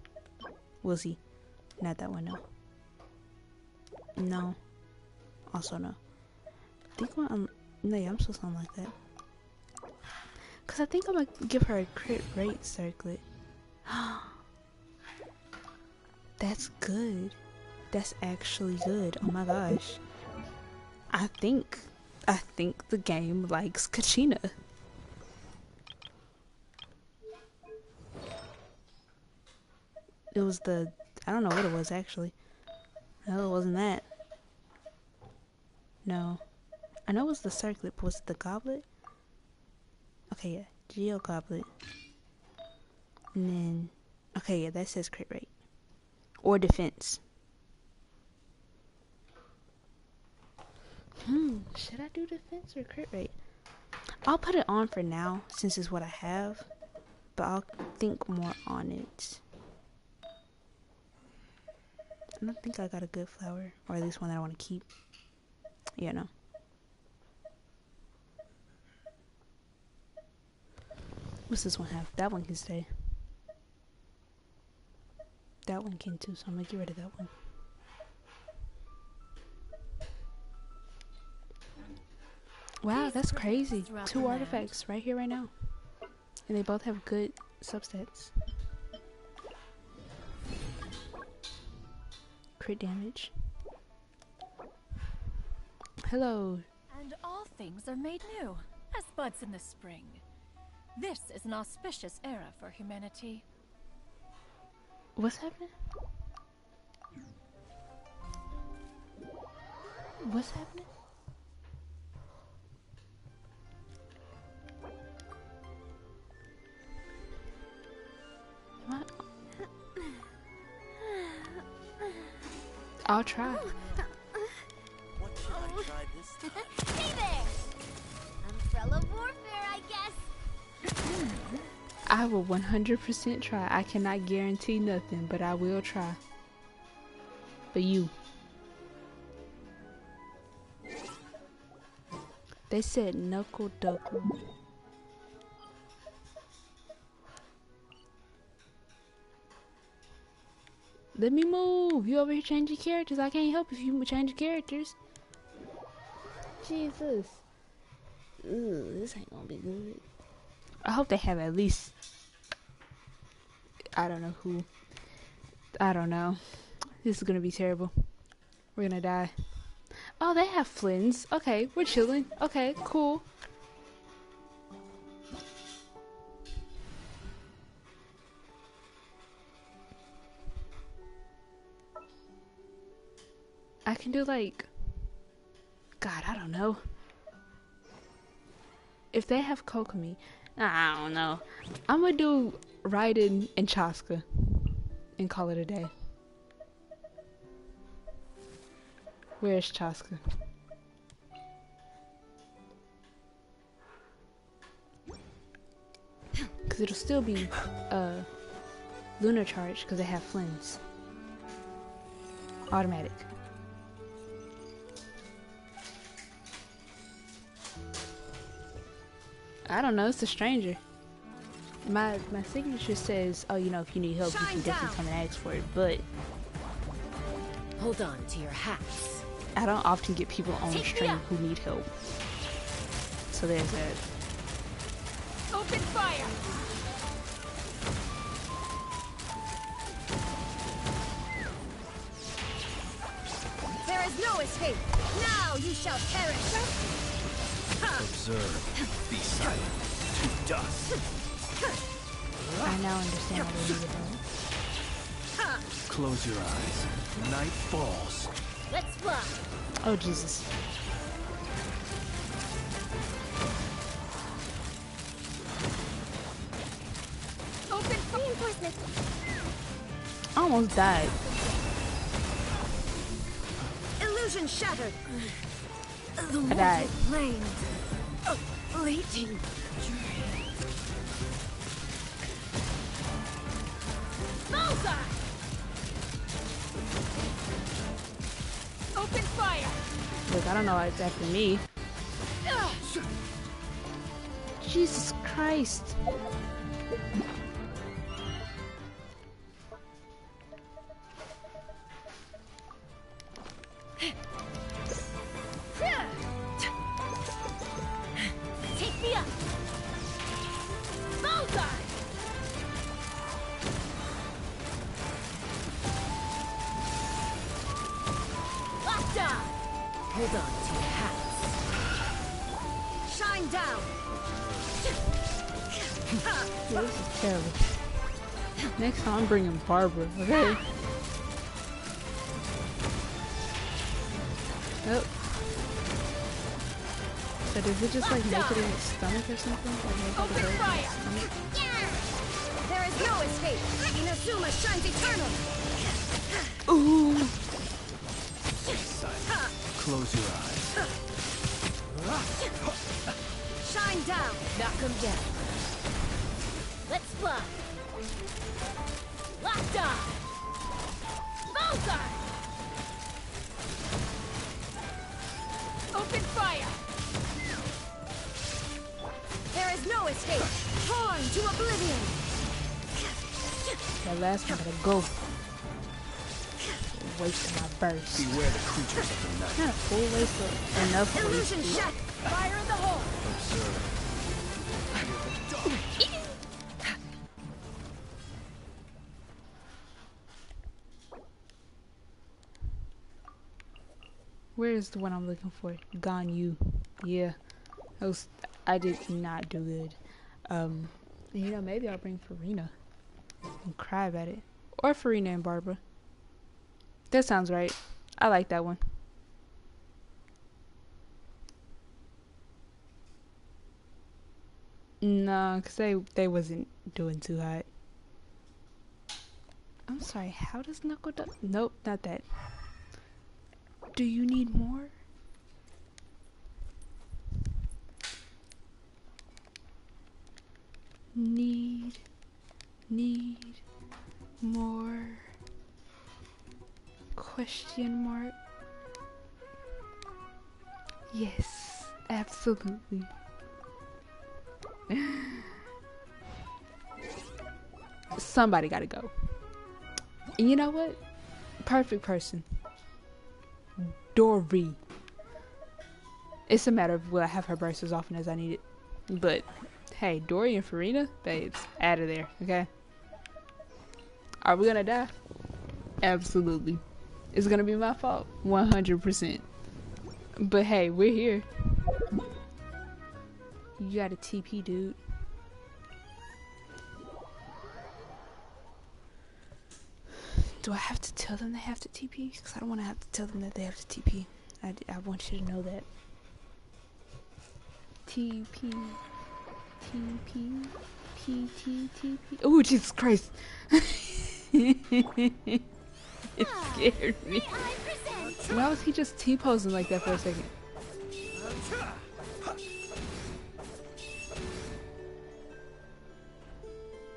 We'll see. Not that one, no. No. Also, no. I think no, yeah, I'm supposed to unlock that. Cause I think I'm gonna give her a crit rate circlet. That's good. That's actually good. Oh my gosh. I think the game likes Kachina. It was I don't know what it was actually. No, it wasn't that. No. I know it was the circlet, but was it the goblet? Okay, yeah. Geo goblet. And then, okay, yeah, that says crit rate. Or defense. Should I do defense or crit rate? I'll put it on for now, since it's what I have. But I'll think more on it. I don't think I got a good flower. Or at least one that I want to keep. Yeah, no. What's this one have? That one can stay. That one can too, so I'm gonna get rid of that one. Wow, that's crazy. 2 artifacts right here, right now. And they both have good substats. Crit damage. Hello. And all things are made new, as buds in the spring. This is an auspicious era for humanity. What's happening? What's happening? Am I'll try. What should I try this time? Hey there! Umbrella warfare, I guess. I will 100% try. I cannot guarantee nothing, but I will try. For you. They said knuckle duckle. Let me move. You over here changing characters. I can't help if you change characters. Jesus. Ugh, this ain't gonna be good. I hope they have at least, I don't know who. I don't know. This is gonna be terrible. We're gonna die. Oh, they have Flynns. Okay, we're chilling. Okay, cool. I can do like, God, I don't know. If they have Kokomi, I don't know. I'm gonna do Raiden and Chaska and call it a day. Where's Chaska? Because it'll still be Lunar Charge because they have Flynns. Automatic. I don't know, it's a stranger. My signature says, oh, you know, if you need help, you can definitely come and ask for it, but hold on to your hats. I don't often get people on stream who need help. So there's that. Open fire! There is no escape. Now you shall perish. Observe. Be silent. To dust. I now understand what they need about. Close your eyes. Night falls. Let's fly. Oh, Jesus. Open reinforcement. I almost died. Illusion shattered. I died. Plane. Leading. Bullseye! Open fire! Look, I don't know why it's after me. Jesus Christ. Shine down. Yeah, this is terrible. Next time I'm bringing Barbara, okay? Oh. So does it just like make it in the stomach or something? Like make it Open hurt in the fire. stomach? There is no escape. Inazuma shines eternal. Ooh. Close your eyes. Shine down. Knock him down. Let's fly. Locked on. Bullseye. Open fire. There is no escape. Torn to oblivion. That last one gotta go. Wasting my burst. Beware the creatures of the night. Not a full waste of enough Illusion waste. shack. Fire in the hole. Observe. Where is the one I'm looking for? Ganyu. Yeah. I did not do good. You know, maybe I'll bring Farina and cry about it. Or Farina and Barbara. That sounds right. I like that one. No, because they wasn't doing too hot. I'm sorry, how does Knuckle Duck? Nope, not that. Do you need more? Need more? Question mark? Yes, absolutely. Somebody gotta go. And you know what? Perfect person. Dory. It's a matter of will I have her burst as often as I need it. But hey, Dory and Farina, babes, out of there, okay? Are we gonna die? Absolutely. It's gonna be my fault. 100%. But hey, we're here. You got a TP, dude. Do I have to tell them they have to TP? Because I don't want to have to tell them that they have to TP. I want you to know that. TP. TP. TP. Oh, Jesus Christ. It scared me. Why was he just T-posing like that for a second?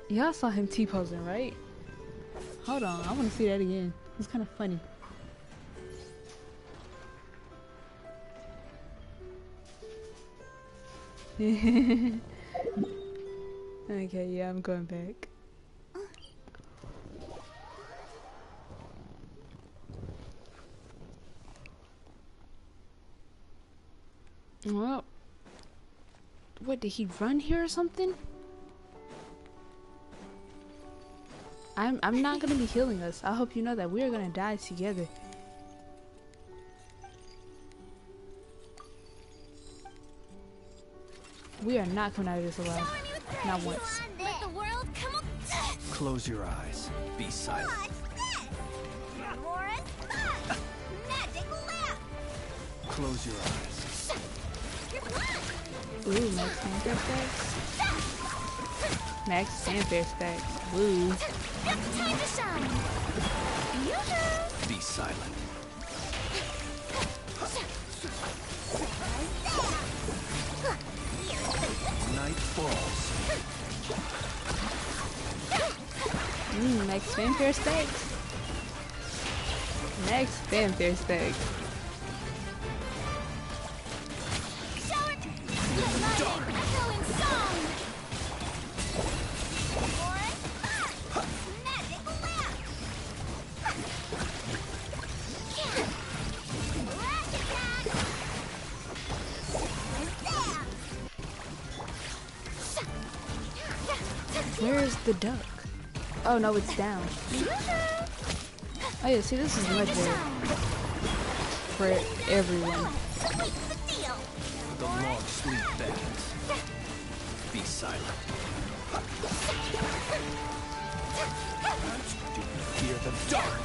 Y'all saw him T-posing, right? Hold on, I want to see that again. It's kind of funny. Okay, yeah, I'm going back. Well, what, did he run here or something? I'm not gonna be healing us. I hope you know that we are gonna die together. We are not coming out of this alive. Not once. Let the world come up. Close your eyes. Be silent. Magic lamp. Close your eyes. Ooh, max fanfare stacks. Max fanfare stacks. Woo. Time to shine. Be silent. Night falls. Max fanfare stacks. Max fanfare stacks. Where is the duck? Oh no, it's down. Oh yeah, see, this is much better for everyone. The long sleep back. silent. Do you fear the dark?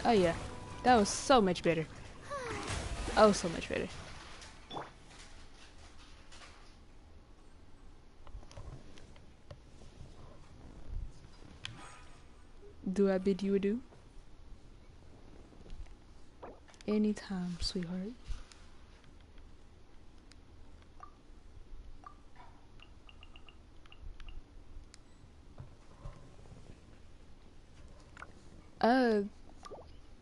Oh yeah, that was so much better. Oh, so much better. Do I bid you adieu? Anytime, sweetheart.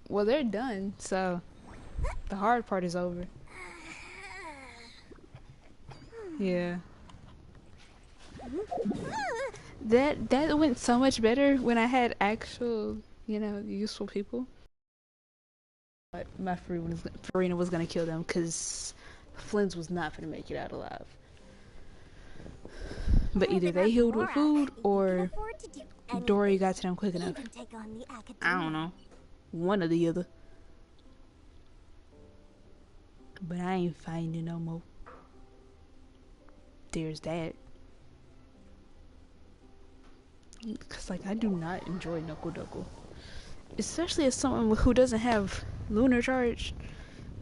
Well, they're done, so the hard part is over. Yeah. That went so much better when I had actual, you know, useful people. But my Farina was gonna kill them because Flynn's was not gonna make it out alive. But either they healed with food or Dory got to them quick enough. I don't know. One or the other. But I ain't finding no more. There's that. Cause like I do not enjoy Knuckle Duckle. Especially as someone who doesn't have lunar charge.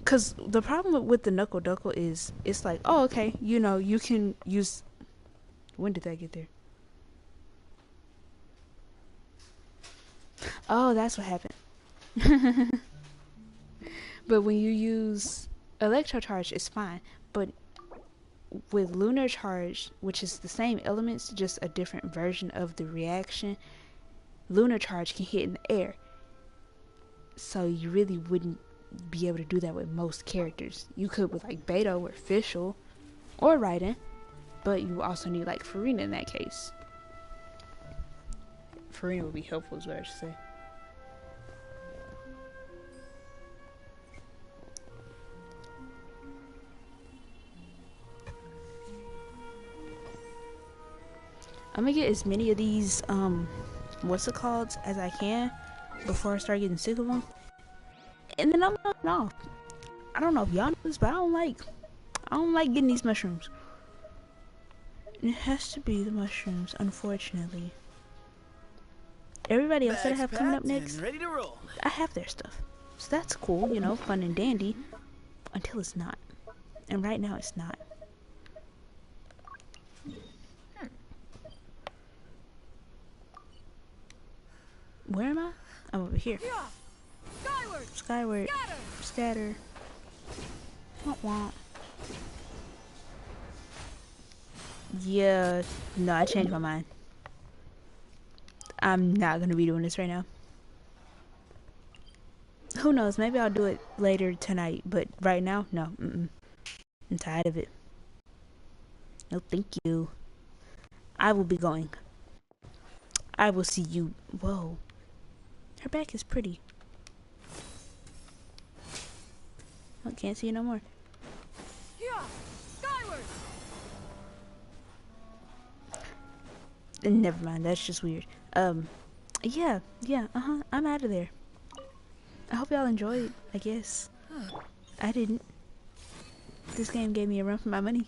Cause the problem with the Knuckle Duckle is it's like, oh okay, you know, you can use. When did that get there? Oh, that's what happened. But when you use Electro Charge, it's fine. But with Lunar Charge, which is the same elements, just a different version of the reaction, Lunar Charge can hit in the air. So you really wouldn't be able to do that with most characters. You could with like Beto or Fischl or Raiden, but you also need like Farina in that case. Farina would be helpful is what I should say. I'm gonna get as many of these, what's it called, as I can before I start getting sick of them. And then I'm knocking off. I don't know if y'all know this, but I don't like getting these mushrooms. It has to be the mushrooms, unfortunately. Everybody else that I have coming up next, ready to roll. I have their stuff. So that's cool, you know, fun and dandy. Until it's not. And right now it's not. Where am I? I'm over here. Skyward. Scatter. Womp. Yeah. No, I changed my mind. I'm not gonna be doing this right now. Who knows? Maybe I'll do it later tonight. But right now, no. I'm tired of it. No, thank you. I will be going. I will see you. Whoa. Her back is pretty. I can't see you no more. Never mind, that's just weird. Yeah, I'm out of there. I hope y'all enjoyed, I guess. I didn't. This game gave me a run for my money.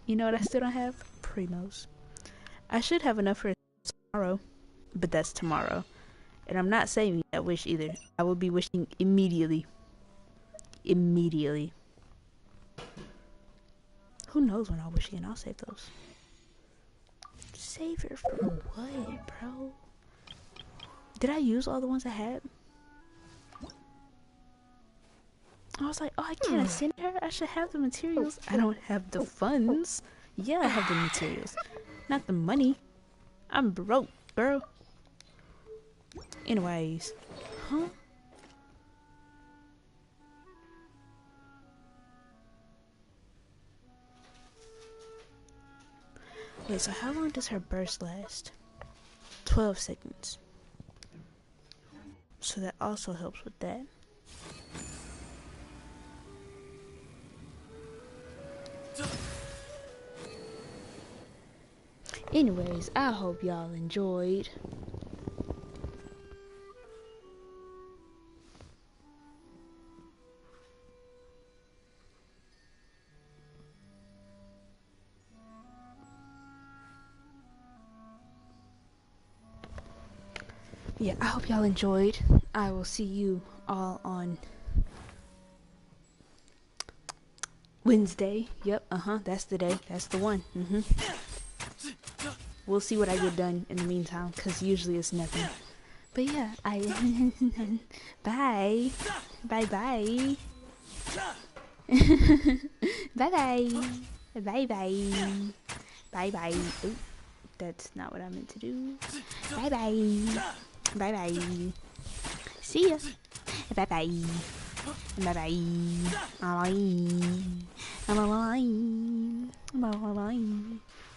You know what I still don't have? Primos. I should have enough for tomorrow, but that's tomorrow. And I'm not saving that wish either. I will be wishing immediately. Immediately. Who knows when I'll wish again? I'll save those. Save her for what, bro? Did I use all the ones I had? I was like, oh, I can't ascend her? I should have the materials. I don't have the funds. Yeah, I have the materials. Not the money. I'm broke, girl. Anyways. Huh? Wait, so how long does her burst last? 12 seconds. So that also helps with that. Anyways, I hope y'all enjoyed. Yeah, I hope y'all enjoyed. I will see you all on Wednesday. Yep, that's the day. That's the one. We'll see what I get done in the meantime, because usually it's nothing. But yeah, bye. Bye-bye. Bye-bye. Bye-bye. Bye-bye. Oop, that's not what I meant to do. Bye-bye. Bye-bye. See ya. Bye-bye. Bye-bye. Bye-bye. Bye-bye.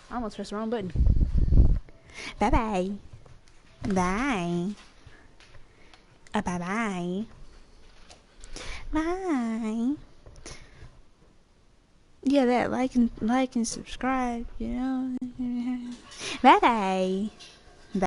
I almost pressed the wrong button. Bye-bye. Bye. Bye-bye. Bye. Yeah, that like and subscribe, you know. Bye-bye.